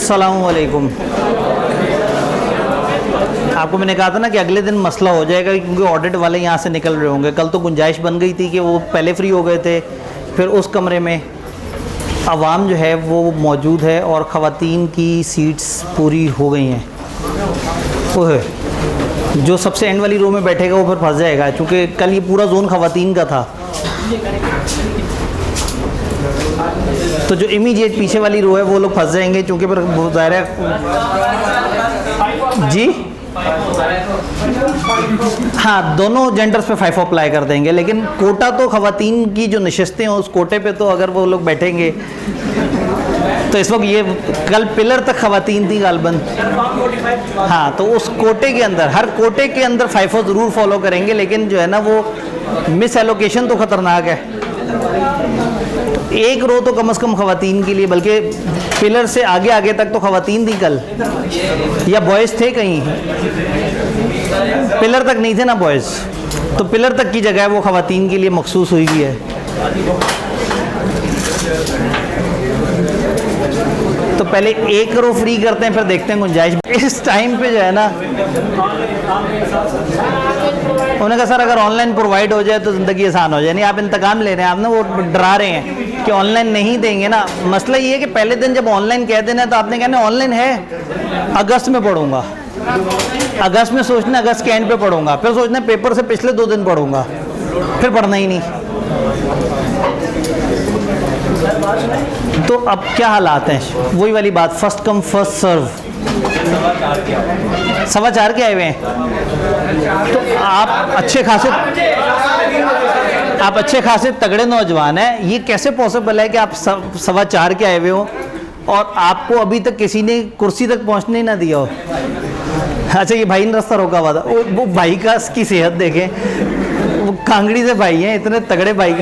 अस्सलामुअलैकुम। आपको मैंने कहा था ना कि अगले दिन मसला हो जाएगा क्योंकि ऑडिट वाले यहाँ से निकल रहे होंगे। कल तो गुंजाइश बन गई थी कि वो पहले फ्री हो गए थे, फिर उस कमरे में अवाम जो है वो मौजूद है और ख़वातीन की सीट्स पूरी हो गई हैं। ओह, जो सबसे एंड वाली रो में बैठेगा वो फिर फंस जाएगा क्योंकि कल ये पूरा जोन ख़वातीन का था। तो जो इमीडिएट पीछे वाली रो है वो लोग फंस जाएंगे क्योंकि फिर ज़ाहिर है जी हाँ, दोनों जेंडर्स पे 5 अप्लाई कर देंगे, लेकिन कोटा तो ख़वातीन की जो नशिस्तें हैं उस कोटे पे तो अगर वो लोग बैठेंगे तो इस वक्त ये कल पिलर तक ख़वातीन थी गालबन। हाँ, तो उस कोटे के अंदर हर कोटे के अंदर 5 ज़रूर फॉलो करेंगे, लेकिन जो है ना वो मिस एलोकेशन तो ख़तरनाक है। एक रो तो कम से कम ख़वातीन के लिए, बल्कि पिलर से आगे आगे तक तो ख़वातीन थी कल, या बॉयज़ थे कहीं, पिलर तक नहीं थे ना बॉयज़, तो पिलर तक की जगह वो ख़वातीन के लिए मखसूस हुई है। तो पहले एक रो फ्री करते हैं, फिर देखते हैं गुंजाइश। इस टाइम पे जो है ना उन्होंने कहा सर अगर ऑनलाइन प्रोवाइड हो जाए तो ज़िंदगी आसान हो जाए। नहीं, आप इंतकाम ले रहे हैं, आप ना वो डरा रहे हैं कि ऑनलाइन नहीं देंगे ना। मसला ये है कि पहले दिन जब ऑनलाइन कह देना तो आपने कहना ऑनलाइन है, अगस्त में पढ़ूंगा, अगस्त में सोचना अगस्त के एंड पे पढ़ूंगा, फिर सोचना पेपर से पिछले 2 दिन पढ़ूंगा, फिर पढ़ना ही नहीं। तो अब क्या हालात हैं, वही वाली बात, फर्स्ट कम फर्स्ट सर्व। 4:15 के आए हुए हैं, तो आप अच्छे खासे तगड़े नौजवान हैं। ये कैसे पॉसिबल है कि आप 4:15 के आए हुए हो और आपको अभी तक किसी ने कुर्सी तक पहुंचने ही ना दिया हो? अच्छा, ये भाई ने रास्ता रोका हुआ था, वो भाई का की सेहत देखें, वो कांगड़ी से भाई हैं, इतने तगड़े भाई।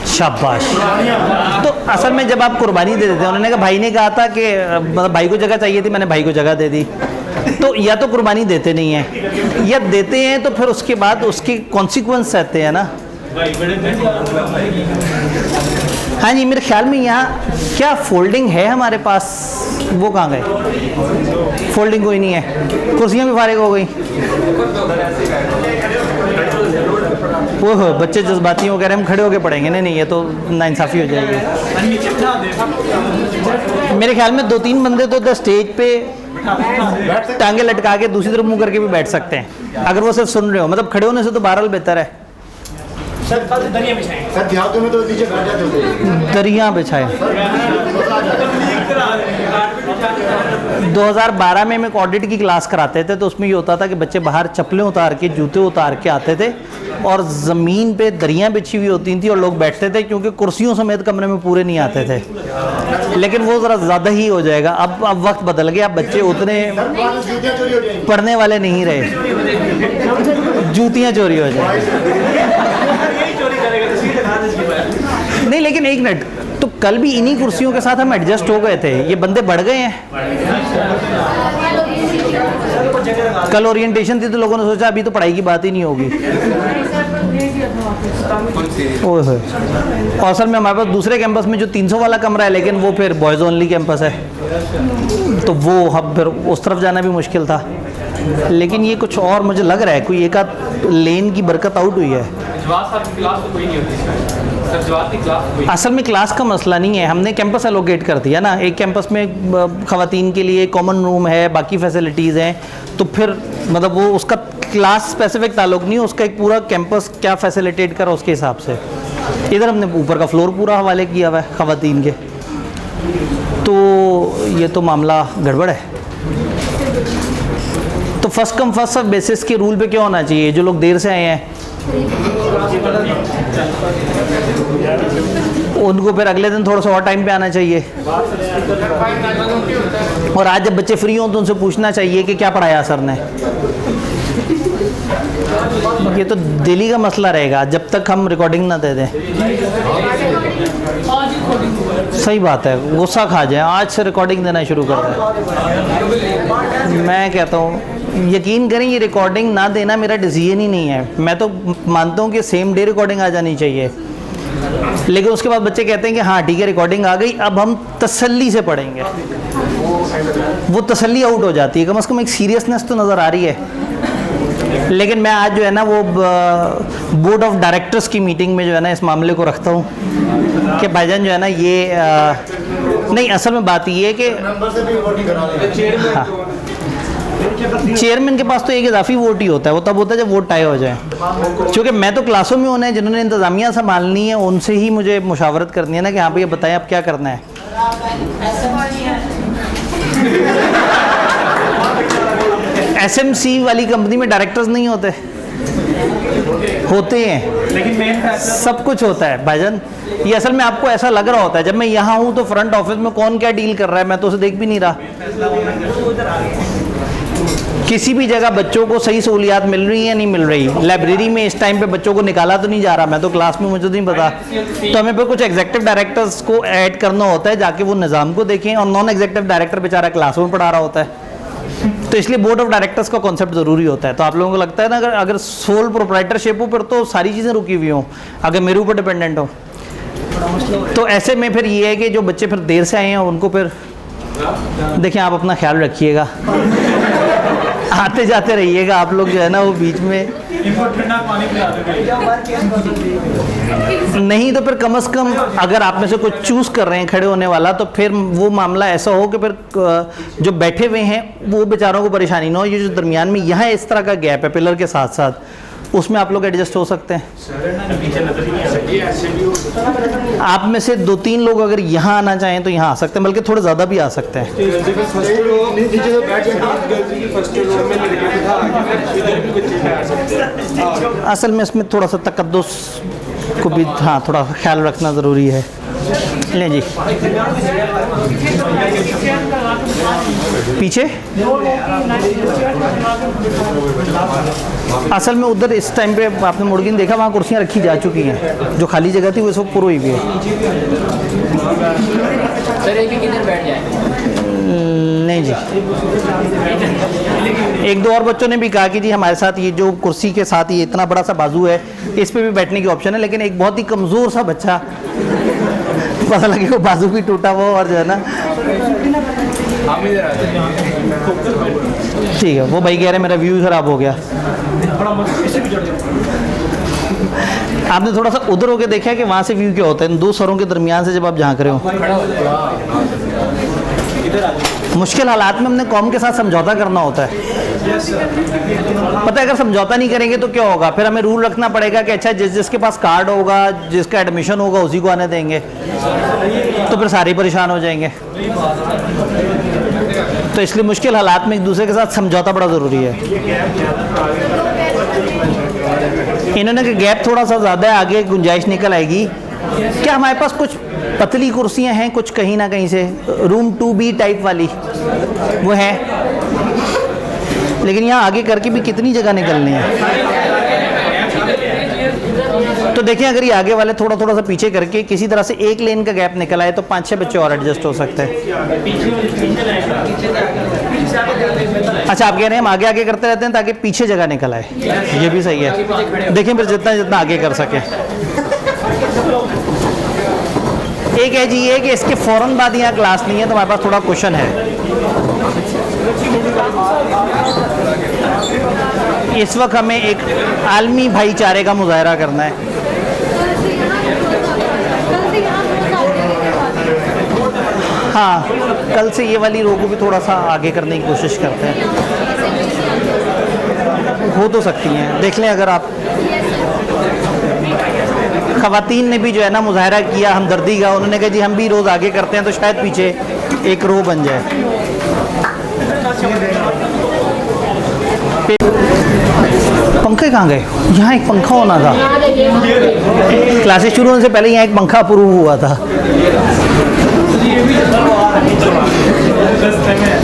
शाबाश। तो असल में जब आप कुर्बानी दे देते हैं, उन्होंने कहा भाई ने कहा था कि मतलब भाई को जगह चाहिए थी, मैंने भाई को जगह दे दी। तो या तो कुर्बानी देते नहीं हैं, या देते हैं तो फिर उसके बाद उसके कॉन्सिक्वेंस रहते हैं ना। हाँ जी, मेरे ख्याल में यहाँ क्या फोल्डिंग है हमारे पास, वो कहाँ गए? फोल्डिंग कोई नहीं है, कुर्सियाँ भी फारिग हो गई। ओह, बच्चे जज्बाती हो, कह रहे हम खड़े होके पढ़ेंगे। नहीं, ये तो नाइंसाफ़ी हो जाएगी। मेरे ख्याल में 2-3 बंदे तो स्टेज पे टांगे लटका के दूसरी तरफ मुंह करके भी बैठ सकते हैं, अगर वो सिर्फ सुन रहे हो। मतलब खड़े होने से तो बहरहाल बेहतर है। दरिया बिछाए। 2012 में हम एक ऑडिट की क्लास कराते थे, तो उसमें ये होता था कि बच्चे बाहर चप्पलें उतार के, जूते उतार के आते थे और ज़मीन पे दरियाँ बिछी हुई होती थी और लोग बैठते थे, क्योंकि कुर्सियों समेत कमरे में पूरे नहीं आते थे। लेकिन वो ज़रा ज़्यादा ही हो जाएगा। अब वक्त बदल गया, अब बच्चे उतने पढ़ने वाले नहीं रहे, जूतियाँ चोरी हो जाएंगी। नहीं, लेकिन एक मिनट, तो कल भी इन्हीं कुर्सियों के साथ हम एडजस्ट हो गए थे, ये बंदे बढ़ गए हैं। कल ओरिएंटेशन थी तो लोगों ने सोचा अभी तो पढ़ाई की बात ही नहीं होगी। ओह, और असल में हमारे पास दूसरे कैंपस में जो 300 वाला कमरा है, लेकिन वो फिर बॉयज़ ओनली कैंपस है, तो वो हम फिर उस तरफ जाना भी मुश्किल था। लेकिन ये कुछ और मुझे लग रहा है, कोई एक आध लेन की बरकत आउट हुई है। असल में क्लास का मसला नहीं है, हमने कैंपस एलोकेट कर दिया ना। एक कैंपस में ख़वातीन के लिए कॉमन रूम है, बाकी फैसिलिटीज़ हैं, तो फिर मतलब वो उसका क्लास स्पेसिफिक ताल्लुक नहीं है, उसका एक पूरा कैंपस क्या फैसिलिटेट करा उसके हिसाब से। इधर हमने ऊपर का फ्लोर पूरा हवाले किया हुआ है ख़वातीन के, तो ये तो मामला गड़बड़ है। तो first come first serve basis के रूल पे क्या होना चाहिए? जो लोग देर से आए हैं उनको फिर अगले दिन थोड़ा सा और टाइम पे आना चाहिए, और आज जब बच्चे फ्री हों तो उनसे पूछना चाहिए कि क्या पढ़ाया सर ने। ये तो दिल्ली का मसला रहेगा जब तक हम रिकॉर्डिंग ना दे दें। सही बात है, गुस्सा खा जाए, आज से रिकॉर्डिंग देना शुरू कर दें। मैं कहता हूँ यकीन करें, ये रिकॉर्डिंग ना देना मेरा डिसीजन ही नहीं है। मैं तो मानता हूँ कि सेम डे रिकॉर्डिंग आ जानी चाहिए, लेकिन उसके बाद बच्चे कहते हैं कि हाँ ठीक है रिकॉर्डिंग आ गई, अब हम तसल्ली से पढ़ेंगे। वो तसल्ली आउट हो जाती है, कम से कम एक सीरियसनेस तो नज़र आ रही है। लेकिन मैं आज जो है ना वो बोर्ड ऑफ डायरेक्टर्स की मीटिंग में जो है ना इस मामले को रखता हूँ कि भाईजान जो है ना ये नहीं, असल में बात ये है कि हाँ, चेयरमैन के पास तो एक इजाफी वोट ही होता है, वो तब होता है जब वोट टाई हो जाए। क्योंकि मैं तो क्लासों में होना है, जिन्होंने इंतज़ामिया संभालनी है उनसे ही मुझे मुशावरत करनी है ना कि हाँ भैया बताएं अब क्या करना है। एसएमसी वाली कंपनी में डायरेक्टर्स नहीं होते, होते हैं, लेकिन सब कुछ होता है भाईजान। ये असल में आपको ऐसा लग रहा होता है, जब मैं यहाँ हूँ तो फ्रंट ऑफिस में कौन क्या डील कर रहा है मैं तो उसे देख भी नहीं रहा। किसी भी जगह बच्चों को सही सहूलियात मिल रही है या नहीं मिल रही। लाइब्रेरी में इस टाइम पे बच्चों को निकाला तो नहीं जा रहा, मैं तो क्लास में, मुझे तो नहीं पता। तो हमें पे कुछ एग्जेक्टिव डायरेक्टर्स को ऐड करना होता है जाके वो निज़ाम को देखें, और नॉन एग्जेक्टिव डायरेक्टर बेचारा क्लास में पढ़ा रहा होता है। तो इसलिए बोर्ड ऑफ डायरेक्टर्स का कॉन्सेप्ट ज़रूरी होता है। तो आप लोगों को लगता है ना अगर सोल प्रोप्राइटरशिप हो फिर तो सारी चीज़ें रुकी हुई हों, अगर मेरे ऊपर डिपेंडेंट हो तो ऐसे में फिर ये है कि जो बच्चे फिर देर से आए हैं उनको फिर देखिए, आप अपना ख्याल रखिएगा, आते जाते रहिएगा आप लोग जो है ना वो बीच में नहीं तो फिर कम से कम अगर आप में से कुछ चूज़ कर रहे हैं खड़े होने वाला तो फिर वो मामला ऐसा हो कि फिर जो बैठे हुए हैं वो बेचारों को परेशानी ना हो। ये जो दरमियान में यहाँ इस तरह का गैप है पिलर के साथ साथ, उसमें आप लोग एडजस्ट हो सकते हैं। आप में से 2-3 लोग अगर यहाँ आना चाहें तो यहाँ आ सकते हैं, बल्कि थोड़े ज़्यादा भी आ सकते हैं। असल में इसमें थोड़ा सा तकद्दुस को भी हाँ थोड़ा ख्याल रखना ज़रूरी है। लें जी पीछे असल में उधर इस टाइम पे आपने मुर्गिन देखा, वहाँ कुर्सियाँ रखी जा चुकी हैं, जो खाली जगह थी वो सब पूरी हुई है। नहीं जी, एक दो और बच्चों ने भी कहा कि जी हमारे साथ ये जो कुर्सी के साथ ये इतना बड़ा सा बाजू है इस पे भी बैठने की ऑप्शन है, लेकिन एक बहुत ही कमज़ोर सा बच्चा पता लगे वो बाजू भी टूटा हुआ और जो है ना ठीक है, वो भाई कह रहे मेरा व्यू ख़राब हो गया। आपने थोड़ा सा उधर होके देखा है कि वहाँ से व्यू क्या होता है, इन दो सरों के दरमियान से जब आप झांक रहे हो। मुश्किल हालात में हमने कौम के साथ समझौता करना होता है। पता है अगर समझौता नहीं करेंगे तो क्या होगा, फिर हमें रूल रखना पड़ेगा कि अच्छा जिसके पास कार्ड होगा, जिसका एडमिशन होगा उसी को आने देंगे, तो फिर सारे परेशान हो जाएंगे। तो इसलिए मुश्किल हालात में एक दूसरे के साथ समझौता बड़ा ज़रूरी है। इन्होंने कि गैप थोड़ा सा ज़्यादा है, आगे गुंजाइश निकल आएगी। क्या हमारे पास कुछ पतली कुर्सियां हैं, कुछ कहीं ना कहीं से रूम 2B टाइप वाली वो है, लेकिन यहाँ आगे करके भी कितनी जगह निकलनी है। तो देखिए अगर ये आगे वाले थोड़ा थोड़ा सा पीछे करके किसी तरह से एक लेन का गैप निकल आए तो 5-6 बच्चे और एडजस्ट हो सकते हैं। अच्छा आप कह रहे हैं हम आगे आगे करते रहते हैं ताकि पीछे जगह निकल आए, ये भी सही है। देखिए फिर जितना जितना आगे कर सके। एक है जी ये कि इसके फ़ौरन बाद यहाँ क्लास नहीं है तो हमारे पास थोड़ा क्वेश्चन है। इस वक्त हमें एक आलमी भाईचारे का मुजाहरा करना है। हाँ कल से ये वाली रो को भी थोड़ा सा आगे करने की कोशिश करते हैं, हो तो सकती हैं, देख लें। अगर आप ख़वातीन ने भी जो है ना मुजाहरा किया हमदर्दी का, उन्होंने कहा जी हम भी रोज़ आगे करते हैं तो शायद पीछे एक रो बन जाए। पंखे कहाँ गए? यहाँ एक पंखा होना था, क्लासेस शुरू होने से पहले यहाँ एक पंखा अप्रूव हुआ था।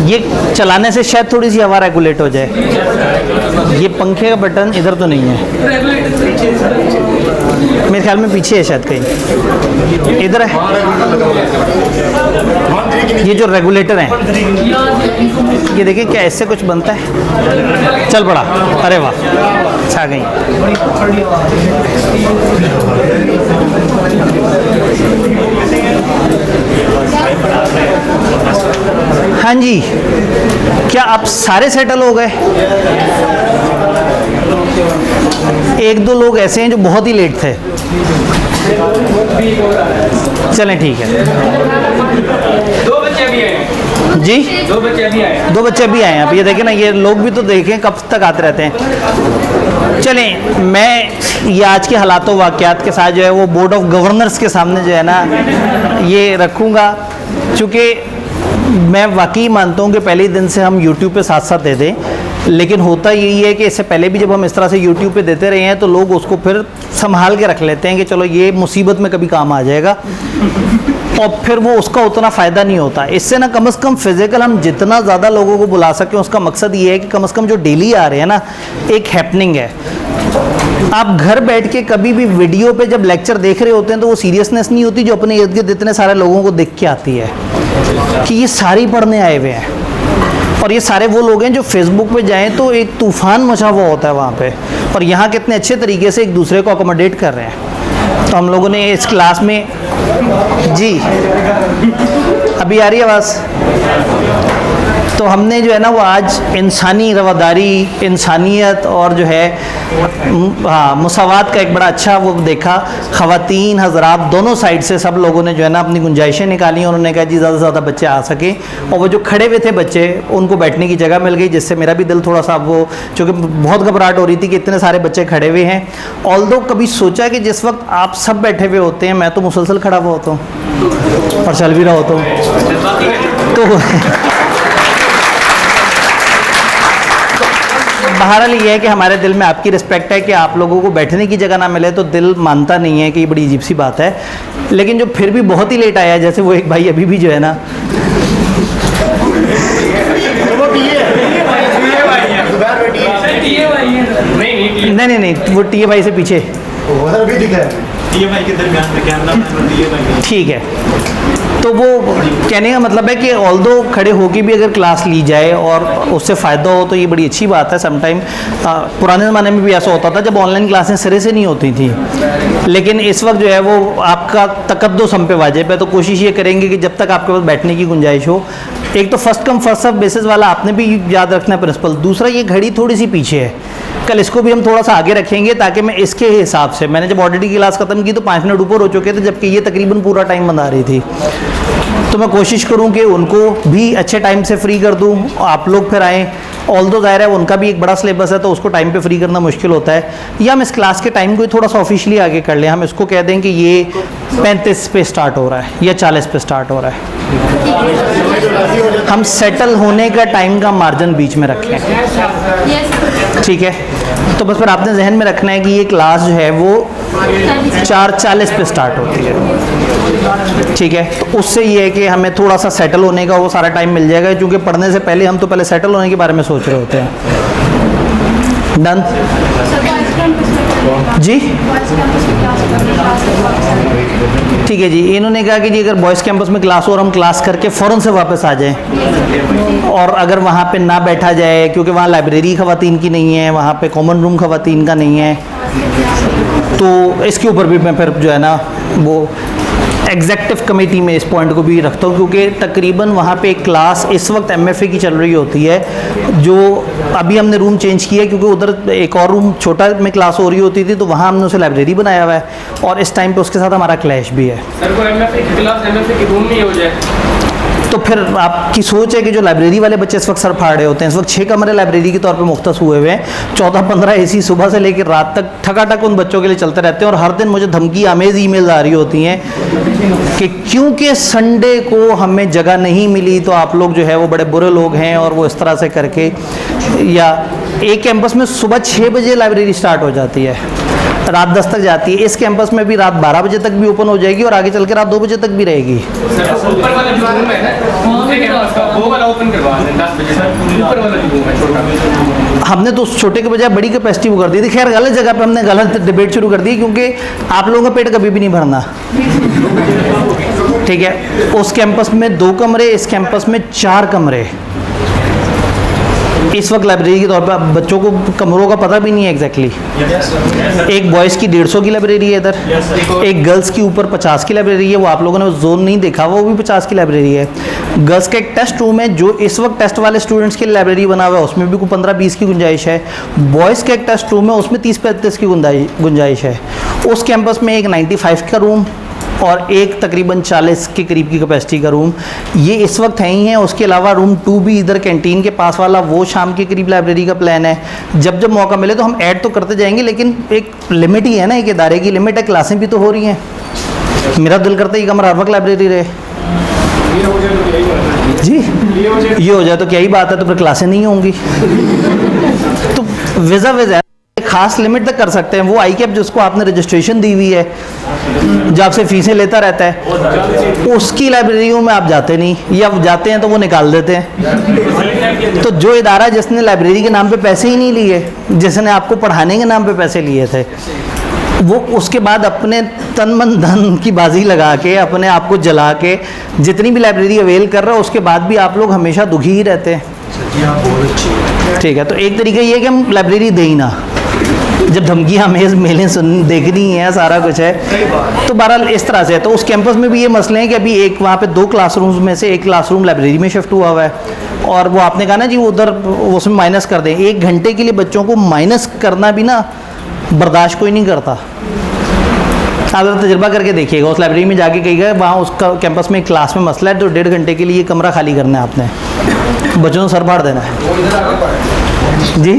ये चलाने से शायद थोड़ी सी हवा रेगुलेट हो जाए। ये पंखे का बटन इधर तो नहीं है, मेरे ख्याल में पीछे है शायद कहीं, इधर है। ये जो रेगुलेटर हैं ये देखिए क्या इससे कुछ बनता है, चल पड़ा, अरे वाह छा गई। हाँ जी, क्या आप सारे सेटल हो गए? एक दो लोग ऐसे हैं जो बहुत ही लेट थे। चलें ठीक है। 2 बच्चे अभी आए जी, 2 बच्चे अभी आए 2 बच्चे अभी आए हैं। अब ये देखें ना, ये लोग भी तो देखें कब तक आते रहते हैं। चलें, मैं ये आज के हालात वाक़यात के साथ जो है वो बोर्ड ऑफ गवर्नर्स के सामने जो है ना ये रखूँगा, चूँकि मैं वाकई मानता हूँ कि पहले दिन से हम YouTube पे साथ साथ दे दें, लेकिन होता यही है कि इससे पहले भी जब हम इस तरह से YouTube पे देते रहे हैं तो लोग उसको फिर संभाल के रख लेते हैं कि चलो ये मुसीबत में कभी काम आ जाएगा, और फिर वो उसका उतना फ़ायदा नहीं होता। इससे ना कम से कम फिज़िकल हम जितना ज़्यादा लोगों को बुला सकें, उसका मकसद ये है कि कम से कम जो डेली आ रहे हैं ना, एक हैपनिंग है। आप घर बैठ के कभी भी वीडियो पे जब लेक्चर देख रहे होते हैं तो वो सीरियसनेस नहीं होती जो अपने इर्द गिर्द इतने सारे लोगों को देख के आती है कि ये सारे पढ़ने आए हुए हैं, और ये सारे वो लोग हैं जो फेसबुक पे जाएं तो एक तूफ़ान मचा हुआ होता है वहाँ पे, और यहाँ कितने अच्छे तरीके से एक दूसरे को अकोमोडेट कर रहे हैं। तो हम लोगों ने इस क्लास में, जी अभी आ रही है आवाज़? तो हमने जो है ना वो आज इंसानी रवादारी, इंसानियत और जो है हाँ मुसावात का एक बड़ा अच्छा वो देखा। ख़वातीन हज़रात दोनों साइड से सब लोगों ने जो है ना अपनी गुंजाइशें निकाली, उन्होंने कहा जी ज़्यादा से ज़्यादा बच्चे आ सकें, और वो जो खड़े हुए थे बच्चे उनको बैठने की जगह मिल गई, जिससे मेरा भी दिल थोड़ा सा वो, चूँकि बहुत घबराहट हो रही थी कि इतने सारे बच्चे खड़े हुए हैं। ऑल्दो कभी सोचा कि जिस वक्त आप सब बैठे हुए होते हैं मैं तो मुसलसल खड़ा हुआ होता हूँ और चल भी रहा होता हूँ। तो बहरहाल ये है कि हमारे दिल में आपकी रिस्पेक्ट है कि आप लोगों को बैठने की जगह ना मिले तो दिल मानता नहीं है कि ये बड़ी अजीब सी बात है। लेकिन जो फिर भी बहुत ही लेट आया, जैसे वो एक भाई अभी भी जो है ना नहीं, वो टीए भाई से पीछे ठीक है। तो वो कहने का मतलब है कि ऑल्दो खड़े होके भी अगर क्लास ली जाए और उससे फ़ायदा हो तो ये बड़ी अच्छी बात है। समटाइम पुराने ज़माने में भी ऐसा होता था जब ऑनलाइन क्लासें सिरे से नहीं होती थी, लेकिन इस वक्त जो है वो आपका तकद्दुस हम पे वाजिब है। तो कोशिश ये करेंगे कि जब तक आपके पास बैठने की गुंजाइश हो, एक तो first come first serve basis वाला आपने भी याद रखना है प्रिंसिपल। दूसरा, ये घड़ी थोड़ी सी पीछे है, कल इसको भी हम थोड़ा सा आगे रखेंगे ताकि मैं इसके हिसाब से, मैंने जब ऑलरेडी की क्लास ख़त्म की तो 5 मिनट ऊपर हो चुके थे, जबकि ये तकरीबन पूरा टाइम बंधा रही थी। तो मैं कोशिश करूं कि उनको भी अच्छे टाइम से फ्री कर दूं, आप लोग फिर आएँ। ऑल्दो ज़ाहिर है उनका भी एक बड़ा सिलेबस है तो उसको टाइम पे फ्री करना मुश्किल होता है, या हम इस क्लास के टाइम को थोड़ा सा ऑफिशियली आगे कर लें। हम इसको कह दें कि ये 35 पे स्टार्ट हो रहा है या 40 पे स्टार्ट हो रहा है। हम सेटल होने का टाइम का मार्जिन बीच में रखें, ठीक है? तो बस फिर आपने जहन में रखना है कि ये क्लास जो है वो 4:40 पे स्टार्ट होती है, ठीक है? तो उससे ये है कि हमें थोड़ा सा सेटल होने का वो सारा टाइम मिल जाएगा, क्योंकि पढ़ने से पहले हम तो पहले सेटल होने के बारे में सोच रहे होते हैं। डन जी, ठीक है जी। इन्होंने कहा कि जी अगर बॉयज़ कैंपस में क्लास हो और हम क्लास करके फ़ौरन से वापस आ जाएं, और अगर वहाँ पे ना बैठा जाए क्योंकि वहाँ लाइब्रेरी ख़वातीन की नहीं है, वहाँ पे कॉमन रूम ख़वातीन का नहीं है, तो इसके ऊपर भी मैं फिर जो है ना वो एग्जेक्टिव कमेटी में इस पॉइंट को भी रखता हूँ, क्योंकि तकरीबन वहाँ पे एक क्लास इस वक्त MFA की चल रही होती है, जो अभी हमने रूम चेंज किया है क्योंकि उधर एक और रूम छोटा में क्लास हो रही होती थी, तो वहाँ हमने उसे लाइब्रेरी बनाया हुआ है, और इस टाइम पे उसके साथ हमारा क्लैश भी है। सर को MFA की क्लास MFA की रूम में हो जाए तो फिर आपकी सोच है कि जो लाइब्रेरी वाले बच्चे इस वक्त सर फाड़े होते हैं, इस वक्त 6 कमरे लाइब्रेरी के तौर पे मुख्तस हुए हुए हैं, 14-15 AC सुबह से लेकर रात तक ठकाठक उन बच्चों के लिए चलते रहते हैं, और हर दिन मुझे धमकी आमेज़ ईमेल आ रही होती हैं कि क्योंकि संडे को हमें जगह नहीं मिली तो आप लोग जो है वो बड़े बुरे लोग हैं, और वो इस तरह से करके। या एक कैंपस में सुबह 6 बजे लाइब्रेरी स्टार्ट हो जाती है, रात 10 तक जाती है। इस कैंपस में भी रात 12 बजे तक भी ओपन हो जाएगी और आगे चल के रात 2 बजे तक भी रहेगी। ऊपर वाला जो रूम है ना वो वाला ओपन करवा दें 10 बजे तक। ऊपर वाला जो रूम है छोटा, हमने तो उस छोटे के बजाय बड़ी कैपेसिटी वो कर दी थी। खैर गलत जगह पे हमने गलत डिबेट शुरू कर दी, क्योंकि आप लोगों का पेट कभी भी नहीं भरना, ठीक है? उस कैंपस में 2 कमरे, इस कैंपस में 4 कमरे, इस वक्त लाइब्रेरी के तौर पे अब बच्चों को कमरों का पता भी नहीं है एग्जैक्टली। एक बॉयज़ की 150 की लाइब्रेरी है इधर, एक गर्ल्स की ऊपर 50 की लाइब्रेरी है, वो आप लोगों ने जोन नहीं देखा, वो भी 50 की लाइब्रेरी है। गर्ल्स का एक टेस्ट रूम है जो इस वक्त टेस्ट वाले स्टूडेंट्स के लिए लाइब्रेरी बना हुआ है, उसमें भी कोई 15-20 की गुंजाइश है। बॉयज़ का एक टेस्ट रूम है, उसमें 30-35 की गुंजाइश है। उस कैंपस में एक 95 का रूम और एक तकरीबन 40 के करीब की कैपेसिटी का रूम, ये इस वक्त है ही है। उसके अलावा रूम 2 भी इधर कैंटीन के पास वाला, वो शाम के करीब लाइब्रेरी का प्लान है। जब जब मौका मिले तो हम ऐड तो करते जाएंगे, लेकिन एक लिमिट ही है ना, एक इदारे की लिमिट है, क्लासें भी तो हो रही हैं। मेरा दिल करता है ये कमरा हर वक्त लाइब्रेरी रहे जी, ये हो जाए तो क्या ही बात है, तो फिर क्लासें नहीं होंगी। तो विज़ा खास लिमिट तक कर सकते हैं। वो ICAP जिसको आपने रजिस्ट्रेशन दी हुई है, जो आपसे फीसें लेता रहता है, उसकी लाइब्रेरियों में आप जाते नहीं, या जाते हैं तो वो निकाल देते हैं। तो जो इदारा जिसने लाइब्रेरी के नाम पे पैसे ही नहीं लिए, जिसने आपको पढ़ाने के नाम पे पैसे लिए थे, वो उसके बाद अपने तन मन धन की बाजी लगा के, अपने आप को जला के जितनी भी लाइब्रेरी अवेल कर रहा है, उसके बाद भी आप लोग हमेशा दुखी ही रहते हैं। ठीक है, तो एक तरीका ये है कि हम लाइब्रेरी दें ही ना। जब धमकियाँ मेलें सुन देखनी है, सारा कुछ है, तो बहरहाल इस तरह से है। तो उस कैंपस में भी ये मसले हैं कि अभी एक वहाँ पे 2 क्लासरूम्स में से एक क्लासरूम लाइब्रेरी में शिफ्ट हुआ हुआ है, और वो आपने कहा ना जी वो उधर उसमें माइनस कर दें। 1 घंटे के लिए बच्चों को माइनस करना भी ना बर्दाश्त कोई नहीं करता। आप तजुर्बा करके देखिएगा, उस लाइब्रेरी में जाके कहिएगा वहाँ उसका कैंपस में एक क्लास में मसला है, तो 1.5 घंटे के लिए कमरा खाली करना है आपने, बच्चों को सर फाड़ देना है जी।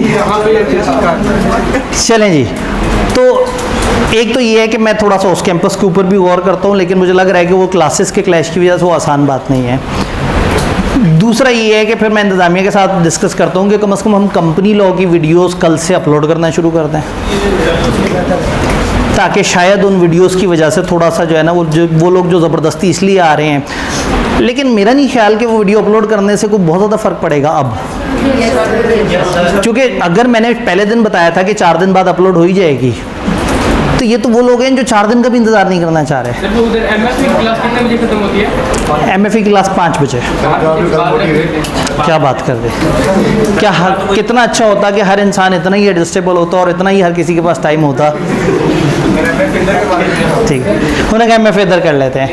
चलें जी, तो एक तो ये है कि मैं थोड़ा सा उस कैंपस के ऊपर भी गौर करता हूँ, लेकिन मुझे लग रहा है कि वो क्लासेस के क्लैश की वजह से वो आसान बात नहीं है। दूसरा ये है कि फिर मैं इंतज़ामिया के साथ डिस्कस करता हूँ कि कम से कम हम कंपनी लॉ की वीडियोस कल से अपलोड करना शुरू कर दें, ताकि शायद उन वीडियोस की वजह से थोड़ा सा जो है ना वो लोग जो ज़बरदस्ती इसलिए आ रहे हैं, लेकिन मेरा नहीं ख्याल कि वो वीडियो अपलोड करने से कोई बहुत ज़्यादा फ़र्क पड़ेगा अब, क्योंकि अगर मैंने पहले दिन बताया था कि 4 दिन बाद अपलोड हो ही जाएगी, तो ये तो वो लोग हैं जो 4 दिन का भी इंतज़ार नहीं करना चाह रहे। MFE की क्लास कितने बजे खत्म होती है? MFE की क्लास 5 बजे। क्या बात कर रहे, क्या कितना अच्छा होता कि हर इंसान इतना ही एडजस्टेबल होता और इतना ही हर किसी के पास टाइम होता। ठीक है, उन्होंने कहा MFA इधर कर लेते हैं।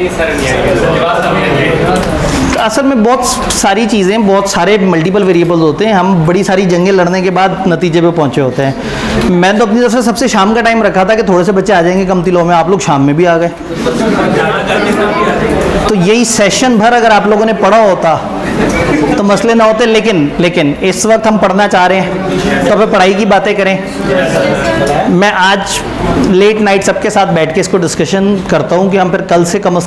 असल में बहुत सारी चीज़ें, बहुत सारे मल्टीपल वेरिएबल्स होते हैं, हम बड़ी सारी जंगें लड़ने के बाद नतीजे पे पहुंचे होते हैं। मैं तो अपनी तरफ से सबसे शाम का टाइम रखा था कि थोड़े से बच्चे आ जाएंगे कमती लो में, आप लोग शाम में भी आ गए। तो यही सेशन भर अगर आप लोगों ने पढ़ा होता तो मसले ना होते, लेकिन इस वक्त हम पढ़ना चाह रहे हैं तो फिर पढ़ाई की बातें करें। मैं आज लेट नाइट सबके साथ बैठ के इसको डिस्कशन करता हूँ कि हम फिर कल से कम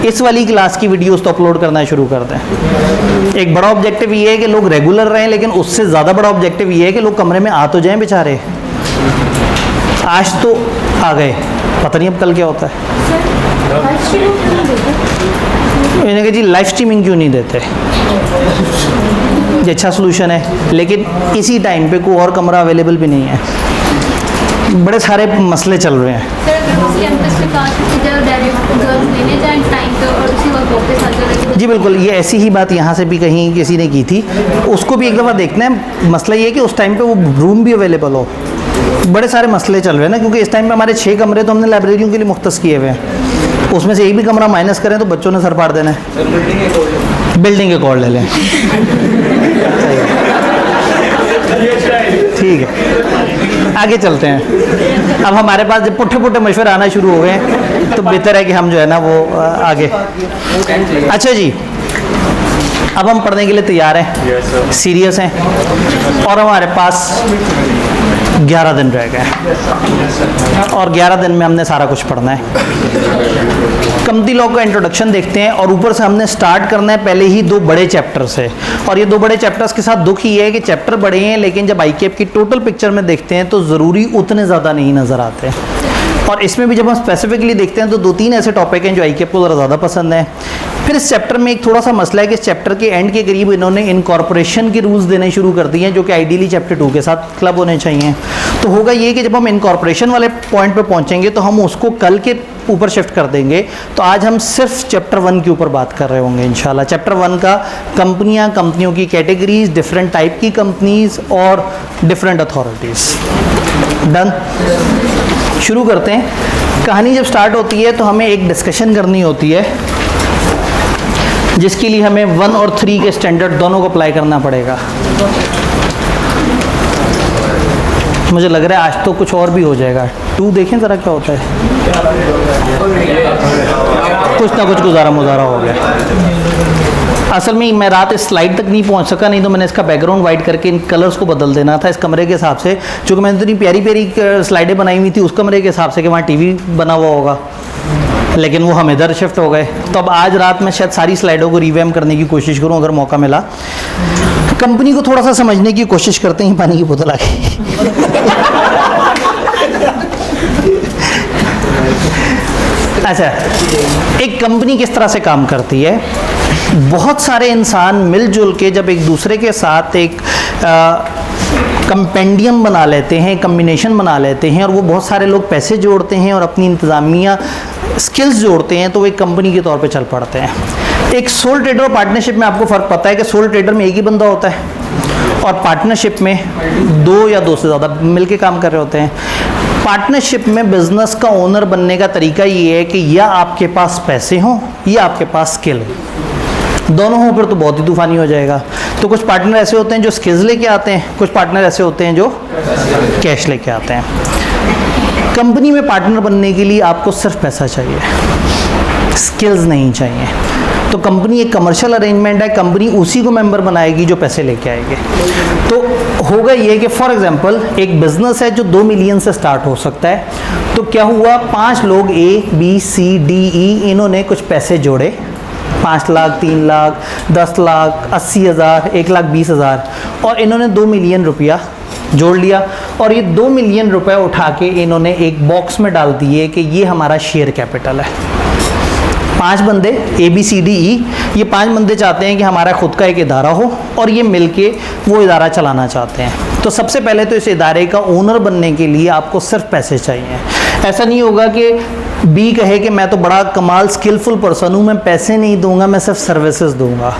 इस वाली क्लास की वीडियोस तो अपलोड करना शुरू कर दें। एक बड़ा ऑब्जेक्टिव ये है कि लोग रेगुलर रहें, लेकिन उससे ज़्यादा बड़ा ऑब्जेक्टिव ये है कि लोग कमरे में आ तो जाएं बेचारे। आज तो आ गए, पता नहीं अब कल क्या होता है। मैंने कहा जी लाइव स्ट्रीमिंग क्यों नहीं देते, ये अच्छा सोल्यूशन है, लेकिन इसी टाइम पे कोई और कमरा अवेलेबल भी नहीं है, बड़े सारे मसले चल रहे हैं। जी बिल्कुल, ये ऐसी ही बात यहाँ से भी कहीं किसी ने की थी, उसको भी एक दफ़ा देखना है। मसला ये है कि उस टाइम पे वो रूम भी अवेलेबल हो। बड़े सारे मसले चल रहे हैं ना, क्योंकि इस टाइम पे हमारे 6 कमरे तो हमने लाइब्रेरियों के लिए मुख्तस किए हुए हैं, उसमें से एक भी कमरा माइनस करें तो बच्चों ने सर फाड़ देना है। बिल्डिंग के कॉल ले लें। ठीक है, आगे चलते हैं। अब हमारे पास जब पुट्ठे पुट्ठे मशवरे आना शुरू हो गए तो बेहतर है कि हम जो है ना वो आगे। अच्छा जी, अब हम पढ़ने के लिए तैयार हैं, सीरियस हैं, और हमारे पास 11 दिन रह गए और 11 दिन में हमने सारा कुछ पढ़ना है। कमती लॉ का इंट्रोडक्शन देखते हैं, और ऊपर से हमने स्टार्ट करना है पहले ही 2 बड़े चैप्टर से। और ये 2 बड़े चैप्टर्स के साथ दुख ये है कि चैप्टर बड़े हैं, लेकिन जब ICAP की टोटल पिक्चर में देखते हैं तो ज़रूरी उतने ज़्यादा नहीं नज़र आते। और इसमें भी जब हम स्पेसिफिकली देखते हैं तो 2-3 ऐसे टॉपिक हैं जो ICAP को ज़रा ज़्यादा पसंद है। फिर इस चैप्टर में एक थोड़ा सा मसला है कि इस चैप्टर के एंड के करीब इन्होंने इनकॉर्पोरेशन के रूल्स देने शुरू कर दिए हैं, जो कि आइडियली चैप्टर 2 के साथ क्लब होने चाहिए। तो होगा ये कि जब हम इनकॉर्पोरेशन वाले पॉइंट पे पहुंचेंगे तो हम उसको कल के ऊपर शिफ्ट कर देंगे तो आज हम सिर्फ चैप्टर 1 के ऊपर बात कर रहे होंगे इंशाल्लाह। चैप्टर 1 का कंपनियां, कंपनियों की कैटेगरीज, डिफरेंट टाइप की कंपनीज और डिफरेंट अथॉरिटीज़। डन, शुरू करते हैं। कहानी जब स्टार्ट होती है तो हमें एक डिस्कशन करनी होती है जिसके लिए हमें 1 और 3 के स्टैंडर्ड दोनों को अप्लाई करना पड़ेगा। मुझे लग रहा है आज तो कुछ और भी हो जाएगा। 2 देखें ज़रा क्या होता है, कुछ ना कुछ गुजारा मुजारा हो गया। असल में मैं रात इस स्लाइड तक नहीं पहुंच सका, नहीं तो मैंने इसका बैकग्राउंड वाइट करके इन कलर्स को बदल देना था इस कमरे के हिसाब से, क्योंकि मैंने इतनी प्यारी प्यारी स्लाइडें बनाई हुई थी उस कमरे के हिसाब से कि वहाँ टीवी बना हुआ होगा, लेकिन वो हम इधर शिफ्ट हो गए। तो अब आज रात मैं शायद सारी स्लाइडों को रिवैम्प करने की कोशिश करूँ अगर मौका मिला। कंपनी को थोड़ा सा समझने की कोशिश करते हैं, पानी की बोतल आ गई। अच्छा, एक कंपनी किस तरह से काम करती है? बहुत सारे इंसान मिलजुल के जब एक दूसरे के साथ एक कंपेंडियम बना लेते हैं, कम्बिनेशन बना लेते हैं, और वो बहुत सारे लोग पैसे जोड़ते हैं और अपनी इंतज़ामिया स्किल्स जोड़ते हैं, तो वो एक कंपनी के तौर पे चल पड़ते हैं। एक सोल ट्रेडर और पार्टनरशिप में आपको फ़र्क पता है कि सोल ट्रेडर में एक ही बंदा होता है और पार्टनरशिप में 2 या 2 से ज़्यादा मिलके काम कर रहे होते हैं। पार्टनरशिप में बिजनेस का ओनर बनने का तरीका ये है कि या आपके पास पैसे हों या आपके पास स्किल हो, दोनों हों फिर तो बहुत ही तूफानी हो जाएगा। तो कुछ पार्टनर ऐसे होते हैं जो स्किल्स लेके आते हैं, कुछ पार्टनर ऐसे होते हैं जो कैश लेके आते हैं। कंपनी में पार्टनर बनने के लिए आपको सिर्फ पैसा चाहिए, स्किल्स नहीं चाहिए। तो कंपनी एक कमर्शियल अरेंजमेंट है, कंपनी उसी को मेंबर बनाएगी जो पैसे लेके आएगी। तो होगा ये कि फॉर एग्जांपल एक बिजनेस है जो 2 मिलियन से स्टार्ट हो सकता है, तो क्या हुआ, 5 लोग A, B, C, D, E इन्होंने कुछ पैसे जोड़े, 5 लाख, 3 लाख, 10 लाख, 80,000, 1,20,000, और इन्होंने 2 मिलियन रुपया जोड़ लिया। और ये 2 मिलियन रुपए उठा के इन्होंने एक बॉक्स में डाल दिए कि ये हमारा शेयर कैपिटल है। 5 बंदे A, B, C, D, E, ये 5 बंदे चाहते हैं कि हमारा खुद का एक इदारा हो और ये मिलके वो इदारा चलाना चाहते हैं। तो सबसे पहले तो इस इदारे का ओनर बनने के लिए आपको सिर्फ पैसे चाहिए। ऐसा नहीं होगा कि B कहे कि मैं तो बड़ा कमाल स्किलफुल पर्सन हूँ, मैं पैसे नहीं दूंगा, मैं सिर्फ सर्विसेज दूंगा।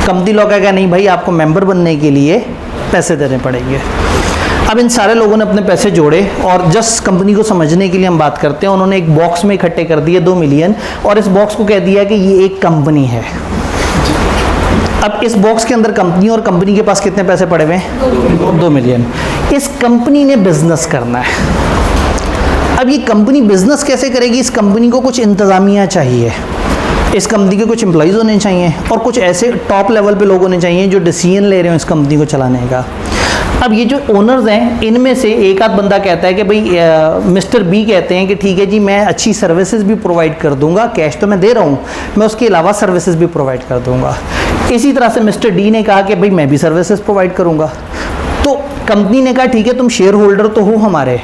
कंपनी लोग कहेगा नहीं भाई, आपको मेंबर बनने के लिए पैसे देने पड़ेंगे। अब इन सारे लोगों ने अपने पैसे जोड़े और जस्ट कंपनी को समझने के लिए हम बात करते हैं, उन्होंने एक बॉक्स में इकट्ठे कर दिए 2 मिलियन, और इस बॉक्स को कह दिया कि ये एक कंपनी है। अब इस बॉक्स के अंदर कंपनी, और कंपनी के पास कितने पैसे पड़े हुए हैं? 2 मिलियन। इस कंपनी ने बिजनेस करना है। अब ये कंपनी बिजनेस कैसे करेगी? इस कंपनी को कुछ इंतज़ामिया चाहिए, इस कंपनी के कुछ एम्प्लॉइज़ होने चाहिए और कुछ ऐसे टॉप लेवल पे लोग होने चाहिए जो डिसीजन ले रहे हो इस कंपनी को चलाने का। अब ये जो ओनर्स हैं इनमें से एक आध बंदा कहता है कि भाई मिस्टर बी कहते हैं कि ठीक है जी, मैं अच्छी सर्विसेज भी प्रोवाइड कर दूंगा, कैश तो मैं दे रहा हूँ, मैं उसके अलावा सर्विसेज भी प्रोवाइड कर दूंगा। इसी तरह से मिस्टर डी ने कहा कि भाई मैं भी सर्विसेज प्रोवाइड करूँगा। तो कंपनी ने कहा ठीक है, तुम शेयर होल्डर तो हो हमारे,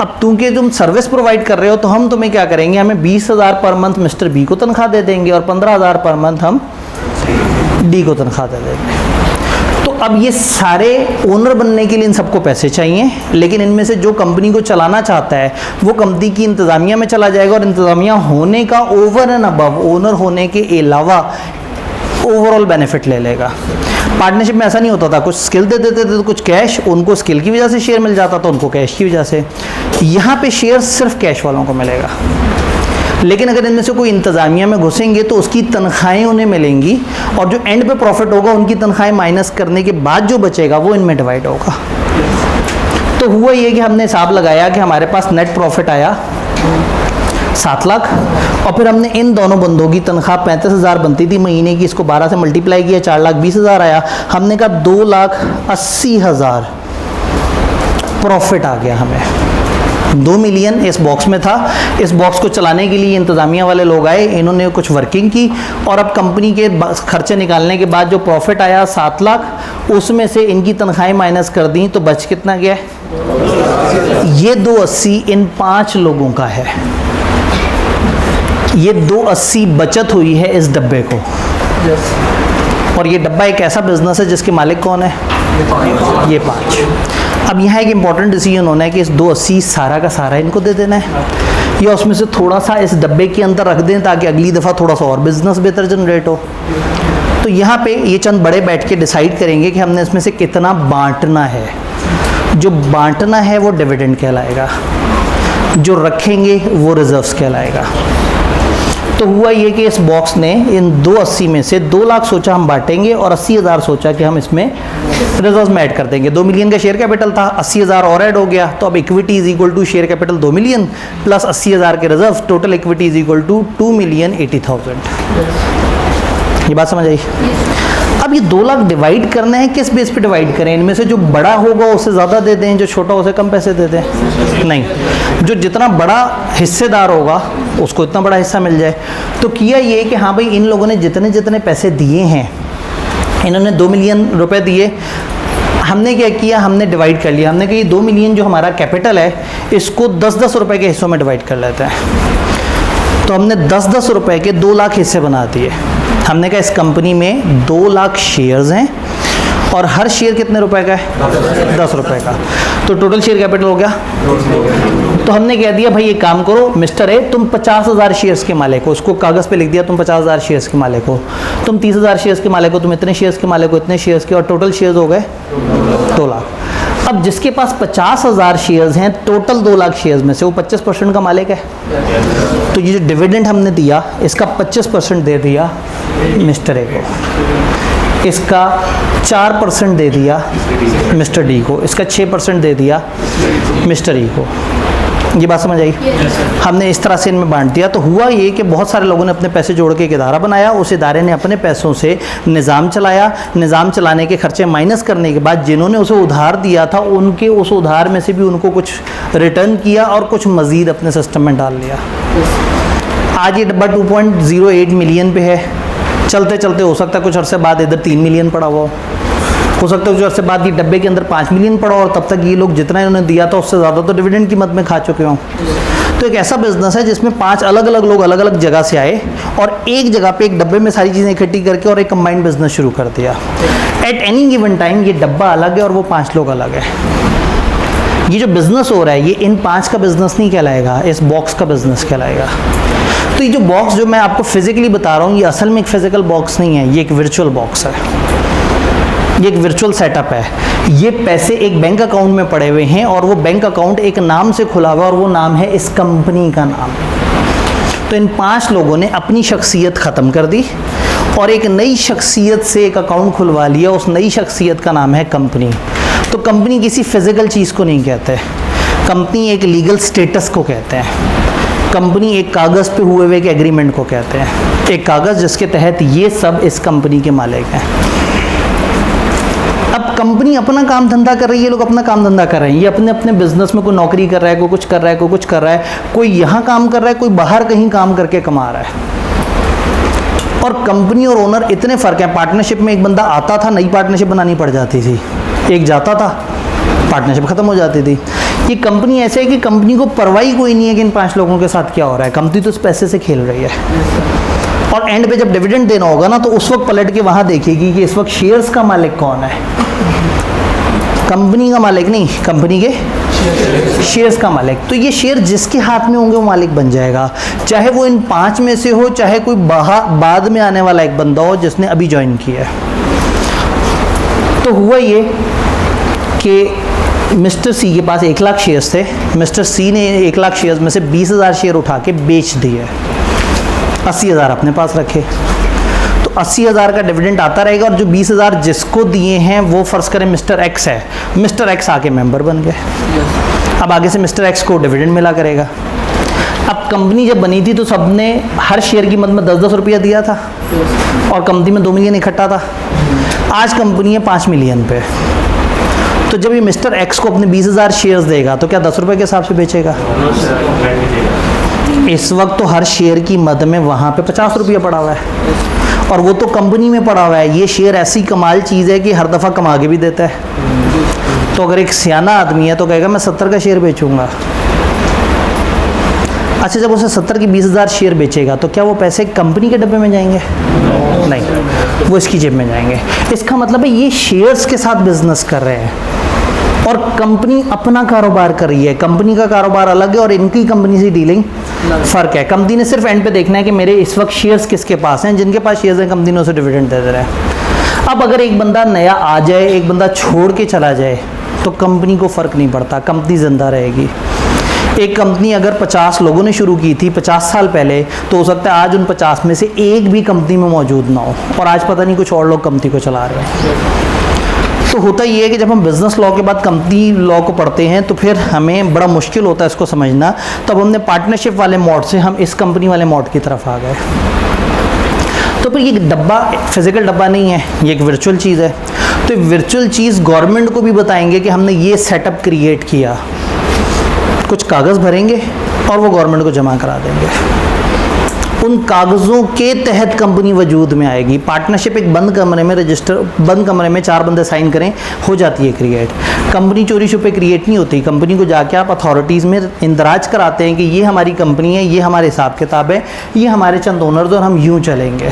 अब तुम सर्विस प्रोवाइड कर रहे हो तो हम तुम्हें क्या करेंगे, हमें 20,000 पर मंथ मिस्टर बी को तनख्वाह दे देंगे और 15,000 पर मंथ हम डी को तनख्वाह दे देंगे। तो अब ये सारे ओनर बनने के लिए इन सबको पैसे चाहिए, लेकिन इनमें से जो कंपनी को चलाना चाहता है वो कंपनी की इंतज़ामिया में चला जाएगा और इंतज़ामिया होने का ओवर एंड अबव ओनर होने के अलावा ओवरऑल बेनिफिट ले लेगा। पार्टनरशिप में ऐसा नहीं होता था, कुछ स्किल दे देते थे तो कुछ कैश, उनको स्किल की वजह से शेयर मिल जाता था, उनको कैश की वजह से। यहाँ पे शेयर सिर्फ कैश वालों को मिलेगा, लेकिन अगर इनमें से कोई इंतज़ामिया में घुसेंगे तो उसकी तनख्वाहें उन्हें मिलेंगी और जो एंड पे प्रॉफिट होगा उनकी तनख्वाहें माइनस करने के बाद जो बचेगा वो इनमें डिवाइड होगा। तो हुआ ये कि हमने हिसाब लगाया कि हमारे पास नेट प्रॉफिट आया 7 लाख, और फिर हमने इन दोनों बंदों की तनख्वाह 35,000 बनती थी महीने की, इसको 12 से मल्टीप्लाई किया, 4,20,000 आया। हमने कहा 2,80,000 प्रॉफिट आ गया हमें। 2 मिलियन इस बॉक्स में था, इस बॉक्स को चलाने के लिए इंतज़ामिया वाले लोग आए, इन्होंने कुछ वर्किंग की और अब कंपनी के खर्चे निकालने के बाद जो प्रॉफिट आया 7 लाख, उसमें से इनकी तनख्वाहें माइनस कर दी तो बच कितना गया? ये 280 इन 5 लोगों का है। ये 280 बचत हुई है इस डब्बे को। और ये डब्बा एक ऐसा बिजनेस है जिसके मालिक कौन है? ये 5। अब यहाँ एक इम्पॉर्टेंट डिसीजन होना है कि इस 280 सारा का सारा इनको दे देना है या उसमें से थोड़ा सा इस डब्बे के अंदर रख दें ताकि अगली दफ़ा थोड़ा सा और बिजनेस बेहतर जनरेट हो। तो यहाँ पे ये चंद बड़े बैठ के डिसाइड करेंगे कि हमने इसमें से कितना बांटना है। जो बांटना है वो डिविडेंड कहलाएगा, जो रखेंगे वो रिजर्व्स कहलाएगा। तो हुआ ये कि इस बॉक्स ने इन 280 में से 2 लाख सोचा हम बांटेंगे और 80,000 सोचा कि हम इसमें रिजर्व्स में ऐड कर देंगे। 2 मिलियन का शेयर कैपिटल था, 80,000 और ऐड हो गया, तो अब equity is equal to share capital 2 million plus 80,000 के reserve, total equity is equal to 2,80,000। ये बात समझ आई? अब ये 2 लाख डिवाइड करना है, किस बेस पे डिवाइड करें? इनमें से जो बड़ा होगा उसे ज़्यादा दे दें, जो छोटा उसे कम पैसे दे दें? नहीं, जो जितना बड़ा हिस्सेदार होगा उसको इतना बड़ा हिस्सा मिल जाए। तो किया ये कि हाँ भाई, इन लोगों ने जितने जितने पैसे दिए हैं, इन्होंने 2 मिलियन रुपए दिए, हमने क्या किया, हमने डिवाइड कर लिया। हमने कहा ये 2 मिलियन जो हमारा कैपिटल है इसको 10-10 रुपए के हिस्सों में डिवाइड कर लेते हैं। तो हमने 10-10 रुपए के 2 लाख हिस्से बना दिए। हमने कहा इस कंपनी में 2 लाख शेयर्स हैं और हर शेयर कितने रुपए का है? 10 रुपए का। तो टोटल शेयर कैपिटल हो गया। तो हमने कह दिया भाई एक काम करो मिस्टर ए, तुम 50,000 शेयर्स के मालिक हो। उसको कागज़ पे लिख दिया तुम 50,000 शेयर्स के मालिक हो, तुम 30,000 शेयर्स के मालिक हो, तुम इतने शेयर्स के मालिक हो, इतने शेयर्स के, और टोटल शेयर्स हो गए 2 लाख। अब जिसके पास 50,000 शेयर्स हैं, टोटल 2 लाख शेयर्स में से वो 25% का मालिक है। तो ये जो डिविडेंड हमने दिया इसका 25% दे दिया मिस्टर ए को, इसका 4% दे दिया मिस्टर डी को, इसका 6% दे दिया मिस्टर ई को। ये बात समझ आई? हमने इस तरह से इनमें बांट दिया। तो हुआ ये कि बहुत सारे लोगों ने अपने पैसे जोड़ के एक इदारा बनाया, उस इदारे ने अपने पैसों से निज़ाम चलाया, निज़ाम चलाने के खर्चे माइनस करने के बाद जिन्होंने उसे उधार दिया था उनके उस उधार में से भी उनको कुछ रिटर्न किया और कुछ मज़ीद अपने सिस्टम में डाल लिया। आज ये डब्बा 2.08 मिलियन पे है, चलते चलते हो सकता है कुछ अरसे बाद इधर 3 मिलियन पड़ा हुआ हो सकता है कुछ अरसे बाद ये डब्बे के अंदर 5 मिलियन पड़ा और तब तक ये लोग जितना इन्होंने दिया था उससे ज़्यादा तो डिविडेंड की मद में खा चुके हों। तो एक ऐसा बिजनेस है जिसमें 5 अलग अलग लोग अलग अलग जगह से आए और एक जगह पे एक डब्बे में सारी चीज़ें इकट्ठी करके और एक कंबाइंड बिजनेस शुरू कर दिया। एट एनी गिवन टाइम ये डब्बा अलग है और वो 5 लोग अलग है। ये जो बिज़नेस हो रहा है ये इन 5 का बिज़नेस नहीं कहलाएगा, इस बॉक्स का बिज़नेस कहलाएगा। तो ये जो बॉक्स जो मैं आपको फिजिकली बता रहा हूँ ये असल में एक फिजिकल बॉक्स नहीं है, ये एक वर्चुअल बॉक्स है, ये एक वर्चुअल सेटअप है। ये पैसे एक बैंक अकाउंट में पड़े हुए हैं और वो बैंक अकाउंट एक नाम से खुला हुआ और वो नाम है इस कंपनी का नाम। तो इन 5 लोगों ने अपनी शख्सियत ख़त्म कर दी और एक नई शख्सियत से एक अकाउंट खुलवा लिया, उस नई शख्सियत का नाम है कंपनी। तो कंपनी किसी फिजिकल चीज़ को नहीं कहते, कंपनी एक लीगल स्टेटस को कहते हैं। कंपनी एक कागज़ पे हुए एक एग्रीमेंट को कहते हैं, एक कागज़ जिसके तहत ये सब इस कंपनी के मालिक हैं। अब कंपनी अपना काम धंधा कर रही है, लोग अपना काम धंधा कर रहे हैं, ये अपने अपने बिजनेस में कोई नौकरी कर रहा है, कोई कुछ कर रहा है, कोई कुछ कर रहा है, कोई यहाँ काम कर रहा है, कोई बाहर कहीं काम करके कमा रहा है। और कंपनी और ओनर इतने फ़र्क हैं। पार्टनरशिप में एक बंदा आता था, नई पार्टनरशिप बनानी पड़ जाती थी, एक जाता था, पार्टनरशिप ख़त्म हो जाती थी। ये कंपनी ऐसे है कि कंपनी को परवाही कोई नहीं है कि इन 5 लोगों के साथ क्या हो रहा है, कंपनी तो उस पैसे से खेल रही है। और एंड पे जब डिविडेंड देना होगा ना तो उस वक्त पलट के वहाँ देखेगी कि इस वक्त शेयर्स का मालिक कौन है, कंपनी का मालिक नहीं, कंपनी के शेयर्स का मालिक। तो ये शेयर जिसके हाथ में होंगे वो मालिक बन जाएगा, चाहे वो इन 5 में से हो, चाहे कोई बाद में आने वाला एक बंदा हो जिसने अभी ज्वाइन किया है। तो हुआ ये कि मिस्टर सी के पास 1 लाख शेयर्स थे, मिस्टर सी ने 1 लाख शेयर्स में से 20,000 शेयर उठा के बेच दिए, 80,000 अपने पास रखे। तो 80,000 का डिविडेंड आता रहेगा और जो 20,000 जिसको दिए हैं वो फ़र्ज़ करें मिस्टर एक्स है, मिस्टर एक्स आके मेंबर बन गए। अब आगे से मिस्टर एक्स को डिविडेंड मिला करेगा। अब कंपनी जब बनी थी तो सबने हर शेयर की मद में 10-10 रुपया दिया था और कंपनी में 2 मिलियन इकट्ठा था। आज कंपनी है 5 मिलियन पे, तो जब ये मिस्टर एक्स को अपने 20,000 शेयर्स देगा तो क्या 10 रुपये के हिसाब से बेचेगा? इस वक्त तो हर शेयर की मद में वहाँ पे 50 रुपया पड़ा हुआ है और वो तो कंपनी में पड़ा हुआ है। ये शेयर ऐसी कमाल चीज़ है कि हर दफ़ा कमा के भी देता है। तो अगर एक सियाना आदमी है तो कहेगा मैं 70 का शेयर बेचूंगा। अच्छा, जब उसे 70 की 20,000 शेयर बेचेगा तो क्या वो पैसे कंपनी के डब्बे में जाएंगे? नहीं, वो इसकी जेब में जाएंगे। इसका मतलब है ये शेयर्स के साथ बिजनेस कर रहे हैं। और कंपनी अपना कारोबार कर रही है, कंपनी का कारोबार अलग है और इनकी कंपनी से डीलिंग फ़र्क है। कंपनी ने सिर्फ एंड पे देखना है कि मेरे इस वक्त शेयर्स किसके पास हैं, जिनके पास शेयर्स हैं कंपनी ने उसे डिविडेंड दे दे रहा है। अब अगर एक बंदा नया आ जाए, एक बंदा छोड़ के चला जाए, तो कंपनी को फ़र्क नहीं पड़ता, कंपनी ज़िंदा रहेगी। एक कंपनी अगर 50 लोगों ने शुरू की थी 50 साल पहले, तो हो सकता है आज उन 50 में से एक भी कंपनी में मौजूद ना हो, और आज पता नहीं कुछ और लोग कंपनी को चला रहे हैं। तो होता ये है कि जब हम बिज़नेस लॉ के बाद कंपनी लॉ को पढ़ते हैं तो फिर हमें बड़ा मुश्किल होता है इसको समझना। तब हमने पार्टनरशिप वाले मोड से हम इस कंपनी वाले मोड की तरफ आ गए। तो फिर ये डब्बा फिज़िकल डब्बा नहीं है, ये एक वर्चुअल चीज़ है। तो वर्चुअल चीज़ गवर्नमेंट को भी बताएंगे कि हमने ये सेटअप क्रिएट किया, कुछ कागज़ भरेंगे और वो गवर्नमेंट को जमा करा देंगे। उन कागज़ों के तहत कंपनी वजूद में आएगी। पार्टनरशिप एक बंद कमरे में बंद कमरे में 4 बंदे साइन करें हो जाती है क्रिएट। कंपनी चोरी छुपे क्रिएट नहीं होती। कंपनी को जाके आप अथॉरिटीज़ में इंदराज कराते हैं कि ये हमारी कंपनी है, ये हमारे हिसाब किताब है, ये हमारे चंद ओनर्स और हम यूँ चलेंगे।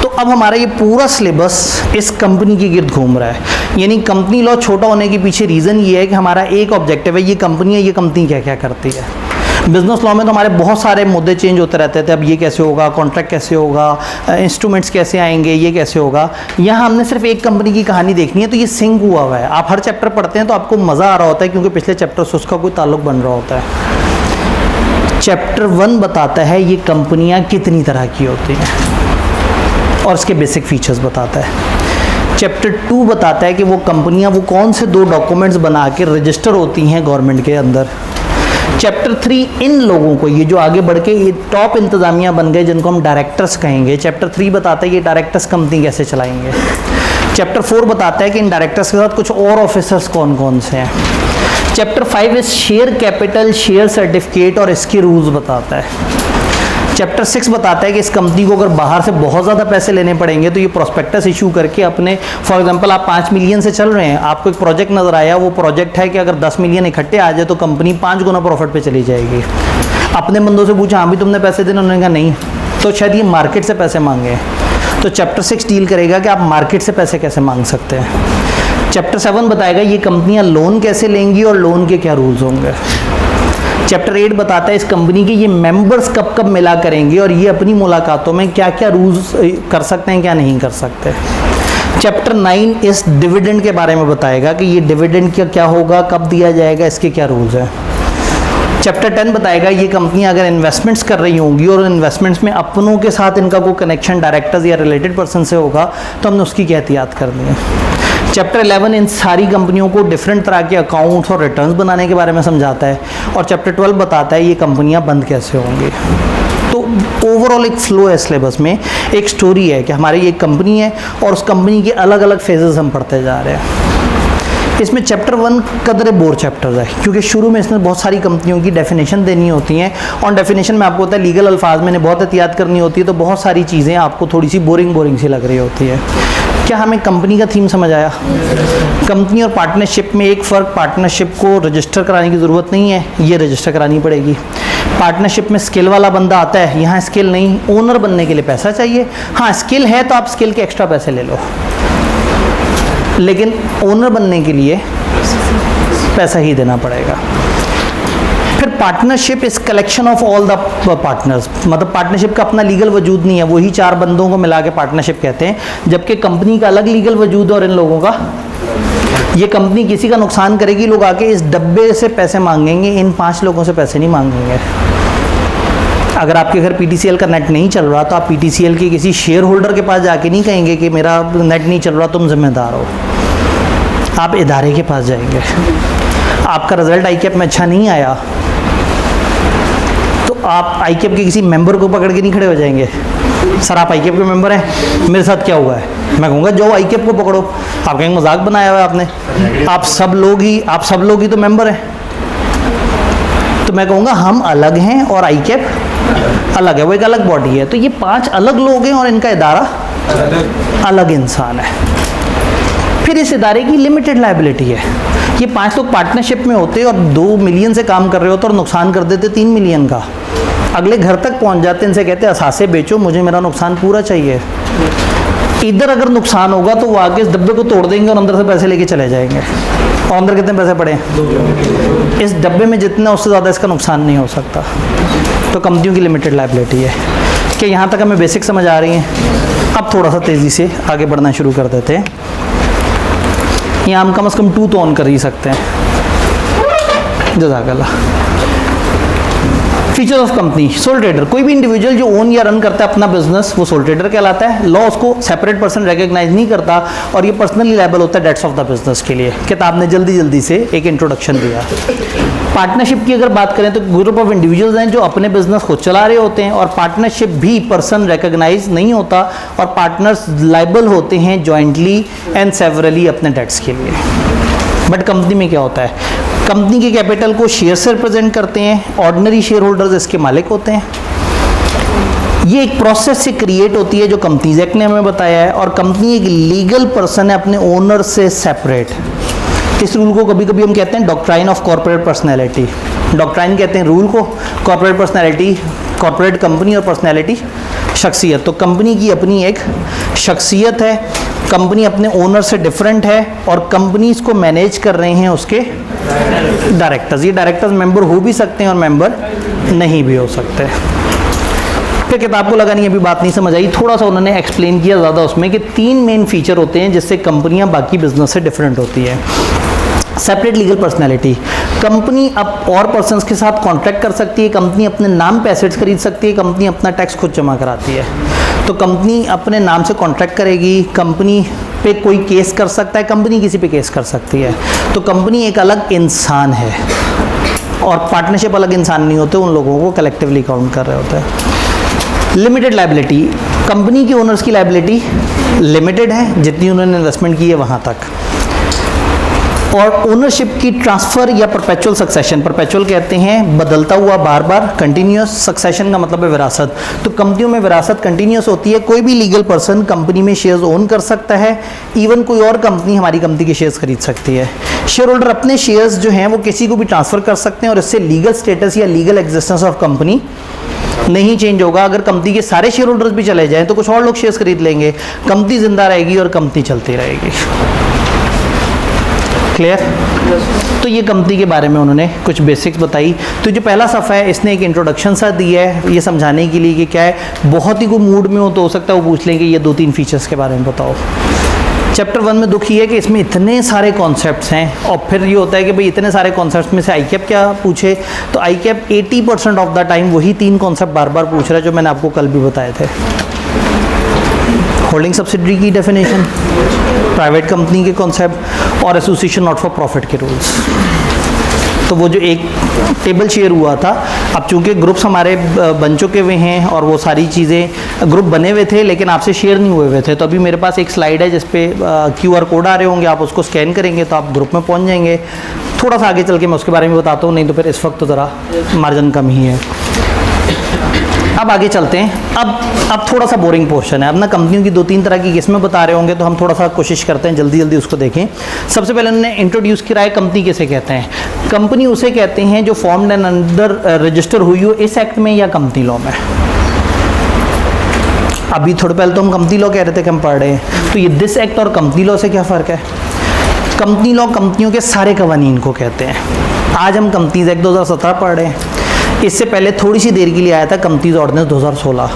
तो अब हमारा ये पूरा सिलेबस इस कंपनी के गिर्द घूम रहा है। यानी कंपनी लॉ छोटा होने के पीछे रीज़न ये है कि हमारा एक ऑब्जेक्टिव है, ये कंपनी है, ये कंपनी क्या क्या करती है। बिज़नेस लॉ में तो हमारे बहुत सारे मुद्दे चेंज होते रहते थे। अब ये कैसे होगा, कॉन्ट्रैक्ट कैसे होगा, इंस्ट्रूमेंट्स कैसे आएंगे, ये कैसे होगा। यहाँ हमने सिर्फ एक कंपनी की कहानी देखनी है, तो ये सिंक हुआ हुआ है। आप हर चैप्टर पढ़ते हैं तो आपको मज़ा आ रहा होता है, क्योंकि पिछले चैप्टर से उसका कोई ताल्लुक बन रहा होता है। चैप्टर 1 बताता है ये कंपनियाँ कितनी तरह की होती हैं और इसके बेसिक फीचर्स बताता है। चैप्टर 2 बताता है कि वो कंपनियाँ वो कौन से 2 डॉक्यूमेंट्स बना के रजिस्टर होती हैं गवर्नमेंट के अंदर। चैप्टर 3 इन लोगों को, ये जो आगे बढ़ के ये टॉप इंतज़ामिया बन गए जिनको हम डायरेक्टर्स कहेंगे, चैप्टर 3 बताता है ये डायरेक्टर्स कंपनी कैसे चलाएंगे। चैप्टर 4 बताता है कि इन डायरेक्टर्स के साथ कुछ और ऑफिसर्स कौन कौन से हैं। चैप्टर 5 इस शेयर कैपिटल, शेयर सर्टिफिकेट और इसके रूल्स बताता है। चैप्टर 6 बताता है कि इस कंपनी को अगर बाहर से बहुत ज़्यादा पैसे लेने पड़ेंगे तो ये प्रोस्पेक्टस इशू करके अपने, फॉर एग्जांपल आप 5 मिलियन से चल रहे हैं, आपको एक प्रोजेक्ट नज़र आया, वो प्रोजेक्ट है कि अगर 10 मिलियन इकट्ठे आ जाए तो कंपनी 5 गुना प्रॉफिट पे चली जाएगी। अपने बंदों से पूछा हाँ भी तुमने पैसे देने, उन्होंने कहा नहीं, तो शायद ये मार्केट से पैसे मांगे। तो चैप्टर 6 डील करेगा कि आप मार्केट से पैसे कैसे मांग सकते हैं। चैप्टर 7 बताएगा ये कंपनियाँ लोन कैसे लेंगी और लोन के क्या रूल्स होंगे। चैप्टर 8 बताता है इस कंपनी के ये मेंबर्स कब कब मिला करेंगे और ये अपनी मुलाकातों में क्या क्या रूल्स कर सकते हैं, क्या नहीं कर सकते। चैप्टर 9 इस डिविडेंड के बारे में बताएगा कि ये डिविडेंड क्या होगा, कब दिया जाएगा, इसके क्या रूल्स हैं। चैप्टर 10 बताएगा ये कंपनियां अगर इन्वेस्टमेंट्स कर रही होंगी और इन्वेस्टमेंट्स में अपनों के साथ इनका कोई कनेक्शन डायरेक्टर्स या रिलेटेड पर्सन से होगा तो हमने उसकी क्या एहतियात करनी है। चैप्टर 11 इन सारी कंपनियों को डिफरेंट तरह के अकाउंट्स और रिटर्न्स बनाने के बारे में समझाता है। और चैप्टर 12 बताता है ये कंपनियां बंद कैसे होंगी। तो ओवरऑल एक फ्लो है सिलेबस में, एक स्टोरी है कि हमारी एक कंपनी है और उस कंपनी के अलग अलग फेजेस हम पढ़ते जा रहे हैं। इसमें चैप्टर 1 कदरे बोर चैप्टर्स है, क्योंकि शुरू में इसमें बहुत सारी कंपनियों की डेफिनेशन देनी होती हैं और डेफिनेशन में आपको होता है लीगल अल्फाज में बहुत एहतियात करनी होती है, तो बहुत सारी चीज़ें आपको थोड़ी सी बोरिंग सी लग रही होती है। क्या हमें कंपनी का थीम समझ आया? कंपनी और पार्टनरशिप में एक फ़र्क, पार्टनरशिप को रजिस्टर कराने की ज़रूरत नहीं है, ये रजिस्टर करानी पड़ेगी। पार्टनरशिप में स्किल वाला बंदा आता है, यहाँ स्किल नहीं, ओनर बनने के लिए पैसा चाहिए। हाँ स्किल है तो आप स्किल के एक्स्ट्रा पैसे ले लो, लेकिन ओनर बनने के लिए पैसा ही देना पड़ेगा। फिर पार्टनरशिप इस collection of all the partners, मतलब पार्टनरशिप का अपना लीगल वजूद नहीं है, वही 4 बंदों को मिला के पार्टनरशिप कहते हैं, जबकि कंपनी का अलग लीगल वजूद है और इन लोगों का। ये कंपनी किसी का नुकसान करेगी, लोग आके इस डब्बे से पैसे मांगेंगे, इन 5 लोगों से पैसे नहीं मांगेंगे। अगर आपके घर PTCL का नेट नहीं चल रहा तो आप PTCL के किसी शेयर होल्डर के पास जाके नहीं कहेंगे कि मेरा नेट नहीं चल रहा, तुम जिम्मेदार हो। आप इदारे के पास जाएंगे। आपका रिजल्ट ICAP में अच्छा नहीं आया तो आप ICAP के किसी मेंबर को पकड़ के नहीं खड़े हो जाएंगे, सर आप ICAP के मेंबर हैं, मेरे साथ क्या हुआ है। मैं कहूँगा जाओ ICAP को पकड़ो। आप कहेंगे मजाक बनाया हुआ है आपने, आप सब लोग ही तो मेंबर हैं। तो मैं कहूँगा हम अलग हैं और ICAP अलग है, वो एक अलग बॉडी है। तो ये 5 अलग लोग हैं और इनका इदारा अलग इंसान है। फिर इस इदारे की लिमिटेड लायबिलिटी है। ये 5 लोग पार्टनरशिप में होते और 2 मिलियन से काम कर रहे होते और नुकसान कर देते 3 मिलियन का, अगले घर तक पहुंच जाते, इनसे कहते असासे बेचो, मुझे मेरा नुकसान पूरा चाहिए। इधर अगर नुकसान होगा तो वो आगे इस डब्बे को तोड़ देंगे और अंदर से पैसे लेके चले जाएंगे। और अंदर कितने पैसे पड़े हैं? इस डब्बे में जितना उससे ज़्यादा इसका नुकसान नहीं हो सकता। तो कंपनियों की लिमिटेड लायबिलिटी है। कि यहाँ तक हमें बेसिक समझ आ रही हैं। अब थोड़ा सा तेज़ी से आगे बढ़ना शुरू कर देते हैं। यहाँ हम कम से कम 2 तो ऑन कर ही सकते हैं। जज़ाकल्लाह। Feature of company, sole trader, कोई भी इंडिविजुअल जो ओन या रन करता है अपना बिजनेस वो सोल ट्रेडर कहलाता है। लॉ उसको सेपरेट पर्सन रिकॉग्नाइज नहीं करता और ये पर्सनली लायबल होता है डेट्स ऑफ द बिजनेस के लिए। किताब ने जल्दी से एक इंट्रोडक्शन दिया। पार्टनरशिप की अगर बात करें तो ग्रुप ऑफ इंडिविजुअल्स हैं जो अपने बिजनेस खुद चला रहे होते हैं और पार्टनरशिप भी पर्सन रिकॉग्नाइज नहीं होता और पार्टनर्स लायबल होते हैं जॉइंटली एंड सेवरली अपने डेट्स के लिए। बट कंपनी में क्या होता है? कंपनी के कैपिटल को शेयर से रिप्रेजेंट करते हैं, ऑर्डिनरी शेयर होल्डर्स इसके मालिक होते हैं। ये एक प्रोसेस से क्रिएट होती है जो कंपनीज एक्ट ने हमें बताया है और कंपनी एक लीगल पर्सन है अपने ओनर से सेपरेट। इस रूल को कभी कभी हम कहते हैं doctrine of corporate personality. Doctrine कहते हैं रूल को, कॉर्पोरेट पर्सनैलिटी कॉर्पोरेट कंपनी और पर्सनैलिटी शख्सियत। तो कंपनी की अपनी एक शख्सियत है, कंपनी अपने ओनर से डिफरेंट है और कंपनीज को मैनेज कर रहे हैं उसके डायरेक्टर्स। ये डायरेक्टर्स मेंबर हो भी सकते हैं और मेंबर नहीं भी हो सकते। फिर किताब को लगा नहीं अभी बात नहीं समझ आई, थोड़ा सा उन्होंने एक्सप्लेन किया ज़्यादा उसमें कि 3 मेन फीचर होते हैं जिससे कंपनियां बाकी बिजनेस से डिफरेंट होती है। सेपरेट लीगल पर्सनैलिटी, कंपनी अब और पर्सन्स के साथ कॉन्ट्रैक्ट कर सकती है, कंपनी अपने नाम पे एसेट्स खरीद सकती है, कंपनी अपना टैक्स खुद जमा कराती है। तो कंपनी अपने नाम से कॉन्ट्रैक्ट करेगी, कंपनी पे कोई केस कर सकता है, कंपनी किसी पे केस कर सकती है। तो कंपनी एक अलग इंसान है और पार्टनरशिप अलग इंसान नहीं होते, उन लोगों को कलेक्टिवली काउंट कर रहे होते हैं। लिमिटेड लायबिलिटी, कंपनी के ओनर्स की लायबिलिटी लिमिटेड है, जितनी उन्होंने इन्वेस्टमेंट की है वहाँ तक। और ओनरशिप की ट्रांसफ़र या परपेचुअल सक्सेशन, परपेचुअल कहते हैं बदलता हुआ बार बार, कंटिन्यूस सक्सेशन का मतलब है विरासत। तो कंपनियों में विरासत कंटिन्यूस होती है, कोई भी लीगल पर्सन कंपनी में शेयर्स ओन कर सकता है, इवन कोई और कंपनी हमारी कंपनी के शेयर्स खरीद सकती है। शेयर होल्डर अपने शेयर्स जो हैं वो किसी को भी ट्रांसफ़र कर सकते हैं और इससे लीगल स्टेटस या लीगल एग्जिस्टेंस ऑफ कंपनी नहीं चेंज होगा। अगर कंपनी के सारे शेयर होल्डर्स भी चले जाएं तो कुछ और लोग शेयर्स खरीद लेंगे, कंपनी जिंदा रहेगी और कंपनी चलती रहेगी। क्लियर? तो ये कंपनी के बारे में उन्होंने कुछ बेसिक्स बताई। तो जो पहला सफ़ा है इसने एक इंट्रोडक्शन सा दिया है ये समझाने के लिए कि क्या है, बहुत ही कोई मूड में हो तो हो सकता है वो पूछ लेंगे ये 2-3 फीचर्स के बारे में बताओ। चैप्टर 1 में दुख ये है कि इसमें इतने सारे कॉन्सेप्ट्स हैं और फिर ये होता है कि भाई इतने सारे कॉन्सेप्ट्स में से आईकैप क्या पूछे, तो आईकैप 80% ऑफ द टाइम वही 3 कॉन्सेप्ट बार बार पूछ रहा है जो मैंने आपको कल भी बताए थे। होल्डिंग सब्सिडरी की डेफिनेशन, प्राइवेट कंपनी के कॉन्सेप्ट और एसोसिएशन नॉट फॉर प्रॉफिट के रूल्स। तो वो जो एक टेबल शेयर हुआ था, अब चूंकि ग्रुप्स हमारे बन चुके हुए हैं और वो सारी चीज़ें ग्रुप बने हुए थे लेकिन आपसे शेयर नहीं हुए हुए थे, तो अभी मेरे पास एक स्लाइड है जिस पे QR कोड आ रहे होंगे, आप उसको स्कैन करेंगे तो आप ग्रुप में पहुंच जाएंगे। थोड़ा सा आगे चल के मैं उसके बारे में बताता हूँ, नहीं तो फिर इस वक्त तो ज़रा मार्जिन कम ही है। अब आगे चलते हैं। अब थोड़ा सा बोरिंग पोर्शन है। अब ना कंपनियों की 2-3 तरह की किस्में बता रहे होंगे तो हम थोड़ा सा कोशिश करते हैं जल्दी जल्दी उसको देखें। सबसे पहले उन्होंने इंट्रोड्यूस किया है कंपनी किसे कहते हैं। कंपनी उसे कहते हैं जो फॉर्म्ड एंड अंडर रजिस्टर हुई हो इस एक्ट में या कंपनी लॉ में। अभी थोड़े पहले तो हम कंपनी लॉ कह रहे थे कि हम पढ़ रहे हैं, तो ये दिस एक्ट और कंपनी लॉ से क्या फ़र्क है। कंपनी लॉ कंपनियों के सारे कवानीन को कहते हैं। आज हम कंपनीज एक्ट 2017 पढ़ रहे हैं, इससे पहले थोड़ी सी देर के लिए आया था कंपनीज ऑर्डिनेंस 2016,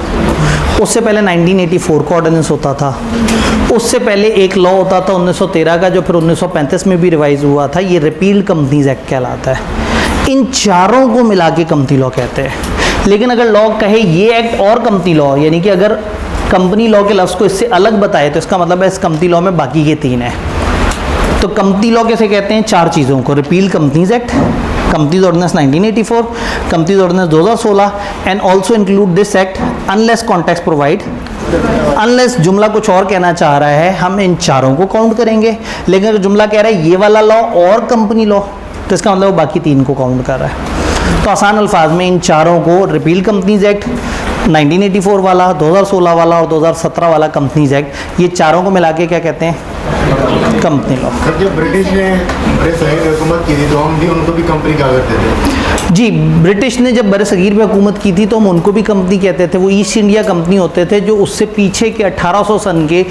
उससे पहले 1984 का ऑर्डिनेंस होता था, उससे पहले एक लॉ होता था 1913 का जो फिर 1935 में भी रिवाइज हुआ था, ये रिपील्ड कंपनीज एक्ट कहलाता है। इन चारों को मिला के कंपनी लॉ कहते हैं। लेकिन अगर लॉ कहे ये एक्ट और कंपनी लॉ, यानी कि अगर कंपनी लॉ के लफ्ज़ को इससे अलग बताए तो इसका मतलब है इस कंपनी लॉ में बाकी के 3 हैं। तो कंपनी लॉ कैसे कहते हैं 4 चीज़ों को, repeal companies act, companies ordinance 1984, companies ordinance 2016 and also include this act unless context provide. Unless जुमला कुछ और कहना चाह रहा है हम इन चारों को काउंट करेंगे, लेकिन अगर जुमला कह रहा है ये वाला लॉ और कंपनी लॉ तो इसका मतलब वो बाकी 3 को काउंट कर रहा है। तो आसान अल्फाज में इन चारों को रिपील कंपनीज एक्ट, 1984 वाला, 2016 वाला और 2017 वाला कंपनीज एक्ट, ये चारों को मिला के क्या कहते हैं? Company law. सर जब ब्रिटिश ने बरसगीर में हुकूमत की थी तो हम भी उनको भी कंपनी कहा करते थे। जी, ब्रिटिश ने जब बरसगीर में हुकूमत की थी तो हम उनको भी कंपनी कहते थे। वो ईस्ट इंडिया कंपनी होते थे जो उससे पीछे के 1800 सन के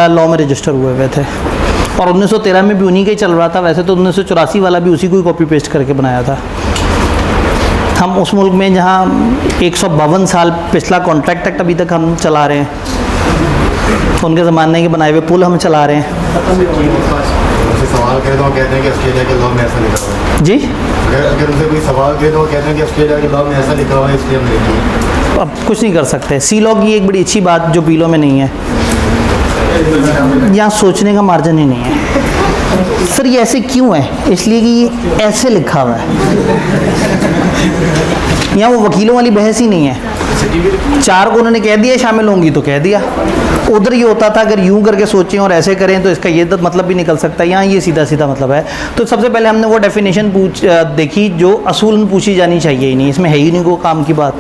लॉ में रजिस्टर हुए हुए थे, और 1913 में भी उन्हीं का ही चल रहा था। वैसे तो 1984 वाला भी उसी को ही कॉपी पेस्ट करके बनाया था। हम उस मुल्क में जहाँ 152 साल पिछला कॉन्ट्रैक्ट एक्ट अभी तक हम चला रहे हैं, उनके ज़माने के बनाए हुए पुल हम चला रहे हैं। उनसे सवाल करें तो वो कहते हैं कि ऑस्ट्रेलिया के लॉ में ऐसा लिखा हुआ है। जी, अगर उनसे कोई सवाल करें तो वो कहते हैं कि ऑस्ट्रेलिया के लॉ में ऐसा लिखा हुआ है, इसलिए हम लिखेंगे। अब कुछ नहीं कर सकते। सी लॉ की एक बड़ी अच्छी बात जो पीलो में नहीं है, यहाँ सोचने का मार्जिन ही नहीं है। सर ये ऐसे क्यों है? इसलिए कि ये ऐसे लिखा हुआ है। यहाँ वो वकीलों वाली बहस ही नहीं है। चार को उन्होंने कह दिया शामिल होंगी तो कह दिया। उधर ये होता था अगर यूं करके सोचें और ऐसे करें तो इसका ये मतलब भी निकल सकता है। यहाँ ये सीधा सीधा मतलब है। तो सबसे पहले हमने वो डेफिनेशन देखी जो असूलन पूछी जानी चाहिए ही नहीं, इसमें है ही नहीं कोई काम की बात।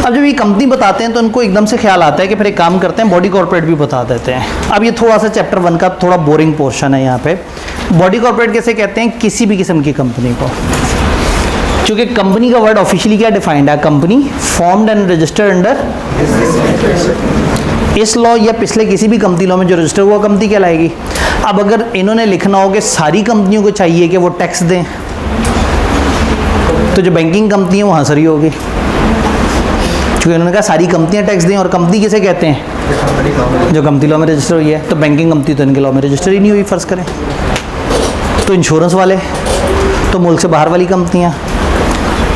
अब जब ये कंपनी बताते हैं तो उनको एकदम से ख्याल आता है कि फिर एक काम करते हैं बॉडी कॉर्पोरेट भी बता देते हैं। अब ये थोड़ा सा चैप्टर 1 का थोड़ा बोरिंग पोर्शन है। यहाँ पे बॉडी कॉर्पोरेट कैसे कहते हैं? किसी भी किस्म की कंपनी को। क्योंकि कंपनी का वर्ड ऑफिशियली क्या डिफाइंड है? Company formed and registered under इस लॉ या पिछले किसी भी कंपनी लॉ में जो रजिस्टर हुआ कंपनी कहलाएगी। अब अगर इन्होंने लिखना हो कि सारी कंपनियों को चाहिए कि वो टैक्स दें, तो जो बैंकिंग कंपनी है वो हंस रही होगी, क्योंकि उन्होंने कहा सारी कंपनियां टैक्स दें। और कंपनी किसे कहते हैं? जो कंपनी लॉ में रजिस्टर हुई है। तो बैंकिंग कंपनी तो इनके लॉ में रजिस्टर ही नहीं हुई फ़र्ज़ करें। तो इंश्योरेंस वाले, तो मुल्क से बाहर वाली कंपनियां।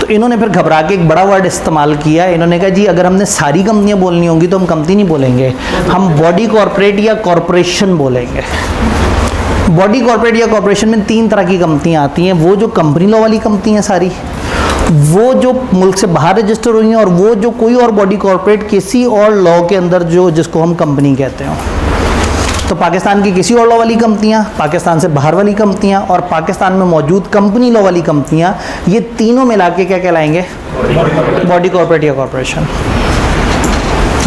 तो इन्होंने फिर घबरा के एक बड़ा वर्ड इस्तेमाल किया। इन्होंने कहा जी अगर हमने सारी कंपनियां बोलनी होंगी तो हम कंपनी नहीं बोलेंगे, हम बॉडी कॉर्पोरेट या कॉरपोरेशन बोलेंगे। बॉडी कॉर्पोरेट या कॉरपोरेशन में 3 तरह की कंपनियां आती हैं। वो जो कंपनी लॉ वाली कंपनी है सारी, वो जो मुल्क से बाहर रजिस्टर हुई हैं, और वो जो कोई और बॉडी कॉर्पोरेट किसी और लॉ के अंदर जो जिसको हम कंपनी कहते हैं। तो पाकिस्तान की किसी और लॉ वाली कंपनियां, पाकिस्तान से बाहर वाली कंपनियां और पाकिस्तान में मौजूद कंपनी लॉ वाली कंपनियां, ये तीनों मिला के क्या कहलाएंगे? बॉडी कॉर्पोरेट या कॉर्पोरेशन।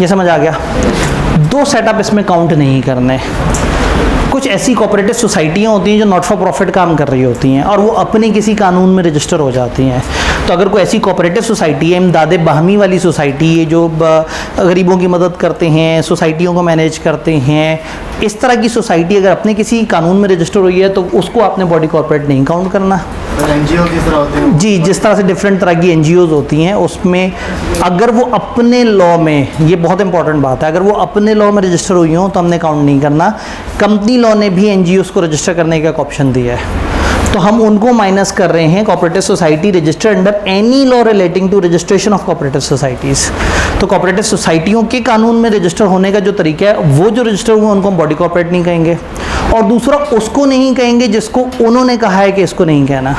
ये समझ आ गया? 2 सेटअप इसमें काउंट नहीं करने। कुछ ऐसी कोऑपरेटिव सोसाइटियाँ होती हैं जो नॉट फॉर प्रॉफिट काम कर रही होती हैं और वो अपने किसी कानून में रजिस्टर हो जाती हैं। तो अगर कोई ऐसी कोऑपरेटिव सोसाइटी है, इमदाद बाहमी वाली सोसाइटी है जो गरीबों की मदद करते हैं, सोसाइटियों को मैनेज करते हैं, इस तरह की सोसाइटी अगर अपने किसी कानून में रजिस्टर हुई है तो उसको आपने बॉडी कॉर्पोरेट नहीं काउंट करना। एनजीओ किस तरह होते हैं? जी, जिस तरह से डिफरेंट तरह की एनजीओज होती हैं, उसमें अगर वो अपने लॉ में, ये बहुत इंपॉर्टेंट बात है, अगर वो अपने लॉ में रजिस्टर हुई हों तो हमने काउंट नहीं करना। कंपनी लॉ ने भी एनजीओज को रजिस्टर करने का एक ऑप्शन दिया है, तो हम उनको माइनस कर रहे हैं। Cooperative society registered under any law relating to registration of cooperative societies. तो कोऑपरेटिव सोसाइटियों के कानून में रजिस्टर होने का जो तरीका है, वो जो रजिस्टर हुए उनको हम बॉडी कॉर्पोरेट नहीं कहेंगे, और दूसरा उसको नहीं कहेंगे जिसको उन्होंने कहा है कि इसको नहीं कहना।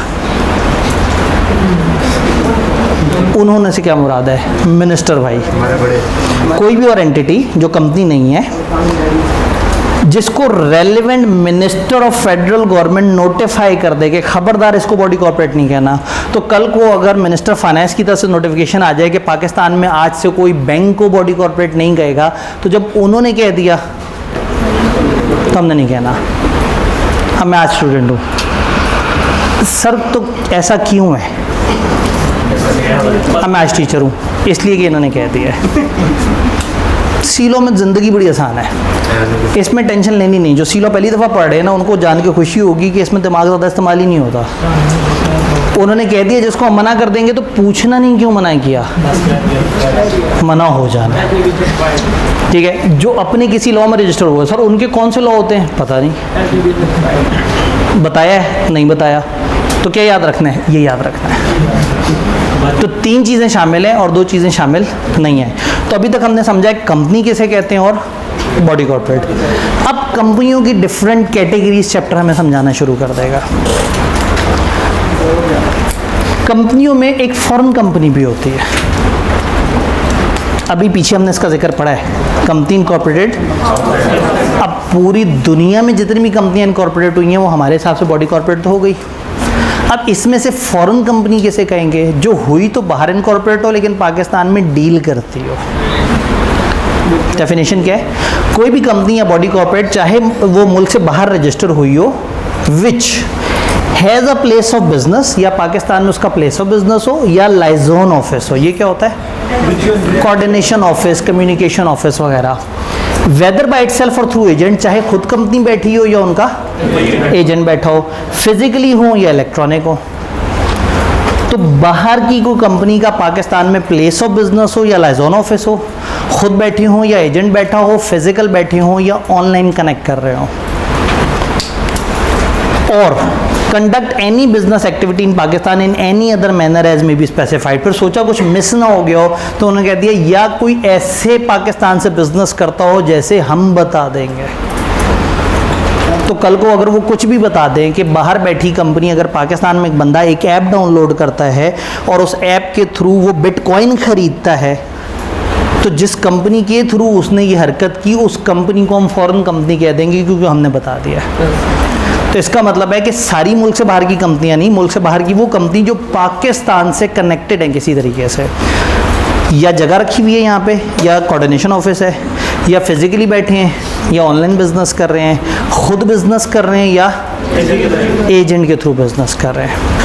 उन्होंने से क्या मुराद है? मिनिस्टर भाई, हमारे बड़े कोई भी और एंटिटी जो कंपनी नहीं है, जिसको relevant minister of federal government notify कर दे कि खबरदार इसको बॉडी कॉर्पोरेट नहीं कहना। तो कल को अगर मिनिस्टर फाइनेंस की तरफ से नोटिफिकेशन आ जाए कि पाकिस्तान में आज से कोई बैंक को बॉडी कॉर्पोरेट नहीं कहेगा, तो जब उन्होंने कह दिया तो हमने नहीं कहना। अब मैं आज स्टूडेंट हूँ सर, तो ऐसा क्यों है? अब मैं आज टीचर हूँ इसलिए कि इन्होंने कह दिया है। सीलो में ज़िंदगी बड़ी आसान है, इसमें टेंशन लेनी नहीं। जो सीलो पहली दफ़ा पढ़ रहे हैं ना, उनको जान के खुशी होगी कि इसमें दिमाग ज़्यादा इस्तेमाल ही नहीं होता। उन्होंने कह दिया जिसको हम मना कर देंगे तो पूछना नहीं क्यों मना किया, मना हो जाना। ठीक है, जो अपने किसी लॉ में रजिस्टर हुआ, सर उनके कौन से लॉ होते हैं पता नहीं, बताया है नहीं बताया, तो क्या याद रखना है? ये याद रखना है। तो 3 चीज़ें शामिल हैं और 2 चीज़ें शामिल नहीं हैं। तो अभी तक हमने समझा है कंपनी किसे कहते हैं और बॉडी कॉर्पोरेट। अब कंपनियों की डिफरेंट कैटेगरीज चैप्टर हमें समझाना शुरू कर देगा। कंपनियों में एक फॉरेन कंपनी भी होती है, अभी पीछे हमने इसका जिक्र पढ़ा है, कंपनी इनकॉर्पोरेटेड। अब पूरी दुनिया में जितनी भी कंपनियां इनकॉर्पोरेट हुई हैं वो हमारे हिसाब से बॉडी कॉर्पोरेट तो हो गई। अब इसमें से फॉरेन कंपनी कैसे कहेंगे? जो हुई तो बाहर इनकॉर्पोरेट हो लेकिन पाकिस्तान में डील करती हो। डेफिनेशन क्या है? कोई भी कंपनी या बॉडी कॉर्पोरेट चाहे वो मुल्क से बाहर रजिस्टर हुई हो, which has a place of business, या पाकिस्तान में उसका प्लेस ऑफ बिजनेस हो या लाइजोन ऑफिस हो। ये क्या होता है? कोऑर्डिनेशन ऑफिस, कम्युनिकेशन ऑफिस वगैरह। Whether by itself or through agent, चाहे खुद कंपनी बैठी हो या उनका एजेंट बैठा हो, फिजिकली हो या इलेक्ट्रॉनिक हो। तो बाहर की कोई कंपनी का पाकिस्तान में प्लेस ऑफ बिजनेस हो या लाइजोन ऑफिस हो, खुद बैठी हो या एजेंट बैठा हो, फिजिकल बैठे हो या ऑनलाइन कनेक्ट कर रहे हो, और conduct any business activity in Pakistan in any other manner as may be specified. फिर सोचा कुछ मिस ना हो गया हो तो उन्होंने कह दिया या कोई ऐसे पाकिस्तान से बिजनेस करता हो जैसे हम बता देंगे। तो कल को अगर वो कुछ भी बता दें कि बाहर बैठी कंपनी, अगर पाकिस्तान में एक बंदा एक ऐप डाउनलोड करता है और उस ऐप के थ्रू वो बिटकॉइन खरीदता है, तो जिस कंपनी के थ्रू उसने ये हरकत की उस कंपनी को हम फॉरेन कंपनी कह देंगे क्योंकि हमने बता दिया। तो इसका मतलब है कि सारी मुल्क से बाहर की कंपनियां नहीं, मुल्क से बाहर की वो कंपनी जो पाकिस्तान से कनेक्टेड हैं किसी तरीके से, या जगह रखी हुई है यहाँ पे, या कोऑर्डिनेशन ऑफिस है, या फिजिकली बैठे हैं, या ऑनलाइन बिजनेस कर रहे हैं, खुद बिजनेस कर रहे हैं, या एजेंट के थ्रू बिजनेस कर रहे हैं।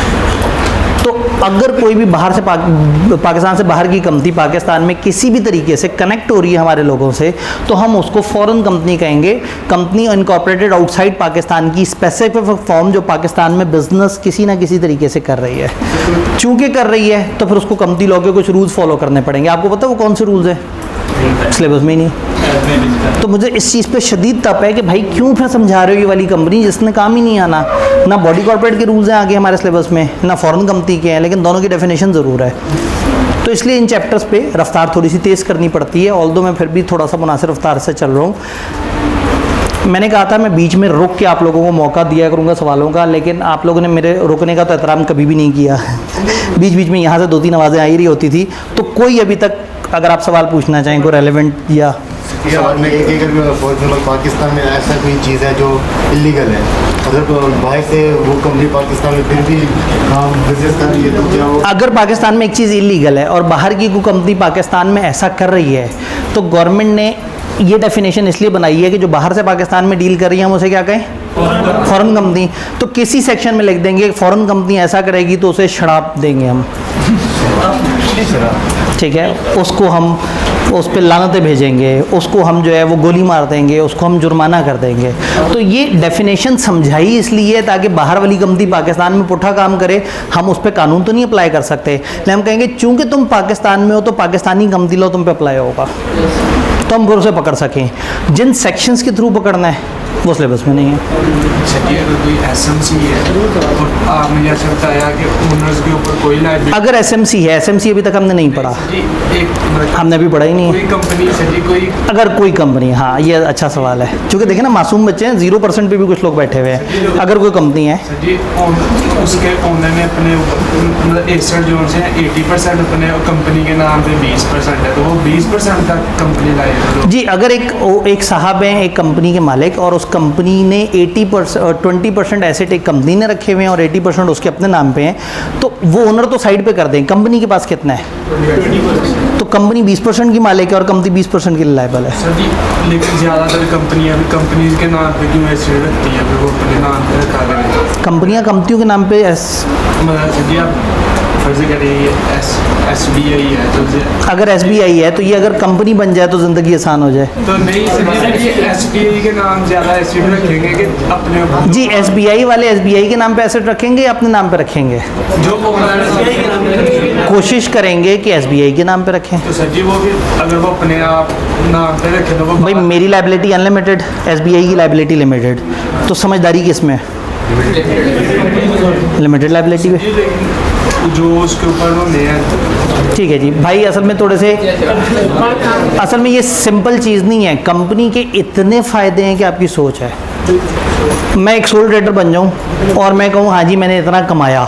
तो अगर कोई भी बाहर से पाकिस्तान से बाहर की कंपनी पाकिस्तान में किसी भी तरीके से कनेक्ट हो रही है हमारे लोगों से, तो हम उसको फॉरेन कंपनी कहेंगे। कंपनी इनकॉर्पोरेटेड आउटसाइड पाकिस्तान की स्पेसिफिक फॉर्म जो पाकिस्तान में बिजनेस किसी ना किसी तरीके से कर रही है। चूंकि कर रही है तो फिर उसको कंपनी लॉ के कुछ रूल्स फॉलो करने पड़ेंगे। आपको पता है वो कौन से रूल्स हैं? सिलेबस में ही नहीं। तो मुझे इस चीज़ पे शदीद तप है कि भाई क्यों फिर समझा रहे हो ये वाली कंपनी जिसने काम ही नहीं आना। ना बॉडी कॉर्पोरेट के रूल्स हैं आगे हमारे सिलेबस में, ना फॉरेन कंपनी के हैं, लेकिन दोनों की डेफिनेशन ज़रूर है। तो इसलिए इन चैप्टर्स पे रफ्तार थोड़ी सी तेज़ करनी पड़ती है, ऑल्दो मैं फिर भी थोड़ा सा मुनासिब रफ्तार से चल रहा हूँ। मैंने कहा था मैं बीच में रुक के आप लोगों को मौका दिया करूँगा सवालों का, लेकिन आप लोगों ने मेरे रुकने का तो एहतराम कभी भी नहीं किया। बीच बीच में यहाँ से 2-3 आवाज़ें आ ही रही होती थी। तो कोई अभी तक अगर आप सवाल पूछना चाहें कोई रेलेवेंट या सवाल में पाकिस्तान में ऐसा कोई चीज़ है जो इलीगल है, अगर बाहर से वो कंपनी पाकिस्तान में फिर भी बिजनेस कर रही है तो क्या वो? अगर पाकिस्तान में एक चीज़ इलीगल है और बाहर की कोई कंपनी पाकिस्तान में ऐसा कर रही है, तो गवर्नमेंट ने ये डेफिनेशन इसलिए बनाई है कि जो बाहर से पाकिस्तान में डील कर रही है हम उसे क्या कहें? Foreign company. तो किसी सेक्शन में लिख देंगे फॉरेन कंपनी ऐसा करेगी तो उसे शराब देंगे हम, ठीक है, उसको हम उस पर लानतें भेजेंगे, उसको हम जो है वो गोली मार देंगे, उसको हम जुर्माना कर देंगे। तो ये डेफिनेशन समझाई इसलिए है ताकि बाहर वाली कंपनी पाकिस्तान में पुट्ठा काम करे, हम उस पर कानून तो नहीं अप्लाई कर सकते, लेकिन हम कहेंगे चूंकि तुम पाकिस्तान में हो तो पाकिस्तानी कंपनी लो तुम पे अप्लाई होगा, तो हम फिर उसे पकड़ सकें। जिन सेक्शंस के थ्रू पकड़ना है वो सिलेबस में नहीं है। अगर कोई एसएमसी है और आपने जैसे बताया कि ओनर्स के ऊपर कोई लाइबिलिटी, अगर एसएमसी है, एसएमसी अभी तक हमने नहीं पढ़ा, हमने अभी पढ़ा ही नहीं कोई है। कंपनी से जी कोई अगर कोई कंपनी, हाँ ये अच्छा सवाल है, क्योंकि देखें ना मासूम बच्चे हैं, 0% पे भी कुछ लोग बैठे हुए हैं। अगर कोई कंपनी है जी उसके ओनर ने अपने मतलब एसेट जो है 80% अपने कंपनी के नाम पे 20% है, तो वो 20% तक कंपनी लाएगी। जी, अगर एक साहब हैं एक कंपनी के मालिक और उस कंपनी ने 20% एसेट एक कंपनी ने रखे हुए हैं और 80% उसके अपने नाम पे हैं, तो वो ओनर तो साइड पे कर दें। कंपनी के पास कितना है? 20%। तो कंपनी 20% की मालिक है और कंपनी 20% के लिए लायबल है। सर जी, लेकिन ज़्यादातर कंपनियां भी कंपनीज के नाम पे क्यों एसेट रखती है, फिर वो अपने नाम पे रखा देंगे। कंपनियां कंपनियों के नाम पे मतलब सर जी आप फर्ज करिए SBI है तो अगर SBI है तो ये अगर कंपनी बन जाए तो ज़िंदगी आसान हो जाए। तो नहीं सर जी, SBI के नाम ज़्यादा एसेट रखेंगे कि अपने जी, SBI वाले SBI के नाम पे एसेट रखेंगे या अपने नाम पे रखेंगे? जो ओनर कोशिश करेंगे कि SBI के नाम पे रखें। तो सर जी वो भी अगर वो अपने आप नाम पे रखे तो वो भाई मेरी लाइबिलिटी अनलिमिटेड, SBI की लाइबिलिटी लिमिटेड, तो समझदारी किस में है? लिमिटेड लाइबिलिटी पे। जो उसके ऊपर वो नहीं है। ठीक है जी भाई, असल में थोड़े से असल में ये सिंपल चीज़ नहीं है। कंपनी के इतने फ़ायदे हैं कि आपकी सोच है। मैं एक सोल ट्रेडर बन जाऊं और मैं कहूं हाँ जी मैंने इतना कमाया,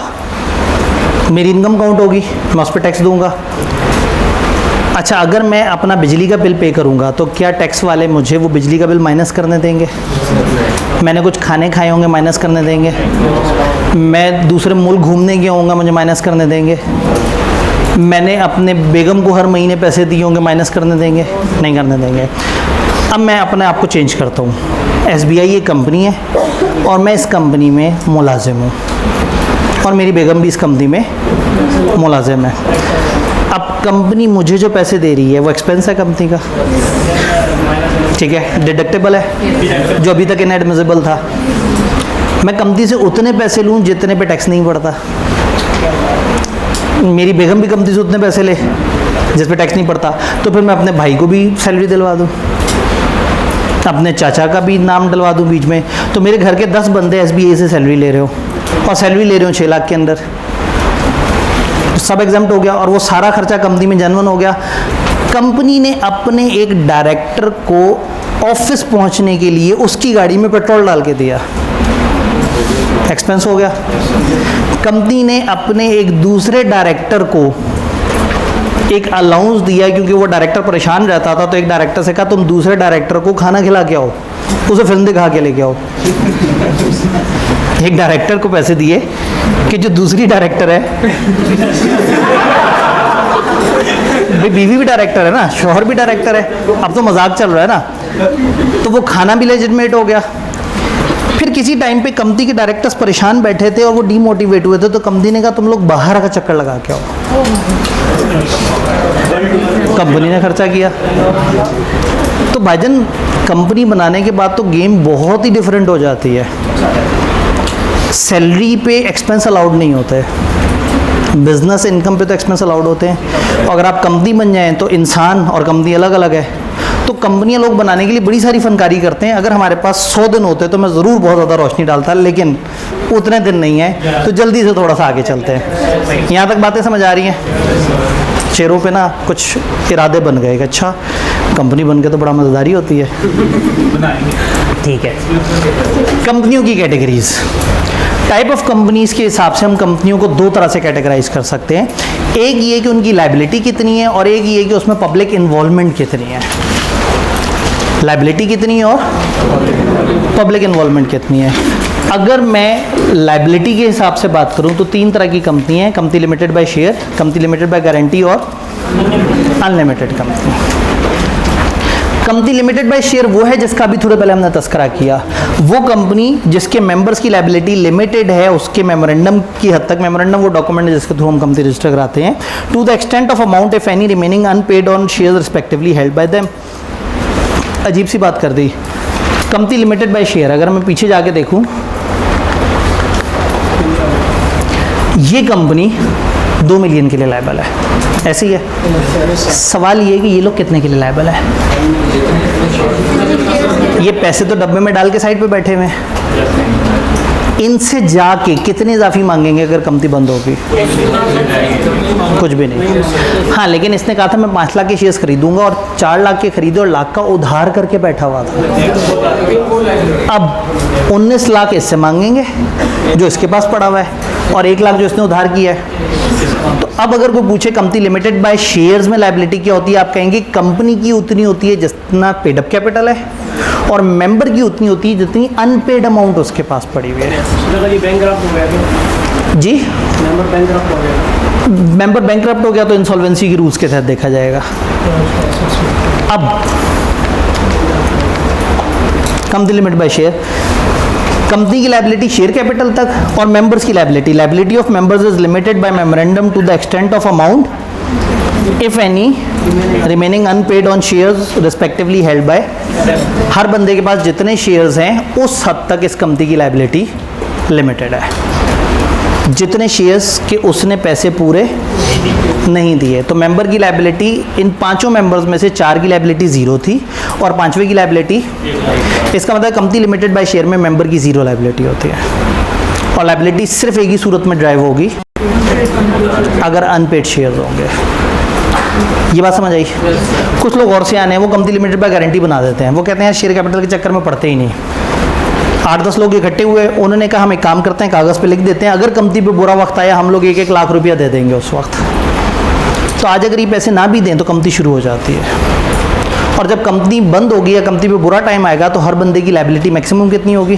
मेरी इनकम काउंट होगी, मैं उस पर टैक्स दूंगा। अच्छा, अगर मैं अपना बिजली का बिल पे करूँगा तो क्या टैक्स वाले मुझे वो बिजली का बिल माइनस करने देंगे? मैंने कुछ खाने खाए होंगे, माइनस करने देंगे? मैं दूसरे मुल्क घूमने गया होऊंगा, मुझे माइनस करने देंगे? मैंने अपने बेगम को हर महीने पैसे दिए होंगे, माइनस करने देंगे? नहीं करने देंगे। अब मैं अपने आप को चेंज करता हूँ। SBI एक कंपनी है और मैं इस कंपनी में मुलाजिम हूँ और मेरी बेगम भी इस कंपनी में मुलाजिम है। अब कंपनी मुझे जो पैसे दे रही है वो एक्सपेंस है कंपनी का, ठीक है, डिडक्टेबल है, जो अभी तक इनएडमिसिबल था। मैं कंपनी से उतने पैसे लूँ जितने पे टैक्स नहीं पड़ता। मेरी बेगम भी कंपनी से उतने पैसे ले जिस पे टैक्स नहीं पड़ता, तो फिर मैं अपने भाई को भी सैलरी दिलवा दूँ, अपने चाचा का भी नाम डलवा दूँ बीच में। तो मेरे घर के 10 बंदे SBI से सैलरी ले रहे हो और सैलरी ले रहे हो 6 लाख के अंदर, सब एग्जाम्प्ट हो गया और वो सारा खर्चा कंपनी में जनवन हो गया। कंपनी ने अपने एक डायरेक्टर को ऑफिस पहुंचने के लिए उसकी गाड़ी में पेट्रोल डाल के दिया, एक्सपेंस हो गया। कंपनी ने अपने एक दूसरे डायरेक्टर को एक अलाउंस दिया क्योंकि वो डायरेक्टर परेशान रहता था, तो एक डायरेक्टर से कहा तुम दूसरे डायरेक्टर को खाना खिला के आओ, उसे फिल्म दिखा के लेके आओ। एक डायरेक्टर को पैसे दिए कि जो दूसरी डायरेक्टर है, भाई बीवी भी डायरेक्टर है ना, शौहर भी डायरेक्टर है, अब तो मजाक चल रहा है ना, तो वो खाना भी लेजिटमेट हो गया। फिर किसी टाइम पे कंपनी के डायरेक्टर्स परेशान बैठे थे और वो डीमोटिवेट हुए थे, तो कंपनी ने कहा तुम लोग बाहर का चक्कर लगा के आओ। कंपनी ने खर्चा किया। तो भाईजान कंपनी बनाने के बाद तो गेम बहुत ही डिफरेंट हो जाती है। सैलरी पे एक्सपेंस अलाउड नहीं होते, बिजनेस इनकम पे तो एक्सपेंस अलाउड होते हैं। और अगर आप कंपनी बन जाएं तो इंसान और कंपनी अलग अलग है। तो कंपनियां लोग बनाने के लिए बड़ी सारी फनकारी करते हैं। अगर हमारे पास 100 दिन होते तो मैं ज़रूर बहुत ज़्यादा रोशनी डालता, लेकिन उतने दिन नहीं है, तो जल्दी से थोड़ा सा आगे चलते हैं। यहाँ तक बातें समझ आ रही हैं? चेहरों पे ना कुछ इरादे बन गए कि अच्छा कंपनी बन के तो बड़ा मज़ेदारी होती है। ठीक है, कंपनियों की कैटेगरीज, टाइप ऑफ कंपनीज के हिसाब से हम कंपनियों को 2 तरह से कैटेगराइज कर सकते हैं। एक ये कि उनकी लायबिलिटी कितनी है और एक ये कि उसमें पब्लिक इन्वॉल्वमेंट कितनी है। लायबिलिटी कितनी है और पब्लिक इन्वॉल्वमेंट कितनी है। अगर मैं लायबिलिटी के हिसाब से बात करूं तो 3 तरह की कंपनी है, company limited by share, company limited by guarantee और unlimited company. Company limited by share वो है जिसका अभी थोड़े पहले हमने तस्करा किया। वो कंपनी जिसके मेंबर्स की लायबिलिटी लिमिटेड है, उसके मेमोरेंडम की हद तक, मेमोरेंडम वो डॉक्यूमेंट है जिसके थ्रू हम कंपनी रजिस्टर कराते हैं, to the extent of amount if any remaining unpaid on shares respectively held by them. अजीब सी बात कर दी। कंपनी लिमिटेड बाय शेयर, अगर मैं पीछे जाके देखूं, ये कंपनी 2 मिलियन के लिए लायबल है, ऐसे ही है। सवाल ये है कि ये लोग कितने के लिए लायबल है। ये पैसे तो डब्बे में डाल के साइड पे बैठे हुए हैं, इनसे जाके कितने इजाफी मांगेंगे अगर कंपनी बंद होगी? कुछ भी नहीं। हाँ, लेकिन इसने कहा था मैं 5 लाख के शेयर्स खरीदूंगा और 4 लाख के खरीदे और लाख का उधार करके बैठा हुआ था। अब 19 लाख इससे मांगेंगे जो इसके पास पड़ा हुआ है और 1 लाख जो इसने उधार किया है। तो अब अगर कोई पूछे कंपनी लिमिटेड बाय शेयर्स में लायबिलिटी क्या होती है, आप कहेंगे कंपनी की उतनी होती है जितना पेड अप कैपिटल है और मेंबर की उतनी होती है जितनी अनपेड अमाउंट उसके पास पड़ी हुई है। जी, मेंबर बैंकरप्ट हो गया तो इंसॉल्वेंसी के रूल्स के तहत देखा जाएगा। अब company limited by share, company की लायबिलिटी शेयर कैपिटल तक और मेंबर्स की liability of members is limited by memorandum to the extent of amount if any remaining unpaid on shares respectively held by. हर बंदे के पास जितने शेयर्स हैं उस हद तक इस कंपनी की लायबिलिटी लिमिटेड है, जितने शेयर्स के उसने पैसे पूरे नहीं दिए। तो मेंबर की लायबिलिटी, इन 5 मेंबर्स में से 4 की लायबिलिटी 0 थी और 5वें की लायबिलिटी, इसका मतलब कंपनी लिमिटेड बाय शेयर में मेंबर की 0 लायबिलिटी होती है और लायबिलिटी सिर्फ एक ही सूरत में ड्राइव होगी, अगर अनपेड शेयर्स होंगे। ये बात समझ आई? कुछ लोग और से आने हैं, वो कंपनी लिमिटेड बाय गारंटी बना देते हैं। वो कहते हैं शेयर कैपिटल के चक्कर में पड़ते ही नहीं। 8-10 लोग इकट्ठे हुए, उन्होंने कहा हम एक काम करते हैं, कागज़ पे लिख देते हैं, अगर कंपनी पे बुरा वक्त आया हम लोग 1-1 लाख रुपया दे देंगे उस वक्त। तो आज अगर ये पैसे ना भी दें तो कंपनी शुरू हो जाती है, और जब कंपनी बंद होगी या कंपनी पे बुरा टाइम आएगा तो हर बंदे की लायबिलिटी मैक्सिमम कितनी होगी,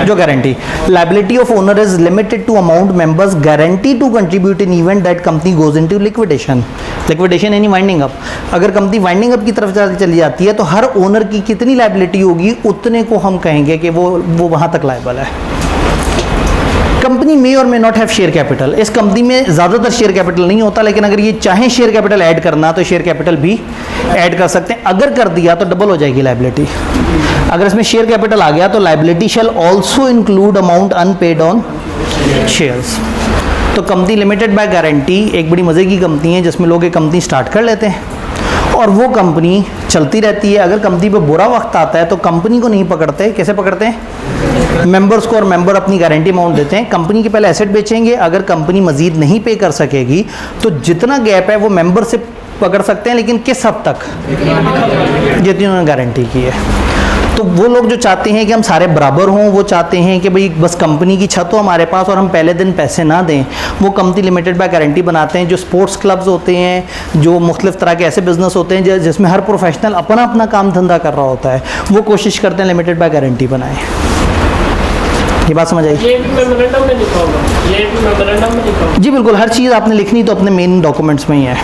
जो guarantee. Liability of owner is limited to amount members guarantee to contribute in event that company goes into liquidation. Liquidation यानी वाइंडिंग अप। अगर कंपनी वाइंडिंग अप की तरफ चली जाती है तो हर ओनर की कितनी लायबिलिटी होगी, उतने को हम कहेंगे कि वो वहाँ तक लायबल है। कंपनी मे और may not have share capital. इस कंपनी में ज़्यादातर शेयर कैपिटल नहीं होता, लेकिन अगर ये चाहें शेयर कैपिटल ऐड करना तो शेयर कैपिटल भी ऐड कर सकते हैं। अगर कर दिया तो डबल हो जाएगी लायबिलिटी। अगर इसमें शेयर कैपिटल आ गया तो liability shall also include amount unpaid on shares. तो कंपनी लिमिटेड बाय गारंटी एक बड़ी मज़े की कंपनी है जिसमें लोग एक कंपनी स्टार्ट कर लेते हैं और वो कंपनी चलती रहती है। अगर कंपनी पे बुरा वक्त आता है तो कंपनी को नहीं पकड़ते, कैसे पकड़ते हैं, मेंबर्स को, और मेंबर अपनी गारंटी अमाउंट देते हैं। कंपनी के पहले एसेट बेचेंगे, अगर कंपनी मजीद नहीं पे कर सकेगी तो जितना गैप है वो मेंबर से पकड़ सकते हैं, लेकिन किस हद तक, जितनी उन्होंने गारंटी की है। तो वो लोग जो चाहते हैं कि हम सारे बराबर हों, वो चाहते हैं कि भाई बस कंपनी की छत हो हमारे पास और हम पहले दिन पैसे ना दें, वो कंपनी लिमिटेड बाय गारंटी बनाते हैं। जो स्पोर्ट्स क्लब्स होते हैं, जो मुख्तलिफ तरह के ऐसे बिजनेस होते हैं जिसमें हर प्रोफेशनल अपना अपना काम धंधा कर रहा होता है, वो कोशिश करते हैं लिमिटेड बाय गारंटी बनाएं। ये बात समझ आई? ये भी मेमोरेंडम में लिखा होगा, ये भी मेमोरेंडम में लिखा होगा। जी बिल्कुल, हर चीज़ आपने लिखनी तो अपने मेन डॉक्यूमेंट्स में ही है।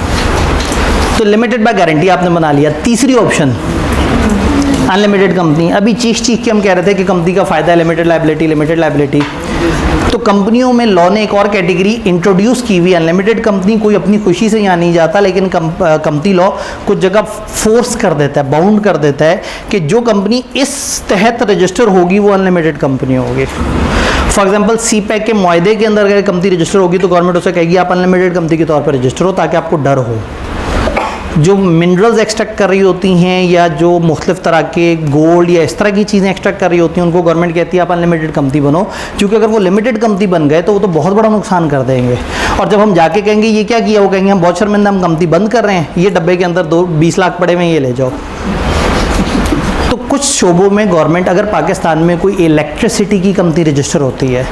तो लिमिटेड बाय गारंटी आपने बना लिया। तीसरी ऑप्शन अनलिमिटेड कंपनी। अभी चीख के हम कह रहे थे कि कंपनी का फ़ायदा है लिमिटेड लायबिलिटी। तो कंपनियों में लॉ ने एक और कैटेगरी इंट्रोड्यूस की हुई, अनलिमिटेड कंपनी। कोई अपनी खुशी से यहाँ नहीं जाता, लेकिन कंपनी लॉ कुछ जगह फोर्स कर देता है, बाउंड कर देता है कि जो कंपनी इस तहत रजिस्टर होगी वो अनलिमिटेड कंपनी होगी। फॉर एग्जाम्पल CPEC के मुआहदे के अंदर अगर कंपनी रजिस्टर होगी तो गवर्नमेंट उसे कहेगी आप अनलिमिटेड कंपनी के तौर पर रजिस्टर हो, ताकि आपको डर हो। जो मिनरल्स एक्सट्रैक्ट कर रही होती हैं या जो मुख्तलिफ तरह के गोल्ड या इस तरह की चीज़ें एक्सट्रैक्ट कर रही होती हैं, उनको गवर्नमेंट कहती है आप अनलिमिटेड कंपनी बनो, क्योंकि अगर वो लिमिटेड कंपनी बन गए तो वो तो बहुत बड़ा नुकसान कर देंगे। और जब हम जाके कहेंगे ये क्या किया, वो कहेंगे हम बहुत शर्मिंदा, हम कंपनी बंद कर रहे हैं, ये डब्बे के अंदर 20 लाख पड़े हुए हैं, ये ले जाओ। तो कुछ शोबों में गवर्नमेंट, अगर पाकिस्तान में कोई इलेक्ट्रिसिटी की कंपनी रजिस्टर होती है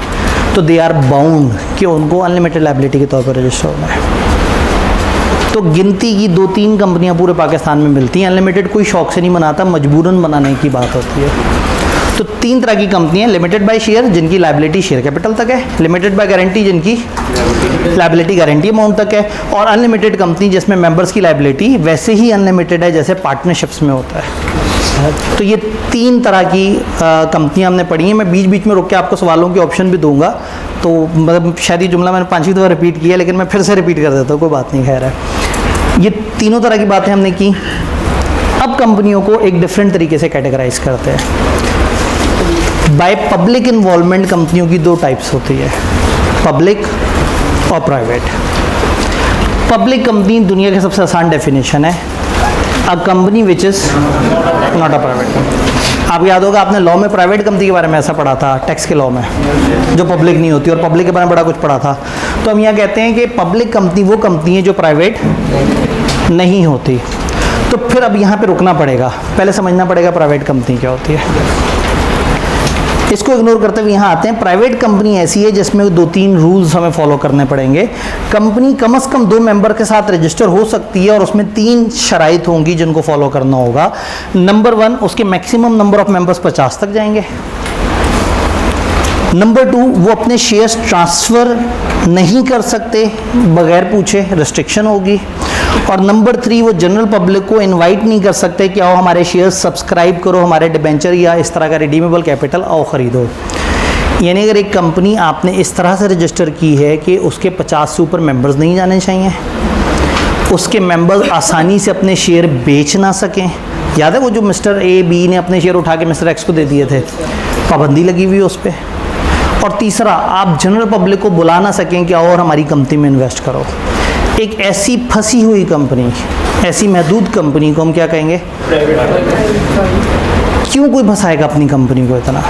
तो दे आर बाउंड कि उनको अनलिमिटेड लायबिलिटी के तौर पर रजिस्टर होना है। तो गिनती की 2-3 कंपनियां पूरे पाकिस्तान में मिलती हैं। अनलिमिटेड कोई शौक से नहीं बनाता, मजबूरन बनाने की बात होती है। तो 3 तरह की कंपनियां, लिमिटेड बाय शेयर जिनकी लायबिलिटी शेयर कैपिटल तक है, लिमिटेड बाय गारंटी जिनकी लायबिलिटी गारंटी अमाउंट तक है, और अनलिमिटेड कंपनी जिसमें मेंबर्स की लायबिलिटी वैसे ही अनलिमिटेड है जैसे पार्टनरशिप्स में होता है। तो ये 3 तरह की कंपनियां हमने पढ़ी हैं। मैं बीच बीच में रुक के आपको सवालों के ऑप्शन भी दूंगा, तो मतलब शायद ये जुमला मैंने 5 दफ़ा रिपीट किया, लेकिन मैं फिर से रिपीट कर देता हूँ, कोई बात नहीं, खैर है। ये तीनों तरह की बातें हमने की। अब कंपनियों को एक डिफरेंट तरीके से कैटेगराइज करते हैं। बाय पब्लिक इन्वॉल्वमेंट कंपनियों की 2 टाइप्स होती है, पब्लिक और प्राइवेट। पब्लिक कंपनी दुनिया की सबसे आसान डेफिनेशन है, a company which is not a private company. आप याद होगा आपने लॉ में प्राइवेट कंपनी के बारे में ऐसा पढ़ा था, टैक्स के लॉ में, जो पब्लिक नहीं होती, और पब्लिक के बारे में बड़ा कुछ पढ़ा था। तो हम यहाँ कहते हैं कि पब्लिक कंपनी वो कंपनी है जो प्राइवेट नहीं होती। तो फिर अब यहाँ पे रुकना पड़ेगा, पहले समझना पड़ेगा प्राइवेट कंपनी क्या होती है। इसको इग्नोर करते हुए यहाँ आते हैं। प्राइवेट कंपनी ऐसी है जिसमें 2-3 रूल्स हमें फॉलो करने पड़ेंगे। कंपनी कम से कम 2 मेंबर के साथ रजिस्टर हो सकती है और उसमें 3 शराइत होंगी जिनको फॉलो करना होगा। नंबर 1, उसके मैक्सिमम नंबर ऑफ मेंबर्स 50 तक जाएंगे। नंबर 2, वो अपने शेयर्स ट्रांसफ़र नहीं कर सकते बगैर पूछे, रिस्ट्रिक्शन होगी। और नंबर 3, वो जनरल पब्लिक को इनवाइट नहीं कर सकते कि आओ हमारे शेयर्स सब्सक्राइब करो, हमारे डिबेंचर या इस तरह का रिडीमेबल कैपिटल आओ ख़रीदो। यानी अगर एक कंपनी आपने इस तरह से रजिस्टर की है कि उसके 50 से ऊपर मेंबर्स नहीं जाने चाहिए, उसके मेंबर्स आसानी से अपने शेयर बेच ना सकें। याद है वो जो मिस्टर A-B ने अपने शेयर उठा के मिस्टर X को दे दिए थे, पाबंदी लगी हुई है उस पर। और तीसरा, आप जनरल पब्लिक को बुला ना सकें कि आओ और हमारी कंपनी में इन्वेस्ट करो। एक ऐसी फंसी हुई कंपनी, ऐसी महदूद कंपनी को हम क्या कहेंगे? क्यों कोई फंसाएगा अपनी कंपनी को इतना?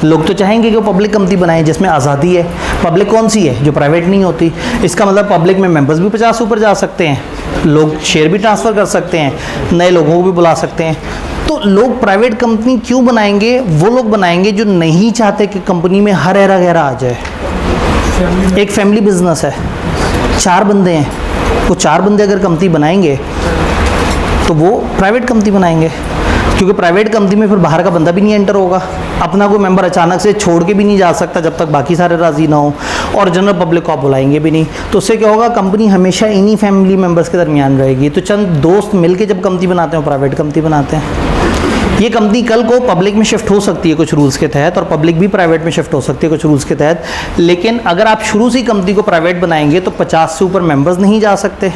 लोग तो चाहेंगे कि वो पब्लिक कंपनी बनाए जिसमें आज़ादी है। पब्लिक कौन सी है? जो प्राइवेट नहीं होती। इसका मतलब पब्लिक में मेंबर्स भी 50 ऊपर जा सकते हैं, लोग शेयर भी ट्रांसफ़र कर सकते हैं, नए लोगों को भी बुला सकते हैं। तो लोग प्राइवेट कंपनी क्यों बनाएंगे? वो लोग बनाएंगे जो नहीं चाहते कि कंपनी में हर एरा गैरा आ जाए। एक फैमिली बिजनेस है, 4 बंदे हैं, वो 4 बंदे अगर कंपनी बनाएंगे तो वो प्राइवेट कंपनी बनाएंगे, क्योंकि प्राइवेट कंपनी में फिर बाहर का बंदा भी नहीं एंटर होगा, अपना कोई मेंबर अचानक से छोड़ के भी नहीं जा सकता जब तक बाकी सारे राज़ी ना हो, और जनरल पब्लिक को आप बुलाएंगे भी नहीं। तो उससे क्या होगा, कंपनी हमेशा इन्हीं फैमिली मेंबर्स के दरमियान रहेगी। तो चंद दोस्त मिलके जब कंपनी बनाते हैं, प्राइवेट कंपनी बनाते हैं। ये कंपनी कल को पब्लिक में शिफ्ट हो सकती है कुछ रूल्स के तहत, और पब्लिक भी प्राइवेट में शिफ्ट हो सकती है कुछ रूल्स के तहत, लेकिन अगर आप शुरू से ही कंपनी को प्राइवेट बनाएंगे तो 50 से ऊपर मेंबर्स नहीं जा सकते,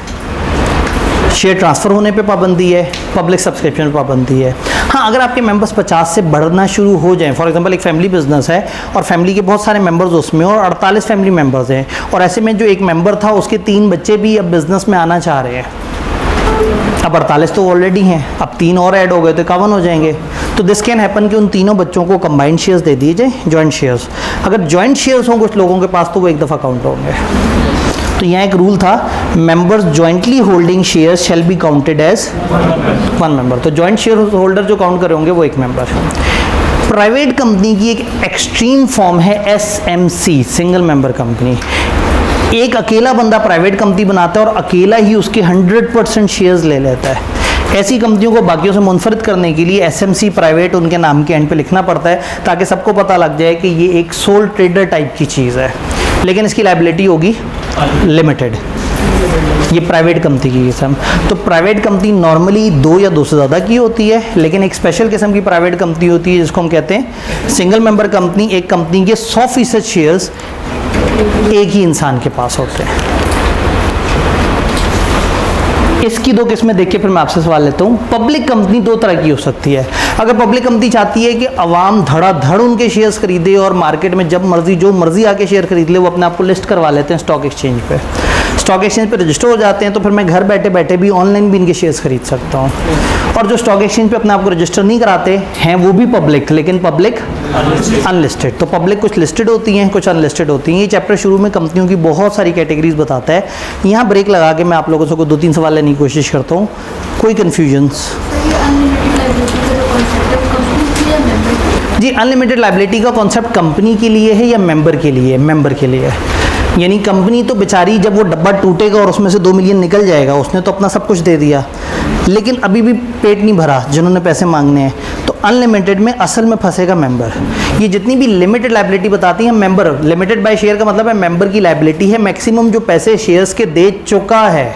शेयर ट्रांसफ़र होने पे पाबंदी है, पब्लिक सब्सक्रिप्शन पे पाबंदी है। हाँ, अगर आपके मेंबर्स 50 से बढ़ना शुरू हो जाएं, फॉर एग्जांपल एक फैमिली बिजनेस है और फैमिली के बहुत सारे मेंबर्स उसमें, और 48 फैमिली मेंबर्स हैं, और ऐसे में जो एक मेंबर था उसके 3 बच्चे भी अब बिज़नेस में आना चाह रहे हैं। अब 48 तो ऑलरेडी हैं, अब 3 और ऐड हो गए तो 51 हो जाएंगे। तो दिस कैन हैपन कि उन तीनों बच्चों को कंबाइंड शेयर्स दे दिए जाए, जॉइंट शेयर्स। अगर जॉइंट शेयर्स हों कुछ लोगों के पास तो वो एक दफ़ा काउंट होंगे। तो यहाँ एक रूल था, members jointly holding shares shall be counted as 1 member. तो जॉइंट शेयर होल्डर जो काउंट करे होंगे वो 1 मेंबर। प्राइवेट कंपनी की एक एक्सट्रीम फॉर्म है SMC, सिंगल मेंबर कंपनी। एक अकेला बंदा प्राइवेट कंपनी बनाता है और अकेला ही उसके 100% शेयर्स ले लेता है। ऐसी कंपनियों को बाकियों से मुनफरिद करने के लिए SMC प्राइवेट उनके नाम के एंड पे लिखना पड़ता है, ताकि सबको पता लग जाए कि ये एक सोल ट्रेडर टाइप की चीज़ है, लेकिन इसकी लायबिलिटी होगी लिमिटेड। ये प्राइवेट कंपनी की किस्म। तो प्राइवेट कंपनी नॉर्मली 2 या 2 से ज़्यादा की होती है, लेकिन एक स्पेशल किस्म की प्राइवेट कंपनी होती है जिसको हम कहते हैं सिंगल मेंबर कंपनी। एक कंपनी के 100% शेयर्स एक ही इंसान के पास होते हैं। इसकी 2 किस्में देख के फिर मैं आपसे सवाल लेता हूँ। पब्लिक कंपनी 2 तरह की हो सकती है। अगर पब्लिक कंपनी चाहती है कि अवाम धड़ाधड़ उनके शेयर्स खरीदे और मार्केट में जब मर्जी जो मर्जी आके शेयर खरीद ले, वो अपने आप को लिस्ट करवा लेते हैं स्टॉक एक्सचेंज पे, स्टॉक एक्सचेंज पे रजिस्टर हो जाते हैं, तो फिर मैं घर बैठे बैठे भी ऑनलाइन भी इनके शेयर्स खरीद सकता हूँ। और जो स्टॉक एक्सचेंज पे अपने आप को रजिस्टर नहीं कराते हैं वो भी पब्लिक, लेकिन पब्लिक अनलिस्टेड। तो पब्लिक कुछ लिस्टेड होती हैं, कुछ अनलिस्टेड होती हैं। ये चैप्टर शुरू में कंपनियों की बहुत सारी कैटेगरीज बताता है। यहाँ ब्रेक लगा के मैं आप लोगों से 2-3 सवाल लेने की कोशिश करता हूँ। कोई कन्फ्यूजन्स? जी, अनलिमिटेड लायबिलिटी का कॉन्सेप्ट कंपनी के लिए है या मेंबर के लिए? मेंबर के लिए है। यानी कंपनी तो बेचारी जब वो डब्बा टूटेगा और उसमें से 2 मिलियन निकल जाएगा, उसने तो अपना सब कुछ दे दिया, लेकिन अभी भी पेट नहीं भरा जिन्होंने पैसे मांगने हैं। तो अनलिमिटेड में असल में फंसेगा मेंबर। ये जितनी भी लिमिटेड लायबिलिटी बताती हैं मेंबर, लिमिटेड बाय शेयर का मतलब है मेंबर की लायबिलिटी है मैक्सिमम जो पैसे शेयर्स के दे चुका है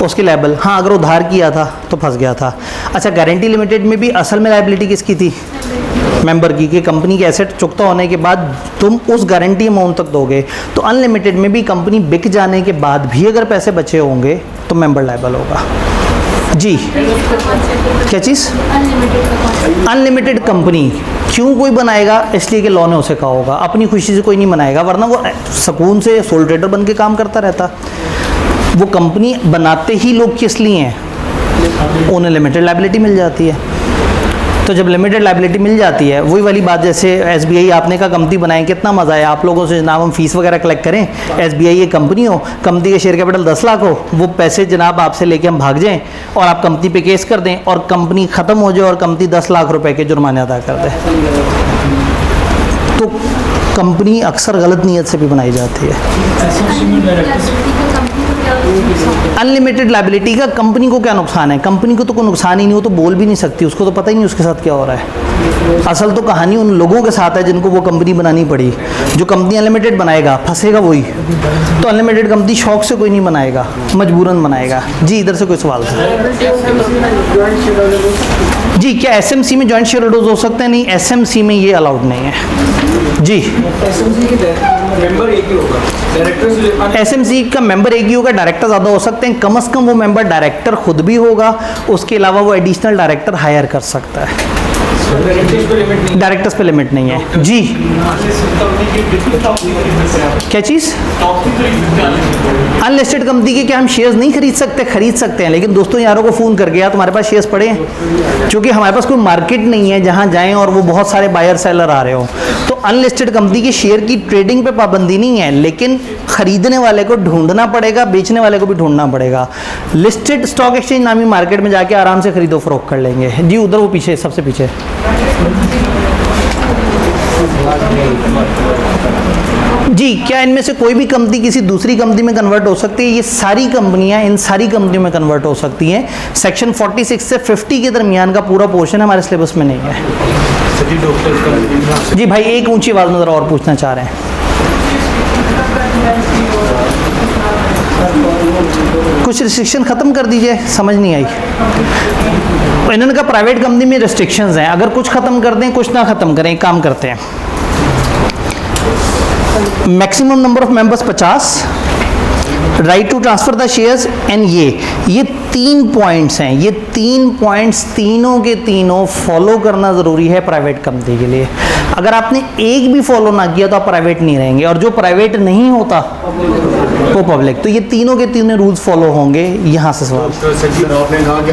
उसकी लायबल। हाँ, अगर उधार किया था तो फंस गया था। अच्छा, गारंटी लिमिटेड में भी असल में लायबिलिटी किसकी थी? मेंबर की, कि कंपनी के एसेट चुकता होने के बाद तुम उस गारंटी अमाउंट तक दोगे। तो अनलिमिटेड में भी कंपनी बिक जाने के बाद भी अगर पैसे बचे होंगे तो मेंबर लायबल होगा। जी, क्या चीज़? अनलिमिटेड कंपनी क्यों कोई बनाएगा? इसलिए कि लॉ ने उसे कहा होगा, अपनी खुशी से कोई नहीं बनाएगा, वरना वो सुकून से सोल ट्रेडर बन के काम करता रहता। वो कंपनी बनाते ही लोग किस लिए हैं? उन्हें लिमिटेड लायबिलिटी मिल जाती है। तो जब लिमिटेड लायबिलिटी मिल जाती है, वही वाली बात, जैसे SBI आपने कहा कंपनी बनाएं, कितना मज़ा है आप लोगों से जनाब हम फीस वगैरह कलेक्ट करें, SBI ये कंपनी हो, कंपनी के शेयर कैपिटल 10 लाख हो, वो पैसे जनाब आपसे लेके हम भाग जाएं और आप कंपनी पे केस कर दें और कंपनी ख़त्म हो जाए और कंपनी 10 लाख रुपए के जुर्माने अदा कर दे। तो कंपनी अक्सर गलत नीयत से भी बनाई जाती है। अनलिमिटेड लायबिलिटी का कंपनी को क्या नुकसान है? कंपनी को तो कोई नुकसान ही नहीं, वो तो बोल भी नहीं सकती, उसको तो पता ही नहीं उसके साथ क्या हो रहा है। असल तो कहानी उन लोगों के साथ है जिनको वो कंपनी बनानी पड़ी। जो कंपनी अनलिमिटेड बनाएगा फंसेगा वही। तो अनलिमिटेड कंपनी शौक से कोई नहीं बनाएगा, मजबूरन बनाएगा। जी, इधर से कोई सवाल था? जी, क्या SMC में जॉइंट शेयर होल्डर्स हो सकते हैं? नहीं, SMC में ये अलाउड नहीं है। जी, SMC का मेंबर एक ही होगा, डायरेक्टर ज़्यादा हो सकते हैं। कम से कम वो मेंबर डायरेक्टर खुद भी होगा, उसके अलावा वो एडिशनल डायरेक्टर हायर कर सकता है। डायरेक्टर्स पे लिमिट नहीं है। जी, क्या चीज़? अनलिस्टेड कंपनी के क्या हम शेयर्स नहीं खरीद सकते? खरीद सकते हैं, लेकिन दोस्तों यारों को फ़ोन करके यार तुम्हारे पास शेयर्स पड़े हैं, क्योंकि हमारे पास कोई मार्केट नहीं है जहाँ जाएं और वो बहुत सारे बायर सेलर आ रहे हो। तो अनलिस्टेड कंपनी के शेयर की ट्रेडिंग पे पाबंदी नहीं है, लेकिन खरीदने वाले को ढूंढना पड़ेगा, बेचने वाले को भी ढूंढना पड़ेगा। लिस्टेड स्टॉक एक्सचेंज नामी मार्केट में जाके आराम से खरीदो फरोख्त कर लेंगे। जी, उधर वो पीछे, सबसे पीछे। जी, क्या इनमें से कोई भी कंपनी किसी दूसरी कंपनी में कन्वर्ट हो सकती है? ये सारी कंपनियां इन सारी कंपनियों में कन्वर्ट हो सकती हैं। सेक्शन 46 से 50 के दरमियान का पूरा पोर्शन हमारे सिलेबस में नहीं है। सभी डॉक्टर कंपनी जी भाई, एक ऊंची आवाज़ में ज़रा और पूछना चाह रहे हैं। कुछ रिस्ट्रिक्शन ख़त्म कर दीजिए, समझ नहीं आई। इन्होंने कहा प्राइवेट कंपनी में रिस्ट्रिक्शंस हैं, अगर कुछ ख़त्म कर दें कुछ ना ख़त्म करें, एक काम करते हैं। Maximum number of members 50, right to transfer the shares and ये 3 पॉइंट्स हैं। ये 3 पॉइंट्स तीनों के तीनों फॉलो करना ज़रूरी है प्राइवेट कंपनी के लिए। अगर आपने एक भी फॉलो ना किया तो आप प्राइवेट नहीं रहेंगे, और जो प्राइवेट नहीं होता वो पब्लिक। तो ये तीनों के तीनों रूल्स फॉलो होंगे। यहाँ से सवाल, सर आपने कहा कि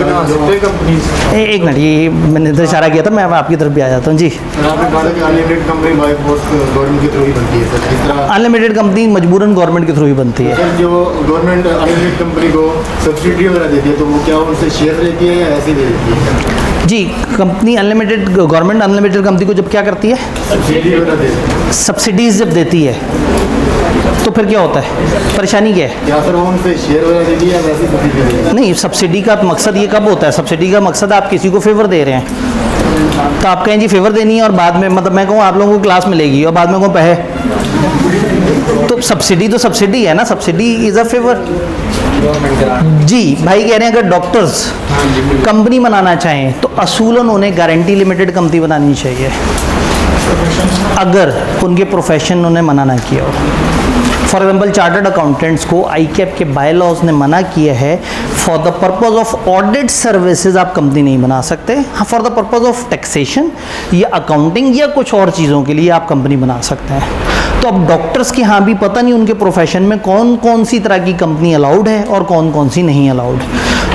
एक मिनट, ये मैंने तो इशारा किया था, मैं आपकी तरफ भी आ जाता हूँ। जी, आपने कहा था कि unlimited company by force government के थ्रू ही बनती है सर, किस तरह? अनलिमिटेड कंपनी मजबूरन गवर्नमेंट के थ्रू ही बनती है। सर जो गवर्नमेंट अनलिमिटेड कंपनी को सब्सिडी वगैरह देती है तो वो क्या उनसे शेयर लेती है या ऐसे ही दे देती है? जी, company unlimited, government unlimited company को जब क्या करती है, सब्सिडी वगैरह देती है। सब्सिडीज जब देती है तो फिर क्या होता है, परेशानी क्या है? क्या सर वो उनसे शेयर वगैरह देती है या वैसे सब्सिडी देती है? नहीं, सब्सिडी का मकसद ये कब होता है? सब्सिडी का मकसद आप किसी को फेवर दे रहे हैं, तो आप कहें जी फेवर देनी है और बाद में, मतलब मैं कहूँ आप लोगों को क्लास मिलेगी और बाद में कहूँ पैसे, तो सब्सिडी है ना, सब्सिडी इज़ अ फेवर। जी भाई कह रहे हैं अगर डॉक्टर्स कंपनी बनाना चाहें तो असूलन उन्हें गारंटी लिमिटेड कंपनी बनानी चाहिए, अगर उनके प्रोफेशन उन्हें मना ना किया हो। फॉर एग्जाम्पल चार्टर्ड अकाउंटेंट्स को ICAP के बाय लॉज ने मना किया है, for the purpose of audit services आप कंपनी नहीं बना सकते। हाँ, for the purpose of taxation या अकाउंटिंग या कुछ और चीज़ों के लिए आप कंपनी बना सकते हैं। तो अब डॉक्टर्स के यहाँ भी पता नहीं उनके प्रोफेशन में कौन कौन सी तरह की कंपनी अलाउड है और कौन कौन सी नहीं अलाउड।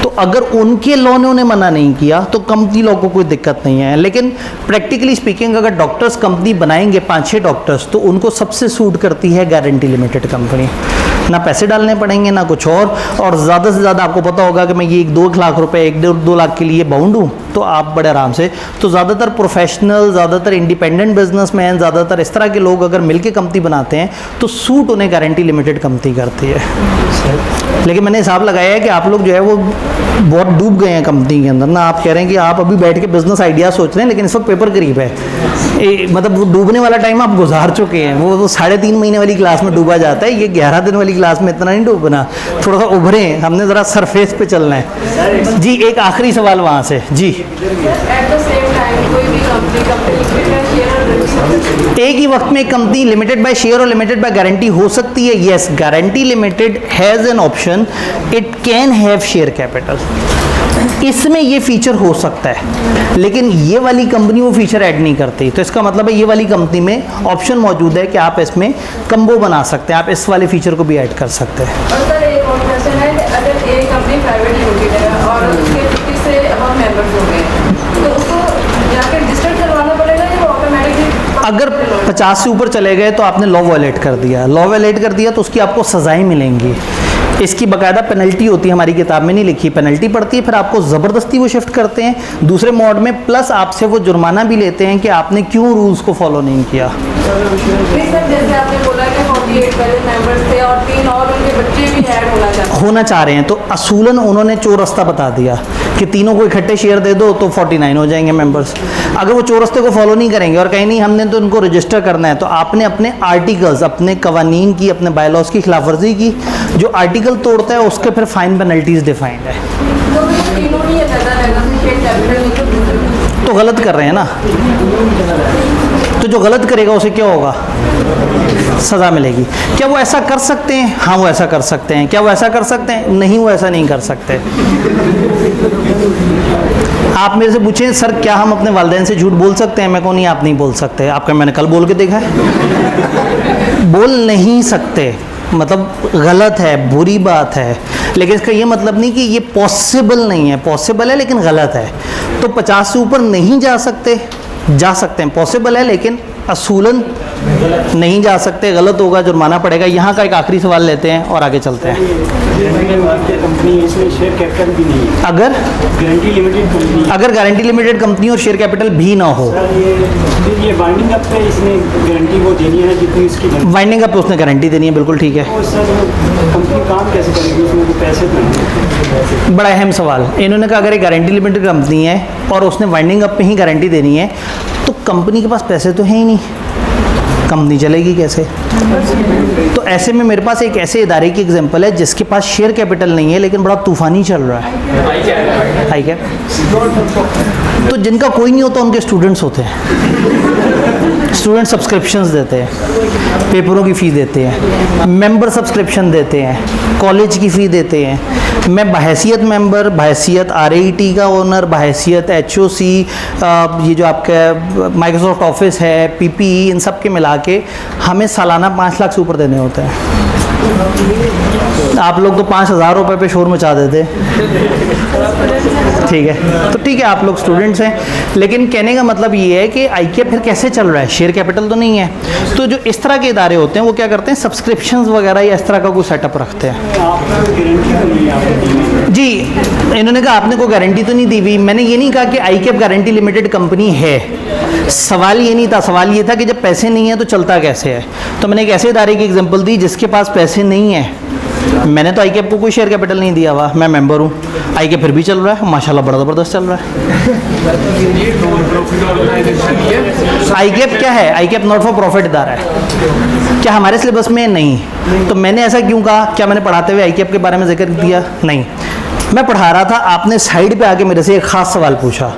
तो अगर उनके लॉ ने उन्हें मना नहीं किया तो कंपनी लॉ को कोई दिक्कत नहीं है। लेकिन प्रैक्टिकली स्पीकिंग अगर डॉक्टर्स कंपनी बनाएंगे 5-6 डॉक्टर्स, तो उनको सबसे सूट करती है गारंटी लिमिटेड कंपनी। ना पैसे डालने पड़ेंगे ना कुछ और ज़्यादा से ज़्यादा आपको पता होगा कि मैं ये 1-2 लाख रुपए 1-2 लाख के लिए बाउंड हूँ, तो आप बड़े आराम से। तो ज़्यादातर प्रोफेशनल, ज़्यादातर इंडिपेंडेंट बिजनेसमैन, ज़्यादातर इस तरह के लोग अगर मिलके कंपनी बनाते हैं तो सूट उन्हें गारंटी लिमिटेड कंपनी करती है। लेकिन मैंने हिसाब लगाया है कि आप लोग जो है वो बहुत डूब गए हैं कंपनी के अंदर ना। आप कह रहे हैं कि आप अभी बैठ के बिजनेस आइडिया सोच रहे हैं, लेकिन इस वक्त पेपर करीब है। मतलब वो डूबने वाला टाइम आप गुजार चुके हैं। वो 3.5 महीने वाली क्लास में डूबा जाता है, ये 11 दिन वाली क्लास में इतना नहीं डूबना, थोड़ा सा उभरे, हमने ज़रा सरफेस पे चलना है। जी, एक आखिरी सवाल वहाँ से। जी, एक ही वक्त में कंपनी लिमिटेड बाय शेयर और लिमिटेड बाय गारंटी हो सकती है। Yes, guarantee limited has an option, it can have share capital. इसमें ये फीचर हो सकता है, लेकिन ये वाली कंपनी वो फीचर ऐड नहीं करती। तो इसका मतलब है ये वाली कंपनी में ऑप्शन मौजूद है कि आप इसमें कम्बो बना सकते हैं, आप इस वाले फीचर को भी ऐड कर सकते हैं। और सर एक और क्वेश्चन है, अगर एक कंपनी प्राइवेट लिमिटेड है और उसके 50 से अब मेंबर्स हो गए, तो उसको जाकर रजिस्टर करवाना पड़ेगा या वो ऑटोमेटिकली? अगर 50 से ऊपर चले गए तो आपने लॉ वायलेट कर दिया। लॉ वायलेट कर दिया तो उसकी आपको सजाएं मिलेंगी। इसकी बाकायदा पेनल्टी होती है, हमारी किताब में नहीं लिखी, पेनल्टी पड़ती है। फिर आपको ज़बरदस्ती वो शिफ्ट करते हैं दूसरे मोड में, प्लस आपसे वो जुर्माना भी लेते हैं कि आपने क्यों रूल्स को फॉलो नहीं किया। नहीं सर, जैसे आपने बोला कि 48 पहले मेंबर्स थे और 3 और उनके बच्चे भी ऐड होना चाह रहे हैं, तो असूलन उन्होंने चौरस्ता बता दिया कि तीनों को इकट्ठे शेयर दे दो तो 49 हो जाएंगे मेंबर्स। अगर वो चौरस्ते को फॉलो नहीं करेंगे और कहीं नहीं हमने तो उनको रजिस्टर करना है, तो आपने अपने आर्टिकल्स, अपने कवानीन की, अपने बायलॉज की खिलाफवर्जी की। जो आर्टिकल तोड़ता है उसके फिर फाइन पेनल्टीज डिफाइंड है। तो गलत कर रहे हैं ना, तो जो गलत करेगा उसे क्या होगा, सज़ा मिलेगी। क्या वो ऐसा कर सकते हैं? हाँ, वो ऐसा कर सकते हैं। क्या वो ऐसा कर सकते हैं? नहीं, वो ऐसा नहीं कर सकते। आप मेरे से पूछें सर क्या हम अपने वालिदैन से झूठ बोल सकते हैं? मैं कहूँ नहीं, आप नहीं बोल सकते। आपका मैंने कल बोल के देखा है, बोल नहीं सकते, मतलब गलत है, बुरी बात है। लेकिन इसका ये मतलब नहीं कि ये पॉसिबल नहीं है, पॉसिबल है लेकिन गलत है। तो 50 से ऊपर नहीं जा सकते, जा सकते हैं, पॉसिबल है लेकिन असूलन नहीं जा सकते, गलत होगा, जुर्माना पड़ेगा। यहाँ का एक आखिरी सवाल लेते हैं और आगे चलते हैं। कंपनी इसमें शेयर कैपिटल भी नहीं है, अगर गारंटी लिमिटेड कंपनी, अगर गारंटी लिमिटेड कंपनी और शेयर कैपिटल भी ना हो, फिर ये बाइंडिंग अप पे इसने गारंटी वो देनी है जितनी इसकी बनती वाइंडिंग अप पे उसने गारंटी देनी है, बिल्कुल ठीक है। है। और सर कंपनी काम कैसे करेगी, उसमें वो पैसे तो नहीं। बड़ा अहम सवाल। इन्होंने कहा अगर एक गारंटी लिमिटेड कंपनी है और उसने वाइंडिंग अप पे ही गारंटी देनी है तो कंपनी के पास पैसे तो है ही नहीं, कंपनी चलेगी कैसे? तो ऐसे में मेरे पास एक ऐसे इदारे की एग्जांपल है जिसके पास शेयर कैपिटल नहीं है लेकिन बड़ा तूफानी चल रहा है। आई क्या? तो जिनका कोई नहीं होता उनके स्टूडेंट्स होते हैं। स्टूडेंट सब्सक्रिप्शंस देते हैं, पेपरों की फ़ी देते हैं, मेंबर सब्सक्रिप्शन देते हैं, कॉलेज की फ़ी देते हैं। मैं बहैसियत मेंबर, बहैसियत RAT का ओनर, बहैसियत HOC, ये जो आपका माइक्रोसॉफ्ट ऑफिस है, PPE, इन सब के मिला के हमें सालाना 5 लाख से ऊपर देने होते हैं। आप लोग तो 5,000 रुपये पे शोर मचा देते। ठीक है, तो ठीक है, आप लोग स्टूडेंट्स हैं, लेकिन कहने का मतलब ये है कि ICAP फिर कैसे चल रहा है? शेयर कैपिटल तो नहीं है। तो जो इस तरह के इदारे होते हैं वो क्या करते हैं, सब्सक्रिप्शंस वगैरह या इस तरह का कोई सेटअप रखते हैं। आपको गारंटी तो नहीं है आपको दी हुई। जी, इन्होंने कहा आपने कोई गारंटी तो नहीं दी हुई। मैंने ये नहीं कहा कि ICAP गारंटी लिमिटेड कंपनी है, सवाल ये नहीं था। सवाल ये था कि जब पैसे नहीं है तो चलता कैसे है। तो मैंने एक ऐसे इदारे की एग्जांपल दी जिसके पास पैसे नहीं है। मैंने तो ICAP को कोई शेयर कैपिटल नहीं दिया हुआ, मैं मेंबर हूँ, ICAP फिर भी चल रहा है, माशाल्लाह बड़ा ज़बरदस्त चल रहा है। ये नॉन प्रॉफिट ऑर्गेनाइजेशन ही है। ICAP क्या है? ICAP नॉट फॉर प्रॉफिट इदारा है। क्या हमारे सिलेबस में? नहीं। तो मैंने ऐसा क्यों कहा? क्या मैंने पढ़ाते हुए ICAP के बारे में जिक्र किया? नहीं। मैं पढ़ा रहा था, आपने साइड पे आके मेरे से एक ख़ास सवाल पूछा,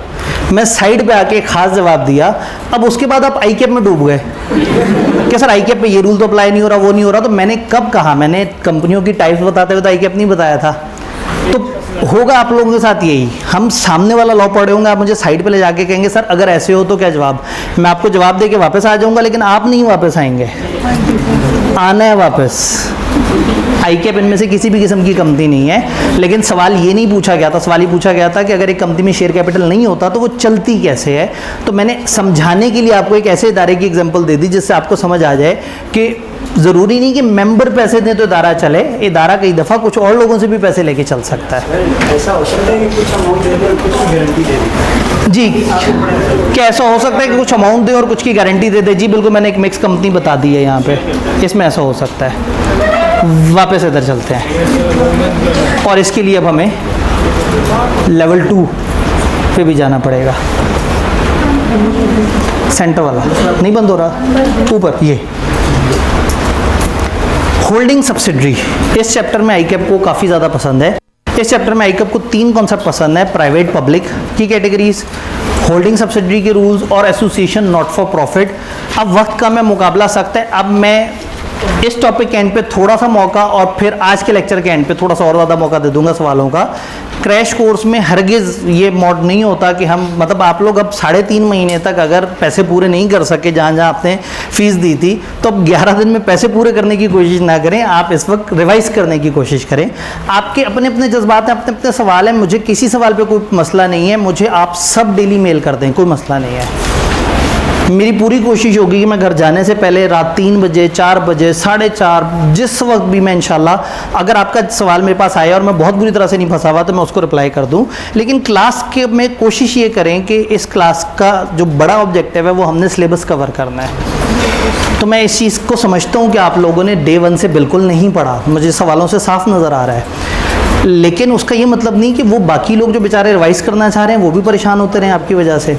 मैं साइड पे आके एक ख़ास जवाब दिया। अब उसके बाद आप ICAP में डूब गए कि सर ICAP पे ये रूल तो अप्लाई नहीं हो रहा, वो नहीं हो रहा। तो मैंने कब कहा? मैंने कंपनियों की टाइप्स बताते हुए तो ICAP नहीं बताया था। तो होगा आप लोगों के साथ यही, हम सामने वाला लॉ पढ़े होंगे, आप मुझे साइड पे ले जाके कहेंगे सर अगर ऐसे हो तो क्या जवाब? मैं आपको जवाब दे के वापस आ जाऊंगा, लेकिन आप नहीं वापस आएंगे। आना है वापस। ICAP इनमें से किसी भी किस्म की कंपनी नहीं है, लेकिन सवाल ये नहीं पूछा गया था। सवाल ये पूछा गया था कि अगर एक कंपनी में शेयर कैपिटल नहीं होता तो वो चलती कैसे है। तो मैंने समझाने के लिए आपको एक ऐसे इदारे की एग्जांपल दे दी जिससे आपको समझ आ जाए कि ज़रूरी नहीं कि मेंबर पैसे दें तो इदारा चले। इदारा कई दफ़ा कुछ और लोगों से भी पैसे लेके चल सकता है। ऐसा हो सकता है कि कुछ अमाउंट दे दे और कुछ की गारंटी दे दे। जी, क्या ऐसा हो सकता है कि कुछ अमाउंट दे और कुछ की गारंटी दे दे? जी बिल्कुल, मैंने एक मिक्स कंपनी बता दी है यहाँ पे, इसमें ऐसा हो सकता है। वापस इधर चलते हैं और इसके लिए अब हमें लेवल 2 पे भी जाना पड़ेगा। सेंटर वाला नहीं बंद हो रहा, ऊपर ये होल्डिंग सब्सिडरी। इस चैप्टर में ICAP को काफ़ी ज़्यादा पसंद है। इस चैप्टर में ICAP को 3 कॉन्सेप्ट पसंद है: प्राइवेट पब्लिक की कैटेगरीज, होल्डिंग सब्सिडरी के रूल्स और एसोसिएशन नॉट फॉर प्रॉफिट। अब वक्त का मैं मुकाबला सकता है। अब मैं इस टॉपिक के एंड पे थोड़ा सा मौका और फिर आज के लेक्चर के एंड पे थोड़ा सा और ज़्यादा मौका दे दूंगा सवालों का। क्रैश कोर्स में हरगिज़ ये मोड नहीं होता कि हम मतलब आप लोग अब 3.5 महीने तक अगर पैसे पूरे नहीं कर सके जहाँ जहाँ आपने फ़ीस दी थी, तो अब 11 दिन में पैसे पूरे करने की कोशिश ना करें। आप इस वक्त रिवाइज़ करने की कोशिश करें। आपके अपने अपने जज्बात हैं, अपने अपने सवाल हैं। मुझे किसी सवाल पर कोई मसला नहीं है, मुझे आप सब डेली मेल कर दें, कोई मसला नहीं है। मेरी पूरी कोशिश होगी कि मैं घर जाने से पहले रात 3 बजे, 4 बजे, 4:30, जिस वक्त भी मैं इंशाल्लाह, अगर आपका सवाल मेरे पास आया और मैं बहुत बुरी तरह से नहीं फंसा हुआ तो मैं उसको रिप्लाई कर दूं। लेकिन क्लास के में कोशिश ये करें कि इस क्लास का जो बड़ा ऑब्जेक्टिव है वो हमने सिलेबस कवर करना है। तो मैं इस चीज़ को समझता हूँ कि आप लोगों ने डे 1 से बिल्कुल नहीं पढ़ा, मुझे सवालों से साफ नज़र आ रहा है। लेकिन उसका ये मतलब नहीं कि वो बाकी लोग जो बेचारे रिवाइज़ करना चाह रहे हैं वो भी परेशान होते रहें आपकी वजह से।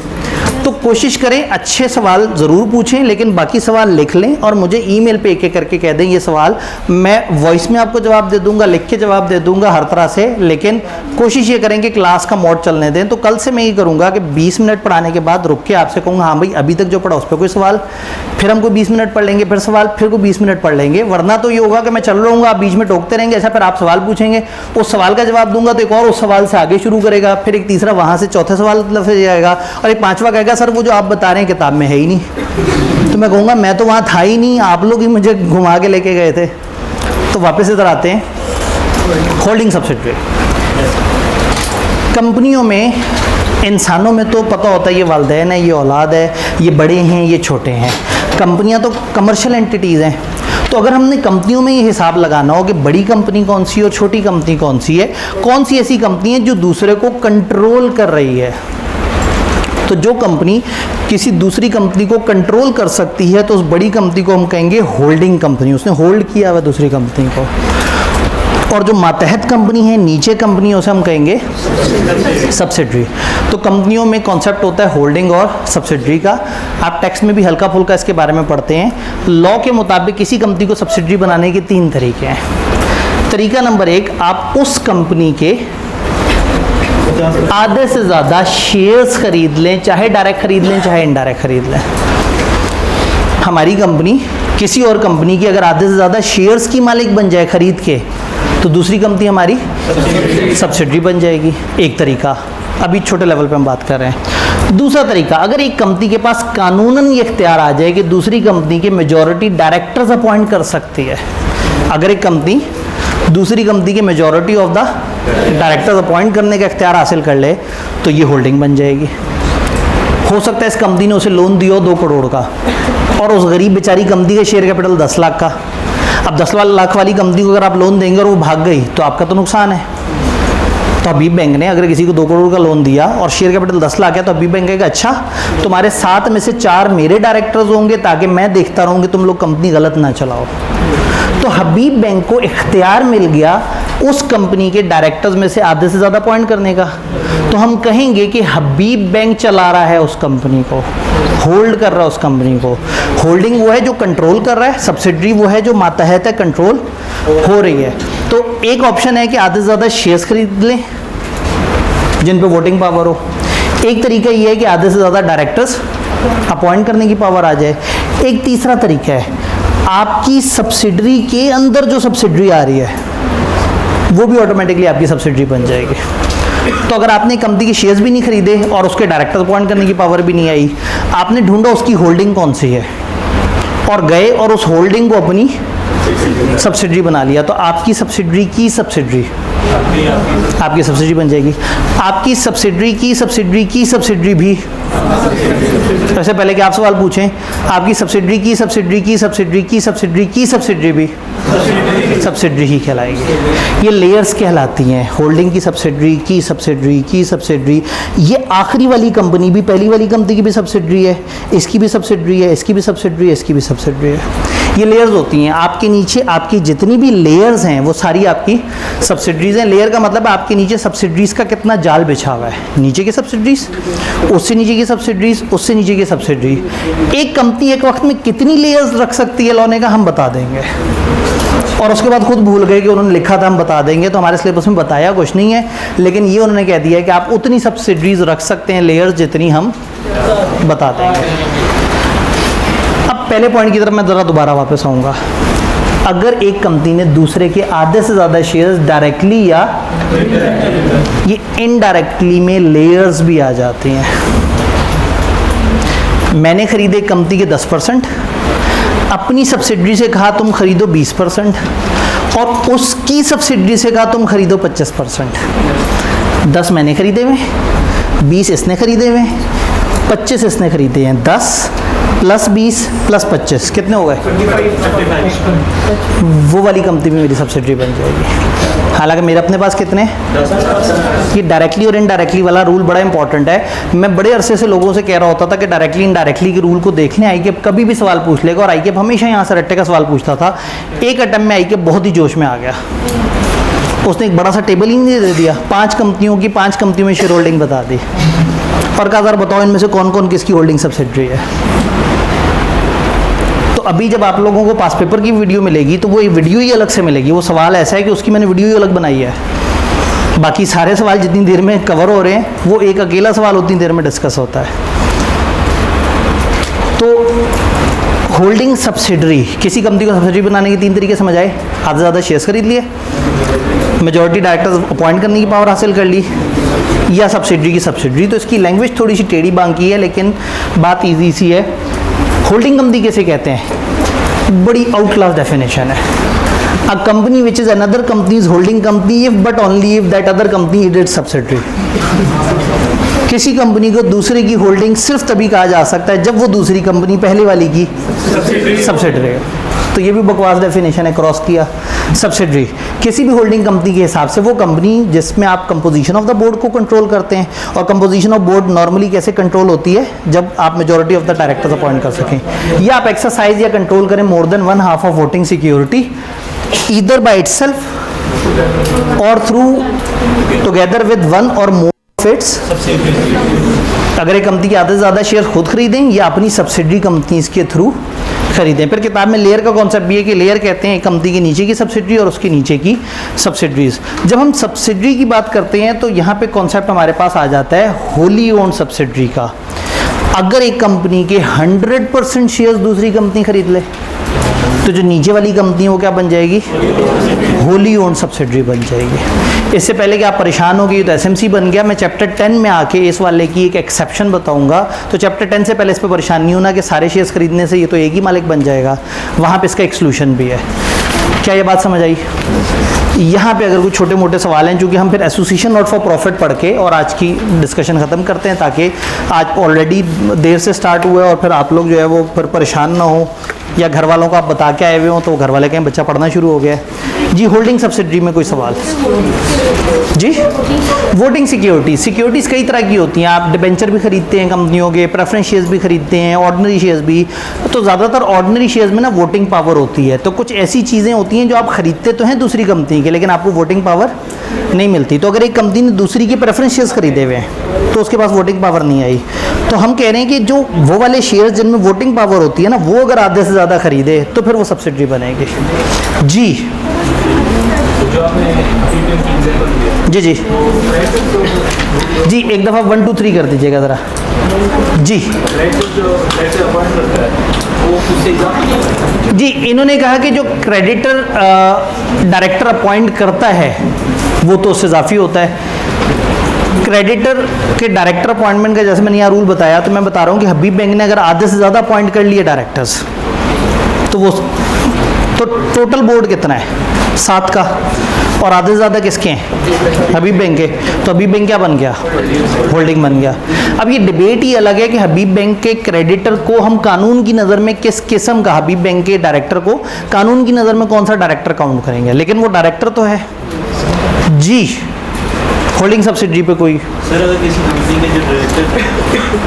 तो कोशिश करें अच्छे सवाल ज़रूर पूछें, लेकिन बाकी सवाल लिख लें और मुझे ईमेल पे एक एक करके कह दें ये सवाल। मैं वॉइस में आपको जवाब दे दूंगा, लिख के जवाब दे दूंगा, हर तरह से। लेकिन कोशिश ये करें कि क्लास का मोड चलने दें। तो कल से मैं ये करूँगा कि 20 मिनट पढ़ाने के बाद रुक के आपसे कहूँगा हाँ भाई अभी तक जो पढ़ा उस पर कोई सवाल, फिर हमको 20 मिनट पढ़ लेंगे, फिर सवाल, फिर को 20 मिनट पढ़ लेंगे। वरना तो ये होगा कि मैं चल रहूँगा, आप बीच में टोकते रहेंगे, ऐसा फिर आप सवाल पूछेंगे, उस सवाल का जवाब दूंगा तो एक और उस सवाल से आगे शुरू करेगा, फिर एक तीसरा वहाँ से चौथे सवाल से जाएगा और एक 5वां कहेगा सर वो जो आप बता रहे हैं किताब में है ही नहीं। तो मैं कहूँगा मैं तो वहाँ था ही नहीं, आप लोग ही मुझे घुमा के लेके गए थे। तो वापस इधर आते हैं। होल्डिंग सब्सिडरी कंपनियों में, इंसानों में तो पता होता है ये वालिदैन है, ये औलाद है, ये बड़े हैं, ये छोटे हैं। कंपनियां तो कमर्शियल एंटिटीज़ हैं, तो अगर हमने कंपनियों में ये हिसाब लगाना हो कि बड़ी कंपनी कौन सी है और छोटी कंपनी कौन सी है, कौन सी ऐसी कंपनी है जो दूसरे को कंट्रोल कर रही है, तो जो कंपनी किसी दूसरी कंपनी को कंट्रोल कर सकती है तो उस बड़ी कंपनी को हम कहेंगे होल्डिंग कंपनी, उसने होल्ड किया हुआ दूसरी कंपनी को। और जो मातहत कंपनी है, नीचे कंपनी, उसे हम कहेंगे सब्सिडरी। तो कंपनियों में कॉन्सेप्ट होता है होल्डिंग और सब्सिडरी का। आप टेक्स्ट में भी हल्का फुल्का इसके बारे में पढ़ते हैं। लॉ के मुताबिक किसी कंपनी को सब्सिडरी बनाने के 3 तरीके हैं। तरीका नंबर 1, आप उस कंपनी के आधे से ज़्यादा शेयर्स खरीद लें, चाहे डायरेक्ट खरीद लें चाहे इनडायरेक्ट खरीद लें। हमारी कंपनी किसी और कंपनी की अगर आधे से ज़्यादा शेयर्स की मालिक बन जाए खरीद के, तो दूसरी कंपनी हमारी सब्सिडरी बन जाएगी। एक तरीका, अभी छोटे लेवल पे हम बात कर रहे हैं। दूसरा तरीका, अगर एक कंपनी के पास कानूनन ये इख्तियार आ जाए कि दूसरी कंपनी के मेजॉरिटी डायरेक्टर्स अपॉइंट कर सकती है, अगर एक कंपनी दूसरी कंपनी के majority of the directors appoint करने का इख्तियार हासिल कर ले, तो ये होल्डिंग बन जाएगी। हो सकता है इस कंपनी ने उसे लोन दिया हो 2 करोड़ का, और उस गरीब बेचारी कंपनी का शेयर कैपिटल 10 लाख का। अब 10 लाख वाली कंपनी को अगर आप लोन देंगे और वो भाग गई, तो आपका तो नुकसान है। तो हबीब बैंक ने अगर किसी को 2 करोड़ का लोन दिया और शेयर कैपिटल 10 लाख है, तो हबीब बैंक कहेगा अच्छा तुम्हारे 7 में से 4 मेरे डायरेक्टर्स होंगे, ताकि मैं देखता रहूँगी तुम लोग कंपनी गलत ना चलाओ। तो हबीब बैंक को इख्तियार मिल गया उस कंपनी के डायरेक्टर्स में से आधे से ज़्यादा अपॉइंट करने का। तो हम कहेंगे कि हबीब बैंक चला रहा है उस कंपनी को, होल्ड कर रहा है उस कंपनी को। होल्डिंग वो है जो कंट्रोल कर रहा है, सब्सिडरी वो है जो मातहत है, कंट्रोल हो रही है। तो एक ऑप्शन है कि आधे से ज़्यादा शेयर्स खरीद लें जिन पे वोटिंग पावर हो। एक तरीका ये है कि आधे से ज़्यादा डायरेक्टर्स अपॉइंट करने की पावर आ जाए। एक तीसरा तरीका है, आपकी सब्सिडरी के अंदर जो सब्सिडरी आ रही है वो भी ऑटोमेटिकली आपकी सब्सिडरी बन जाएगी। तो अगर आपने कंपनी के शेयर्स भी नहीं खरीदे और उसके डायरेक्टर अपॉइंट करने की पावर भी नहीं आई, आपने ढूंढा उसकी होल्डिंग कौन सी है और गए और उस होल्डिंग को अपनी सब्सिडरी बना लिया, तो आपकी सब्सिडरी की सब्सिडरी आपकी सब्सिडरी बन जाएगी। आपकी सब्सिडरी की सब्सिडरी की सब्सिडरी भी, सबसे पहले कि आप सवाल पूछें, आपकी सब्सिडरी की सब्सिडरी की सब्सिडरी की सब्सिडरी की सब्सिडरी भी सब्सिडरी ही कहलाएगी। ये लेयर्स कहलाती हैं, होल्डिंग की सब्सिडरी की सब्सिडरी की सब्सिडरी। ये आखिरी वाली कंपनी भी पहली वाली कंपनी की भी सब्सिडरी है, इसकी भी सब्सिडरी है, इसकी भी सब्सिडरी है, इसकी भी सब्सिडरी है। ये लेयर्स होती हैं। आपके नीचे आपकी जितनी भी लेयर्स हैं वो सारी आपकी सब्सिडरीज हैं। लेयर का मतलब आपके नीचे सब्सिडरीज का कितना जाल बिछा हुआ है, नीचे की सब्सिडरीज, उससे नीचे की सब्सिडरीज, उससे नीचे की सब्सिडरी। एक कंपनी एक वक्त में कितनी लेयर्स रख सकती है लौने का हम बता देंगे, और उसके बाद खुद भूल गए कि उन्होंने लिखा था हम बता देंगे, तो हमारे सिलेबस में बताया कुछ नहीं है, लेकिन ये उन्होंने कह दिया है कि आप उतनी सब्सिडरीज रख सकते हैं लेयर्स जितनी हम बता देंगे। अब पहले पॉइंट की तरफ मैं ज़रा दोबारा वापस आऊँगा। अगर एक कंपनी ने दूसरे के आधे से ज़्यादा शेयर्स डायरेक्टली या ये इनडायरेक्टली में लेयर्स भी आ जाते हैं। मैंने खरीदे कंपनी के 10%, अपनी सब्सिडरी से कहा तुम खरीदो 20%, और उसकी सब्सिडरी से कहा तुम खरीदो 25%। 10 मैंने खरीदे हुए, 20 इसने खरीदे हुए, 25 इसने खरीदे हैं। 10 + 20 + 25 कितने हो गए? वो वाली कंपनी में मेरी सब्सिडरी बन जाएगी। हालांकि मेरे अपने पास कितने, ये डायरेक्टली और इनडायरेक्टली वाला रूल बड़ा इंपॉर्टेंट है। मैं बड़े अरसे से लोगों से कह रहा होता था कि डायरेक्टली इनडायरेक्टली के रूल को देख लें, आईकेप कभी भी सवाल पूछ लेगा, और आईकेप हमेशा यहाँ से रट्टे का सवाल पूछता था। एक अटेम्प्ट में आईकेप बहुत ही जोश में आ गया, उसने एक बड़ा सा टेबल ही नहीं दे दिया, 5 कंपनियों की 5 कंपनियों में शेयर होल्डिंग बता दी, और कहा सर बताओ इनमें से कौन कौन किसकी होल्डिंग सब्सिडरी है। तो अभी जब आप लोगों को पास पेपर की वीडियो मिलेगी तो वो वीडियो ही अलग से मिलेगी। वो सवाल ऐसा है कि उसकी मैंने वीडियो ही अलग बनाई है। बाकी सारे सवाल जितनी देर में कवर हो रहे हैं वो एक अकेला सवाल उतनी देर में डिस्कस होता है। तो होल्डिंग सब्सिडरी, किसी कंपनी को सब्सिडरी बनाने के 3 तरीके समझ आए। आधे से ज़्यादा शेयर्स खरीद लिए, मेजॉरिटी डायरेक्टर्स अपॉइंट करने की पावर हासिल कर ली, या सब्सिडरी की सब्सिडरी। तो इसकी लैंग्वेज थोड़ी सी टेढ़ी बांकी है, लेकिन बात ईजी सी है। होल्डिंग कंपनी कैसे कहते हैं, बड़ी आउट क्लास डेफिनेशन है। A company which is another company is holding company if but only if that other company is it's subsidiary. किसी कंपनी को दूसरे की होल्डिंग सिर्फ तभी कहा जा सकता है जब वो दूसरी कंपनी पहले वाली की सब्सिडरी है। तो ये भी बकवास डेफिनेशन है, क्रॉस किया। सब्सिडरी किसी भी होल्डिंग कंपनी के हिसाब से वो कंपनी जिसमें आप कंपोजिशन ऑफ द बोर्ड को कंट्रोल करते हैं। और कंपोजिशन ऑफ बोर्ड नॉर्मली कैसे कंट्रोल होती है, जब आप majority of the directors appoint कर सकें, या आप एक्सरसाइज या कंट्रोल करें more than 1/2 of voting security either by itself or through together with one or more of its. अगर एक कंपनी के आधे से ज़्यादा शेयर खुद खरीदें या अपनी सब्सिडरी कंपनीज के थ्रू खरीदें। फिर किताब में लेयर का कॉन्सेप्ट भी है कि लेयर कहते हैं एक कंपनी के नीचे की सब्सिडरी और उसके नीचे की सब्सिडरीज। जब हम सब्सिडरी की बात करते हैं तो यहाँ पे कॉन्सेप्ट हमारे पास आ जाता है होली ओन्ड सब्सिडरी का। अगर एक कंपनी के 100% शेयर्स दूसरी कंपनी खरीद ले तो जो नीचे वाली कंपनी है वो क्या बन जाएगी, होली ओन्ड सब्सिडरी बन जाएगी। इससे पहले कि आप परेशान हो गए तो एसएमसी बन गया, मैं चैप्टर 10 में आके इस वाले की एक एक्सेप्शन बताऊंगा। तो चैप्टर 10 से पहले इस पर परेशान नहीं होना कि सारे शेयर्स खरीदने से ये तो एक ही मालिक बन जाएगा, वहाँ पे इसका एक्सक्लूशन भी है। क्या ये बात समझ आई? यहाँ पे अगर कुछ छोटे मोटे सवाल हैं, चूँकि हम फिर एसोसिएशन नॉट फॉर प्रॉफिट पढ़ के और आज की डिस्कशन ख़त्म करते हैं, ताकि आज ऑलरेडी देर से स्टार्ट हुआ है और फिर आप लोग जो है वो फिर परेशान ना हो, या घर वालों को आप बता के आए हुए हो तो घर वाले कहें बच्चा पढ़ना शुरू हो गया है। जी होल्डिंग सब्सिडरी में कोई सवाल? जी वोटिंग सिक्योरिटीज़ कई तरह की होती हैं। आप डिबेंचर भी खरीदते हैं कंपनियों के, प्रेफरेंस शेयर्स भी खरीदते हैं, ऑर्डिनरी शेयर्स भी। तो ज़्यादातर ऑर्डिनरी शेयर्स में ना वोटिंग पावर होती है। तो कुछ ऐसी चीज़ें होती हैं जो आप खरीदते तो हैं दूसरी कंपनी के, लेकिन आपको वोटिंग पावर नहीं मिलती। तो अगर एक कंपनी ने दूसरी के प्रेफरेंस शेयर्स खरीदे हुए हैं तो उसके पास वोटिंग पावर नहीं आई। तो हम कह रहे हैं कि जो वो वाले शेयर्स जिनमें वोटिंग पावर होती है ना, वो अगर आधे से ज़्यादा खरीदे तो फिर वो सब्सिडरी बनेगी। जी जी जी जी एक दफ़ा 1 2 3 कर दीजिएगा ज़रा। जी जी इन्होंने कहा कि जो क्रेडिटर डायरेक्टर अपॉइंट करता है वो तो उससे इजाफी होता है। क्रेडिटर के डायरेक्टर अपॉइंटमेंट का जैसे मैंने यहाँ रूल बताया, तो मैं बता रहा हूँ कि हबीब बैंक ने अगर आधे से ज़्यादा अपॉइंट कर लिए डायरेक्टर्स तो वो तो टोटल बोर्ड कितना है 7 का, और आधे से ज़्यादा किसके हैं, हबीब बैंक के। तो हबीब बैंक क्या बन गया, होल्डिंग बन गया। अब ये डिबेट ही अलग है कि हबीब बैंक के क्रेडिटर को हम कानून की नज़र में किस किस्म का, हबीब बैंक के डायरेक्टर को कानून की नज़र में कौन सा डायरेक्टर काउंट करेंगे, लेकिन वो डायरेक्टर तो है। जी होल्डिंग सब्सिडरी पे कोई सर, अगर किसी कंपनी के जो डायरेक्टर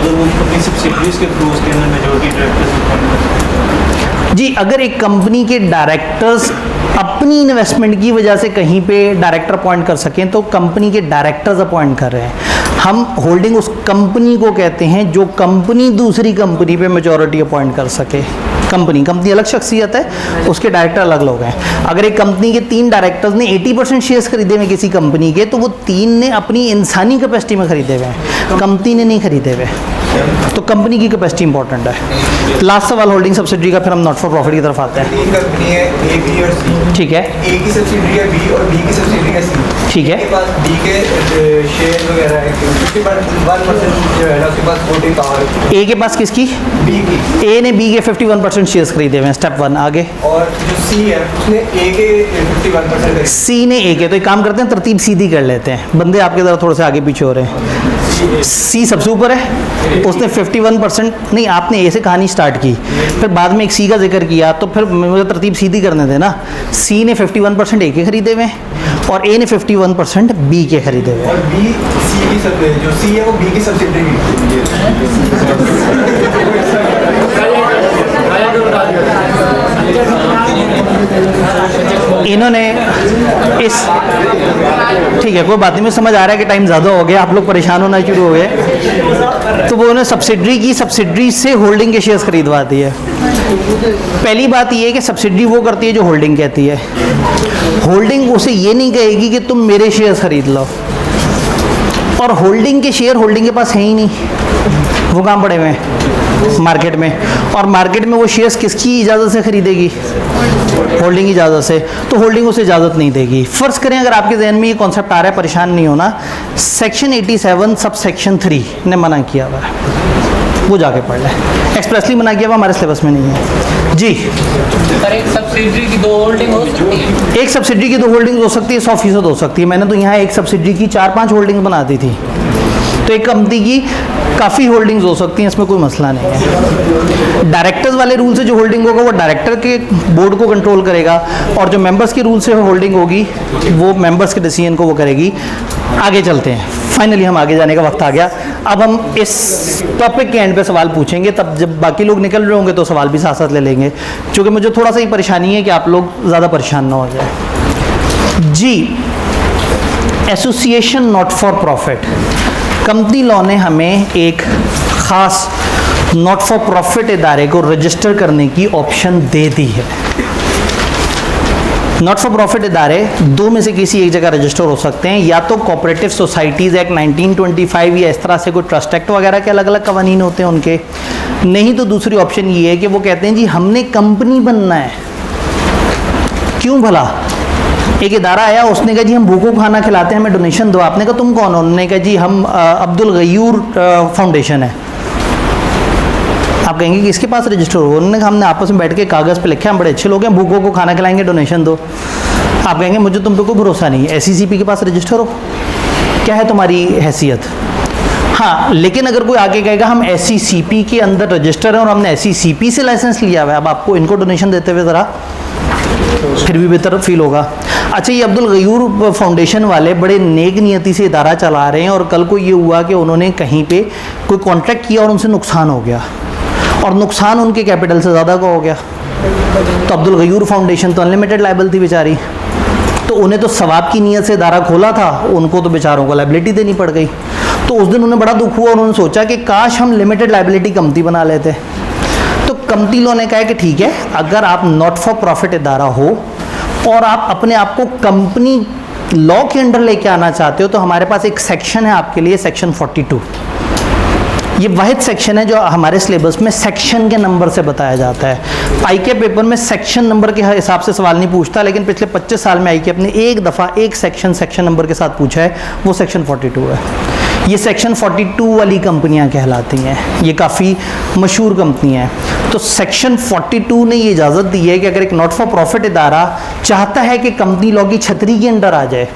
अगर वो अपनी सब्सिडरीज के थ्रू उसके अंदर मेजॉरिटी डायरेक्टर्स, जी अगर एक कंपनी के डायरेक्टर्स अपनी इन्वेस्टमेंट की वजह से कहीं पे डायरेक्टर अपॉइंट कर सकें तो कंपनी के डायरेक्टर्स अपॉइंट कर रहे हैं। हम होल्डिंग उस कंपनी को कहते हैं जो कंपनी दूसरी कंपनी पे मेजॉरिटी अपॉइंट कर सके। कंपनी अलग शख्सियत है, उसके डायरेक्टर अलग लोग हैं। अगर एक कंपनी के 3 डायरेक्टर्स ने 80% शेयर्स खरीदे हुए किसी कंपनी के, तो वो 3 ने अपनी इंसानी कैपेसिटी में खरीदे हुए हैं, कंपनी ने नहीं खरीदे हुए। तो कंपनी की कैपेसिटी इंपॉर्टेंट है। लास्ट सवाल होल्डिंग सब्सिडरी का, फिर हम नॉट फॉर प्रॉफिट की तरफ आते हैं। तीन कंपनी है ए, बी और सी। ठीक है। ए की सब्सिडरी है बी और बी की सब्सिडरी है सी। ठीक है। के पास बी के शेयर वगैरह है, 51% जो है ना उसके पास वोटिंग पावर। ए के पास किसकी? बी की। ए ने बी के 51% शेयर्स खरीदे हुए हैं, स्टेप 1। आगे और जो सी है उसने ए के 51%। सी ने ए के। तो एक काम करते हैं, तरतीब सीधी कर लेते हैं, बंदे आपके तरह थोड़े से आगे पीछे हो रहे हैं। सी सबसे ऊपर है, उसने 51%, नहीं आपने ए से कहानी स्टार्ट की, फिर बाद में एक सी का जिक्र किया, तो फिर मुझे तरतीब सीधी करने देना। सी ने 51% ए के खरीदे हुए हैं और ए ने 51% बी के खरीदे हुए हैं। और बी सी की जो सी है वो बी की सब्सिडरी इन्होंने इस, ठीक है कोई बात नहीं, मुझे समझ आ रहा है कि टाइम ज़्यादा हो गया, आप लोग परेशान होना शुरू हो गए। तो वो उन्होंने सब्सिडरी से होल्डिंग के शेयर्स खरीदवा दिए। पहली बात ये है कि सब्सिडरी वो करती है जो होल्डिंग कहती है। होल्डिंग उसे ये नहीं कहेगी कि तुम मेरे शेयर्स खरीद लो, और होल्डिंग के शेयर होल्डिंग के पास है ही नहीं, वो कहाँ पड़े हुए हैं, मार्केट में। और मार्केट में वो शेयर्स किसकी इजाज़त से खरीदेगी, होल्डिंग की इजाज़त से। तो होल्डिंग उसे इजाज़त नहीं देगी। फ़र्ज़ करें अगर आपके जहन में ये कॉन्सेप्ट आ रहा है, परेशान नहीं होना, सेक्शन 87 सब सेक्शन 3 ने मना किया हुआ है, वो जाके पढ़ लें। एक्सप्रेसली मना किया हुआ, हमारे सिलेबस में नहीं है। जी सर, एक सब्सिडरी की 2 होल्डिंग हो सकती है? एक सब्सिडरी की 2 होल्डिंग हो सकती है, 100% हो सकती है। मैंने तो यहाँ एक सब्सिडरी की 4-5 होल्डिंग बना दी थी, तो एक कंपनी की काफ़ी होल्डिंग्स हो सकती हैं, इसमें कोई मसला नहीं है। डायरेक्टर्स वाले रूल से जो होल्डिंग होगा वो डायरेक्टर के बोर्ड को कंट्रोल करेगा, और जो मेंबर्स के रूल से होल्डिंग होगी वो मेंबर्स के डिसीजन को वो करेगी। आगे चलते हैं, फाइनली हम आगे जाने का वक्त आ गया। अब हम इस टॉपिक के एंड पे सवाल पूछेंगे, तब जब बाकी लोग निकल रहे होंगे तो सवाल भी साथ साथ ले लेंगे, क्योंकि मुझे थोड़ा सा ही परेशानी है कि आप लोग ज़्यादा परेशान ना हो जाए। जी, association not for profit, company law ने हमें एक ख़ास नॉट फॉर प्रॉफिट इदारे को रजिस्टर करने की ऑप्शन दे दी है। नॉट फॉर प्रॉफिट इदारे दो में से किसी एक जगह रजिस्टर हो सकते हैं, या तो कोऑपरेटिव सोसाइटीज़ एक्ट 1925 या इस तरह से कोई ट्रस्ट एक्ट वगैरह के अलग अलग कवानीन होते हैं उनके, नहीं तो दूसरी ऑप्शन ये है कि वो कहते हैं जी हमने कंपनी बनना है। क्यों भला? एक इदारा आया, उसने कहा जी हम भूखों को खाना खिलाते हैं, हमें डोनेशन दो। आपने कहा तुम कौन हो? उन्होंने कहा जी हम अब्दुल गयूर फाउंडेशन है। आप कहेंगे कि इसके पास रजिस्टर हो? उन्होंने कहा हमने आपस में बैठ के कागज़ पे लिखा है, हम बड़े अच्छे लोग हैं, भूखों को खाना खिलाएंगे, डोनेशन दो। आप कहेंगे मुझे तुम पे कोई भरोसा नहीं है, SECP के पास रजिस्टर हो, क्या है तुम्हारी हैसियत? हाँ, लेकिन अगर कोई आगे कहेगा हम SECP के अंदर रजिस्टर हैं और हमने SECP से लाइसेंस लिया हुआ है, अब आपको इनको डोनेशन देते हुए ज़रा फिर भी बेहतर फील होगा। अच्छा, ये अब्दुल गयूर फाउंडेशन वाले बड़े नेक नियति से इदारा चला रहे हैं, और कल को ये हुआ कि उन्होंने कहीं पे कोई कॉन्ट्रैक्ट किया और उनसे नुकसान हो गया, और नुकसान उनके कैपिटल से ज़्यादा का हो गया, तो अब्दुल गयूर फाउंडेशन तो अनलिमिटेड लायबल थी बेचारी, तो उन्हें तो सवाब की नीयत से इदारा खोला था, उनको तो बेचारों को लायबिलिटी देनी पड़ गई। तो उस दिन उन्हें बड़ा दुख हुआ, उन्होंने सोचा कि काश हम लिमिटेड लायबिलिटी कंपनी बना लेते। तो कंपनी लॉ ने कहा कि ठीक है, अगर आप नॉट फॉर प्रॉफिट इदारा हो और आप अपने आप को कंपनी लॉ के अंडर लेके आना चाहते हो, तो हमारे पास एक सेक्शन है आपके लिए, सेक्शन 42। ये वाहिद सेक्शन है जो हमारे सिलेबस में सेक्शन के नंबर से बताया जाता है। आईके पेपर में सेक्शन नंबर के हिसाब से सवाल नहीं पूछता, लेकिन पिछले 25 साल में आईके ने एक दफ़ा एक सेक्शन नंबर के साथ पूछा है, वो सेक्शन 42 है। ये सेक्शन 42 वाली कंपनियां कहलाती हैं, ये काफ़ी मशहूर कंपनी है। तो सेक्शन 42 ने ये इजाज़त दी है कि अगर एक नॉट फॉर प्रॉफिट इदारा चाहता है कि कंपनी लॉ की छतरी के अंडर आ जाए,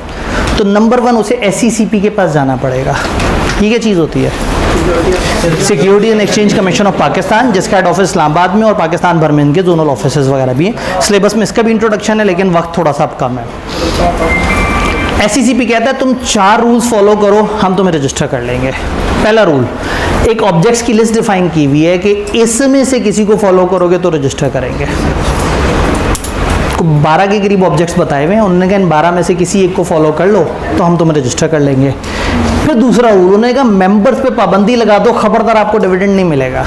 तो नंबर 1 उसे SECP के पास जाना पड़ेगा। ये क्या चीज़ होती है? Security and exchange commission of Pakistan, जिसका हेड ऑफिस इस्लामाबाद में और पाकिस्तान भर में इनके जोनल ऑफिसेज वगैरह भी हैं। सिलेबस में इसका भी इंट्रोडक्शन है, लेकिन वक्त थोड़ा सा अब कम है। SECP कहता है तुम 4 रूल्स फॉलो करो, हम तुम्हें रजिस्टर कर लेंगे। पहला रूल, एक ऑब्जेक्ट्स की लिस्ट डिफाइन की हुई है कि इसमें से किसी को फॉलो करोगे तो रजिस्टर करेंगे। 12 के करीब ऑब्जेक्ट्स बताए हुए हैं, उन्होंने कहा इन 12 में से किसी एक को फॉलो कर लो तो हम तुम्हें रजिस्टर कर लेंगे। फिर दूसरा रूल, उन्होंने कहा मेंबर्स पे पाबंदी लगा दो, खबरदार आपको डिविडेंड नहीं मिलेगा,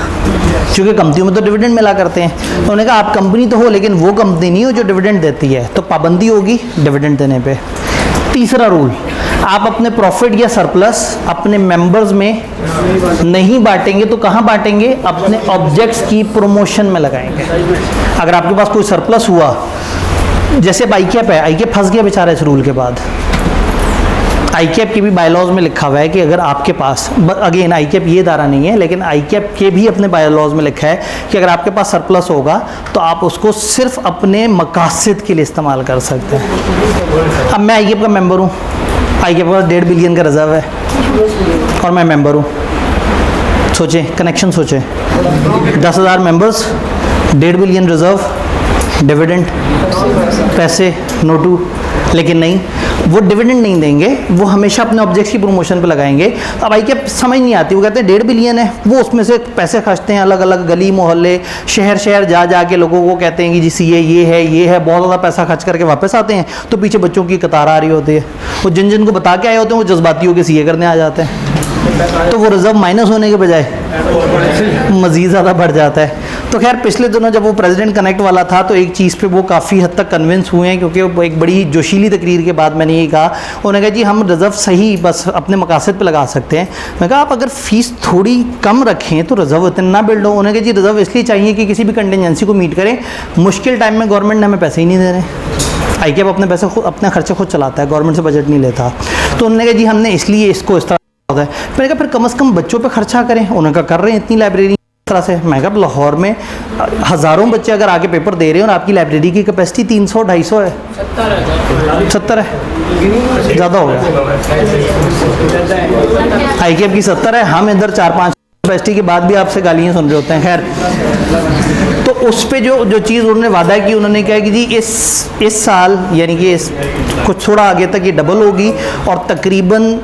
क्योंकि कंपनियों में तो डिविडेंड मिला करते हैं। तो उन्होंने कहा आप कंपनी तो हो, लेकिन वो कंपनी नहीं हो जो डिविडेंड देती है, तो पाबंदी होगी डिविडेंड देने पे। तीसरा रूल, आप अपने प्रॉफिट या सरप्लस अपने मेंबर्स में नहीं बांटेंगे, तो कहाँ बांटेंगे? अपने ऑब्जेक्ट्स की प्रमोशन में लगाएंगे। अगर आपके पास कोई सरप्लस हुआ, जैसे अब आईकैप है, आईकैप फंस गया बेचारा इस रूल के बाद। आईकैप के भी बायलॉज में लिखा हुआ है कि अगर आपके पास, अगेन आईकैप ये इदारा नहीं है, लेकिन आईकैप के भी अपने बायलॉज में लिखा है कि अगर आपके पास सरप्लस होगा तो आप उसको सिर्फ अपने मकासद के लिए इस्तेमाल कर सकते हैं। अब मैं आईकैप का मेंबर हूँ, आईकैप के पास 1.5 बिलियन का रिजर्व है और मैं मेंबर हूँ। सोचें, कनेक्शन सोचें, 10,000 मेंबर्स, 1.5 बिलियन रिजर्व, डिविडेंड पैसे नोटू, लेकिन नहीं, वो डिविडेंड नहीं देंगे, वो हमेशा अपने ऑब्जेक्ट्स की प्रमोशन पे लगाएंगे। अब आई क्या समझ नहीं आती, वो कहते हैं 1.5 बिलियन है, वो उसमें से पैसे खर्चते हैं अलग अलग गली मोहल्ले शहर जा जा के लोगों को कहते हैं कि जी सीए ये है, बहुत ज़्यादा पैसा खर्च करके वापस आते हैं, तो पीछे बच्चों की कतार आ रही होती है। वो जिन जिन को बता के आए होते हैं वो जज्बाती होकर सीए करने आ जाते हैं, तो वो रिजर्व माइनस होने के बजाय मज़ीद ज़्यादा बढ़ जाता है। तो खैर पिछले दिनों जब वो प्रेसिडेंट कनेक्ट वाला था तो एक चीज़ पे वो काफ़ी हद तक कन्विंस हुए हैं, क्योंकि वो एक बड़ी जोशीली तकरीर के बाद मैंने ये कहा, उन्होंने कहा जी हम रिज़र्व सही बस अपने मकासद पे लगा सकते हैं। मैं कहा आप अगर फ़ीस थोड़ी कम रखें तो रिज़र्व इतना ना बिल्ड हो। उन्होंने कहा जी रिज़र्व इसलिए चाहिए कि किसी भी कंटिजेंसी को मीट करें, मुश्किल टाइम में गवर्नमेंट ने हमें पैसे ही नहीं दे रहे। आईकैप अपने पैसे खुद, अपने खर्चे खुद चलाता है, गवर्नमेंट से बजट नहीं लेता। तो उन्होंने कहा जी हमने इसलिए इसको इस तरह होता है। मैंने कहा फिर कम से कम बच्चों पे खर्चा करें। उन्होंने कहा कर रहे हैं, इतनी लाइब्रेरी तरह से मैं कहा लाहौर में हज़ारों बच्चे अगर आके पेपर दे रहे हैं और आपकी लाइब्रेरी की कैपेसिटी 300-250 है, 70 है, ज़्यादा हो गया। ICAP की 70 है, हम इधर 4-5 कैपेसिटी के बाद भी आपसे गालियाँ सुन रहे होते हैं। खैर, तो उस पे जो चीज़ उन्होंने वादा की, उन्होंने कहा कि जी इस साल यानी कि इस कुछ थोड़ा आगे तक ये डबल होगी और तकरीबन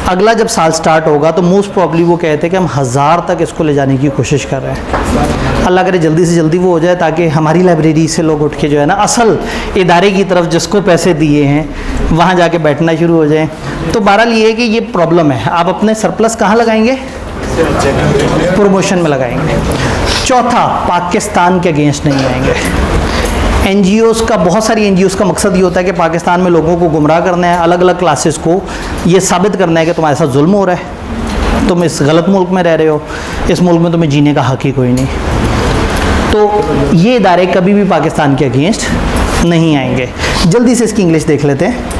अगला जब साल स्टार्ट होगा तो मोस्ट प्रॉब्ली वो कहते हैं कि हम 1000 तक इसको ले जाने की कोशिश कर रहे हैं। अल्लाह करे जल्दी से जल्दी वो हो जाए ताकि हमारी लाइब्रेरी से लोग उठ के जो है ना असल इदारे की तरफ जिसको पैसे दिए हैं वहाँ जाके बैठना शुरू हो जाए। तो बहरहाल ये है कि ये प्रॉब्लम है। आप अपने सरप्लस कहाँ लगाएंगे? प्रमोशन में लगाएंगे। चौथा, पाकिस्तान के अगेंस्ट नहीं आएंगे। NGOs का, बहुत सारी NGOs का मकसद ये होता है कि पाकिस्तान में लोगों को गुमराह करना है, अलग अलग क्लासेस को ये साबित करना है कि तुम्हारे साथ जुल्म हो रहा है, तुम इस गलत मुल्क में रह रहे हो, इस मुल्क में तुम्हें जीने का हक ही कोई नहीं। तो ये इदारे कभी भी पाकिस्तान के अगेंस्ट नहीं आएंगे। जल्दी से इसकी इंग्लिश देख लेते हैं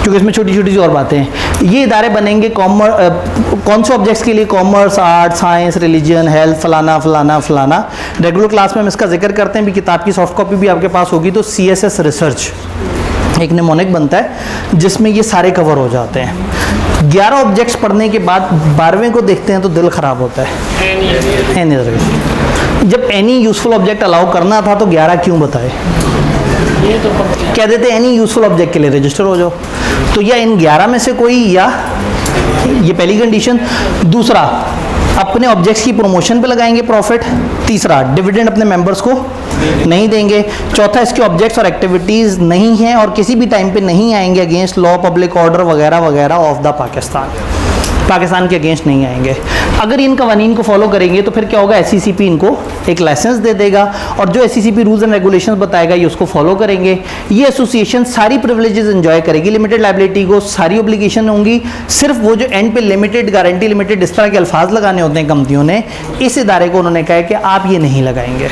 क्योंकि इसमें छोटी छोटी सी और बातें हैं। ये इदारे बनेंगे कौन से ऑब्जेक्ट्स के लिए? Commerce, art, science, religion, health, फलाना फलाना फलाना। रेगुलर क्लास में हम इसका जिक्र करते हैं भी, किताब की सॉफ्ट कॉपी भी आपके पास होगी। तो CSS रिसर्च एक निमोनिक बनता है जिसमें ये सारे कवर हो जाते हैं। 11 ऑब्जेक्ट्स पढ़ने के बाद 12वें को देखते हैं तो दिल ख़राब होता है। एनी जब एनी यूजफुल ऑब्जेक्ट अलाउ करना था तो 11 क्यों बताए? कह देते एनी यूजफुल ऑब्जेक्ट के लिए रजिस्टर हो जाओ। तो या इन 11 में से कोई, या ये पहली कंडीशन। दूसरा, अपने ऑब्जेक्ट्स की प्रमोशन पे लगाएंगे प्रॉफिट। तीसरा, डिविडेंड अपने मेंबर्स को नहीं देंगे। चौथा, इसके ऑब्जेक्ट्स और एक्टिविटीज़ नहीं हैं और किसी भी टाइम पे नहीं आएंगे अगेंस्ट लॉ, पब्लिक ऑर्डर वगैरह वगैरह ऑफ द पाकिस्तान के अगेंस्ट नहीं आएंगे। अगर इन कवानीन को फॉलो करेंगे तो फिर क्या होगा? SCCP इनको एक लाइसेंस दे देगा और जो SCCP रूल्स एंड रेगुलेशंस बताएगा ये उसको फॉलो करेंगे। ये एसोसिएशन सारी प्रिविलेजेस एंजॉय करेगी, लिमिटेड लाइबिलिटी को सारी ऑब्लिगेशन होंगी। सिर्फ वो जो एंड पे लिमिटेड, गारंटी लिमिटेड, इस तरह के अल्फाज लगाने होते हैं कंपनियों ने, इस इदारे को उन्होंने कहा है कि आप ये नहीं लगाएंगे।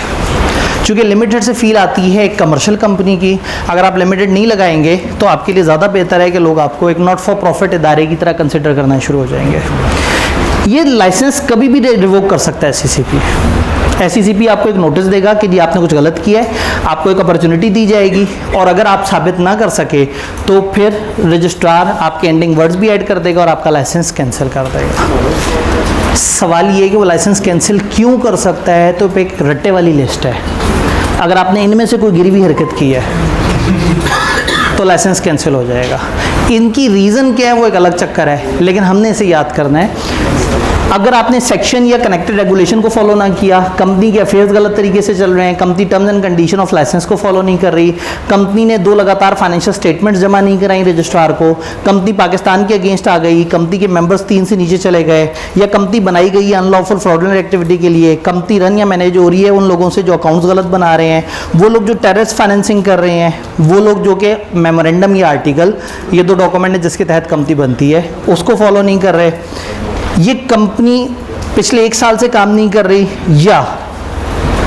चूँकि लिमिटेड से फील आती है एक कमर्शियल कंपनी की, अगर आप लिमिटेड नहीं लगाएंगे तो आपके लिए ज़्यादा बेहतर है कि लोग आपको एक नॉट फॉर प्रॉफिट इदारे की तरह कंसिडर करना शुरू हो जाएंगे। ये लाइसेंस कभी भी रिवोक कर सकता है SCCP आपको एक नोटिस देगा कि जी आपने कुछ गलत किया है, आपको एक अपॉर्चुनिटी दी जाएगी और अगर आप साबित ना कर सके तो फिर रजिस्ट्रार आपके एंडिंग वर्ड्स भी ऐड कर देगा और आपका लाइसेंस कैंसिल कर देगा। सवाल ये है कि वो लाइसेंस कैंसिल क्यों कर सकता है? तो एक रट्टे वाली लिस्ट है। अगर आपने इनमें से कोई गिरी हुई हरकत की है तो लाइसेंस कैंसिल हो जाएगा। इनकी रीज़न क्या है वो एक अलग चक्कर है, लेकिन हमने इसे याद करना है। अगर आपने सेक्शन या कनेक्टेड रेगुलेशन को फॉलो ना किया, कंपनी के अफेयर्स गलत तरीके से चल रहे हैं, company terms and condition of license को फॉलो नहीं कर रही, कंपनी ने 2 लगातार फाइनेंशियल स्टेटमेंट्स जमा नहीं कराई रजिस्ट्रार को, कंपनी पाकिस्तान के अगेंस्ट आ गई, कंपनी के मेंबर्स 3 से नीचे चले गए, या कंपनी बनाई गई है अनलॉफुल फ्रॉडुलेंट एक्टिविटी के लिए, कंपनी रन या मैनेज हो रही है उन लोगों से जो अकाउंट्स गलत बना रहे हैं, वो लोग जो टेररिस्ट फाइनेंसिंग कर रहे हैं, वो लोग जो कि मेमोरेंडम या आर्टिकल, ये 2 डॉक्यूमेंट है जिसके तहत कंपनी बनती है, उसको फॉलो नहीं कर रहे, ये कंपनी पिछले 1 साल से काम नहीं कर रही, या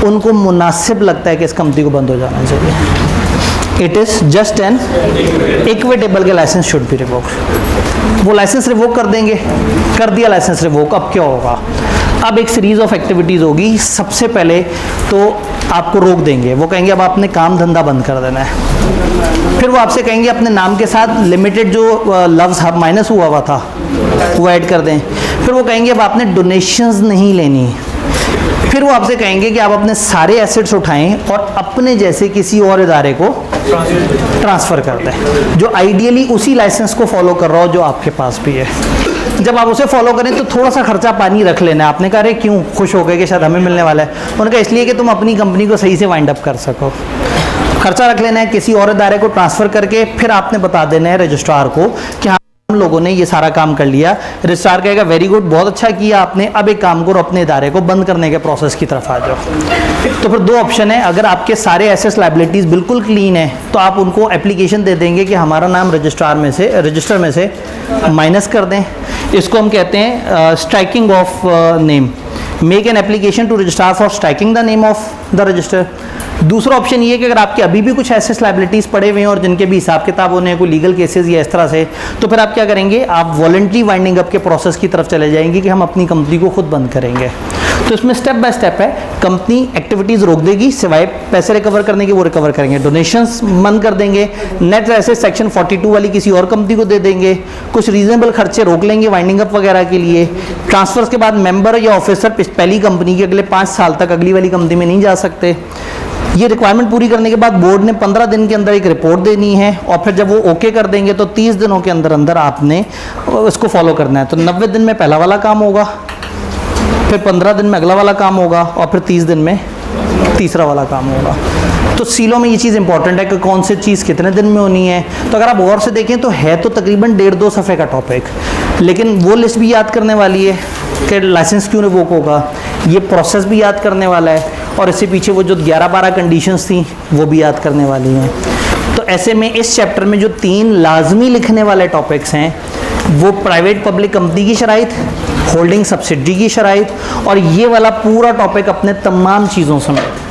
उनको मुनासिब लगता है कि इस कंपनी को बंद हो जाना चाहिए। It is just an equitable के लाइसेंस शुड बी रिवोक्ड। वो लाइसेंस रिवोक कर देंगे, कर दिया लाइसेंस रिवोक। अब क्या होगा? अब एक सीरीज़ ऑफ एक्टिविटीज़ होगी। सबसे पहले तो आपको रोक देंगे, वो कहेंगे अब आपने काम धंधा बंद कर देना है। फिर वो आपसे कहेंगे अपने नाम के साथ लिमिटेड जो लफ्ज़ माइनस हुआ था वो ऐड कर दें। फिर वो कहेंगे अब आपने डोनेशंस नहीं लेनी। फिर वो आपसे कहेंगे कि आप अपने सारे एसेट्स उठाएं और अपने जैसे किसी और इदारे को ट्रांसफ़र कर दें जो आइडियली उसी लाइसेंस को फॉलो कर रहा हो जो आपके पास भी है। जब आप उसे फॉलो करें तो थोड़ा सा खर्चा पानी रख लेना है। आपने कहा अरे क्यों? खुश हो गए कि शायद हमें मिलने वाला है। उन्होंने कहा इसलिए कि तुम अपनी कंपनी को सही से वाइंड अप कर सको। खर्चा रख लेना है किसी और इदारे को ट्रांसफ़र करके, फिर आपने बता देना है रजिस्ट्रार को कि हम लोगों ने ये सारा काम कर लिया। रजिस्ट्रार कहेगा वेरी गुड, बहुत अच्छा किया आपने, अब एक काम करो अपने इदारे को बंद करने के प्रोसेस की तरफ आ जाओ। तो फिर 2 ऑप्शन है। अगर आपके सारे एसेट्स लाइबिलिटीज़ बिल्कुल क्लीन है तो आप उनको एप्लीकेशन दे देंगे कि हमारा नाम रजिस्टर में से माइनस कर दें। इसको हम कहते हैं striking off name. Make an application to registrar for striking the name of the register. दूसरा ऑप्शन ये है कि अगर आपके अभी भी कुछ एसेट्स लाइबिलिटीज़ पड़े हुए हैं और जिनके भी हिसाब किताब होने हैं, कोई लीगल केसेस या इस तरह से, तो फिर आप क्या करेंगे? आप वॉलंटरी वाइंडिंग अप के प्रोसेस की तरफ चले जाएंगे कि हम अपनी कंपनी को खुद बंद करेंगे। तो इसमें स्टेप बाय स्टेप है, कंपनी एक्टिविटीज़ रोक देगी, सिवाय पैसे रिकवर करने के वो रिकवर करेंगे, डोनेशंस बंद कर देंगे, नेट एसेट सेक्शन 42 वाली किसी और कंपनी को दे देंगे, कुछ रीजनेबल खर्चे रोक लेंगे वाइंडिंग अप वगैरह के लिए। ट्रांसफर्स के बाद मेंबर या ऑफिसर पहली कंपनी के अगले 5 साल तक अगली वाली कंपनी में नहीं जा सकते। ये रिक्वायरमेंट पूरी करने के बाद बोर्ड ने 15 दिन के अंदर एक रिपोर्ट देनी है, और फिर जब वो ओके कर देंगे तो 30 दिनों के अंदर अंदर आपने इसको फॉलो करना है। तो 90 दिन में पहला वाला काम होगा, फिर 15 दिन में अगला वाला काम होगा, और फिर 30 दिन में तीसरा वाला काम होगा। तो सीलों में ये चीज़ इंपॉर्टेंट है कि कौन सी चीज़ कितने दिन में होनी है। तो अगर आप गौर से देखें तो है तो तकरीबन 1.5-2 सफ़े का टॉपिक, लेकिन वो लिस्ट भी याद करने वाली है कि लाइसेंस क्यों रिवोक होगा, ये प्रोसेस भी याद करने वाला है, और इससे पीछे वो जो 11-12 कंडीशंस थी वो भी याद करने वाली हैं। तो ऐसे में इस चैप्टर में जो 3 लाजमी लिखने वाले टॉपिक्स हैं वो प्राइवेट पब्लिक कंपनी की शराइत, होल्डिंग सब्सिडी की शराइत, और ये वाला पूरा टॉपिक अपने तमाम चीज़ों समेत।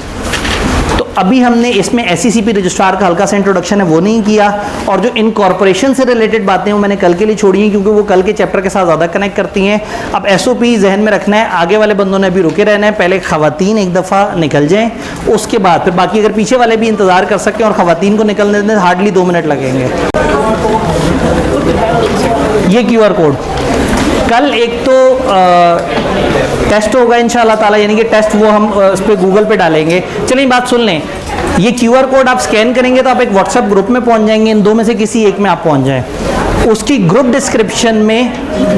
तो अभी हमने इसमें SECP रजिस्ट्रार का हल्का सा इंट्रोडक्शन है वो नहीं किया, और जो इनकॉर्पोरेशन से रिलेटेड बातें वो मैंने कल के लिए छोड़ी हैं क्योंकि वो कल के चैप्टर के साथ ज़्यादा कनेक्ट करती हैं। अब SOP जहन में रखना है, आगे वाले बंदों ने अभी रुके रहना है, पहले ख़वातीन एक दफ़ा निकल जाएँ, उसके बाद फिर बाकी अगर पीछे वाले भी इंतज़ार कर सकें और ख़वातीन को निकलने दें, हार्डली 2 मिनट लगेंगे। ये QR कोड कल एक तो टेस्ट होगा इंशाल्लाह ताला, यानी कि टेस्ट वो हम इस पर गूगल पे डालेंगे। चलिए बात सुन लें, ये QR कोड आप स्कैन करेंगे तो आप एक व्हाट्सएप ग्रुप में पहुंच जाएंगे, इन 2 में से किसी एक में आप पहुंच जाएं। उसकी ग्रुप डिस्क्रिप्शन में,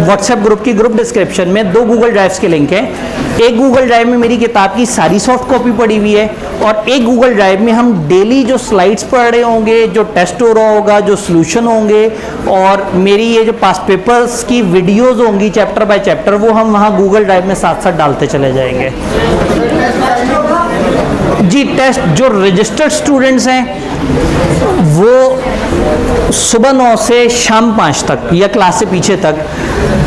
व्हाट्सएप ग्रुप की ग्रुप डिस्क्रिप्शन में 2 गूगल ड्राइव्स के लिंक हैं। एक गूगल ड्राइव में मेरी किताब की सारी सॉफ्ट कॉपी पड़ी हुई है, और एक गूगल ड्राइव में हम डेली जो स्लाइड्स पढ़ रहे होंगे, जो टेस्ट हो रहा होगा, जो सॉल्यूशन होंगे, और मेरी ये जो पास्ट पेपर्स की वीडियोस होंगी चैप्टर बाय चैप्टर, वो हम वहाँ गूगल ड्राइव में साथ साथ डालते चले जाएंगे। जी टेस्ट जो रजिस्टर्ड स्टूडेंट्स हैं वो सुबह 9 से शाम 5 तक या क्लास से पीछे तक,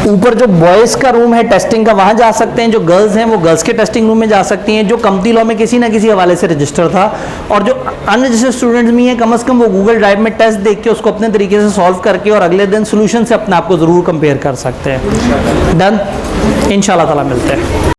ऊपर जो बॉयज़ का रूम है टेस्टिंग का वहाँ जा सकते हैं, जो गर्ल्स हैं वो गर्ल्स के टेस्टिंग रूम में जा सकती हैं, जो कंपनी लॉ में किसी ना किसी हवाले से रजिस्टर था, और जो अनरजिस्टर्ड स्टूडेंट्स भी हैं कम से कम वो गूगल ड्राइव में टेस्ट देख के उसको अपने तरीके से सॉल्व करके और अगले दिन सोल्यूशन से अपने आप को ज़रूर कंपेयर कर सकते हैं। डन, इंशाल्लाह ताला मिलते हैं।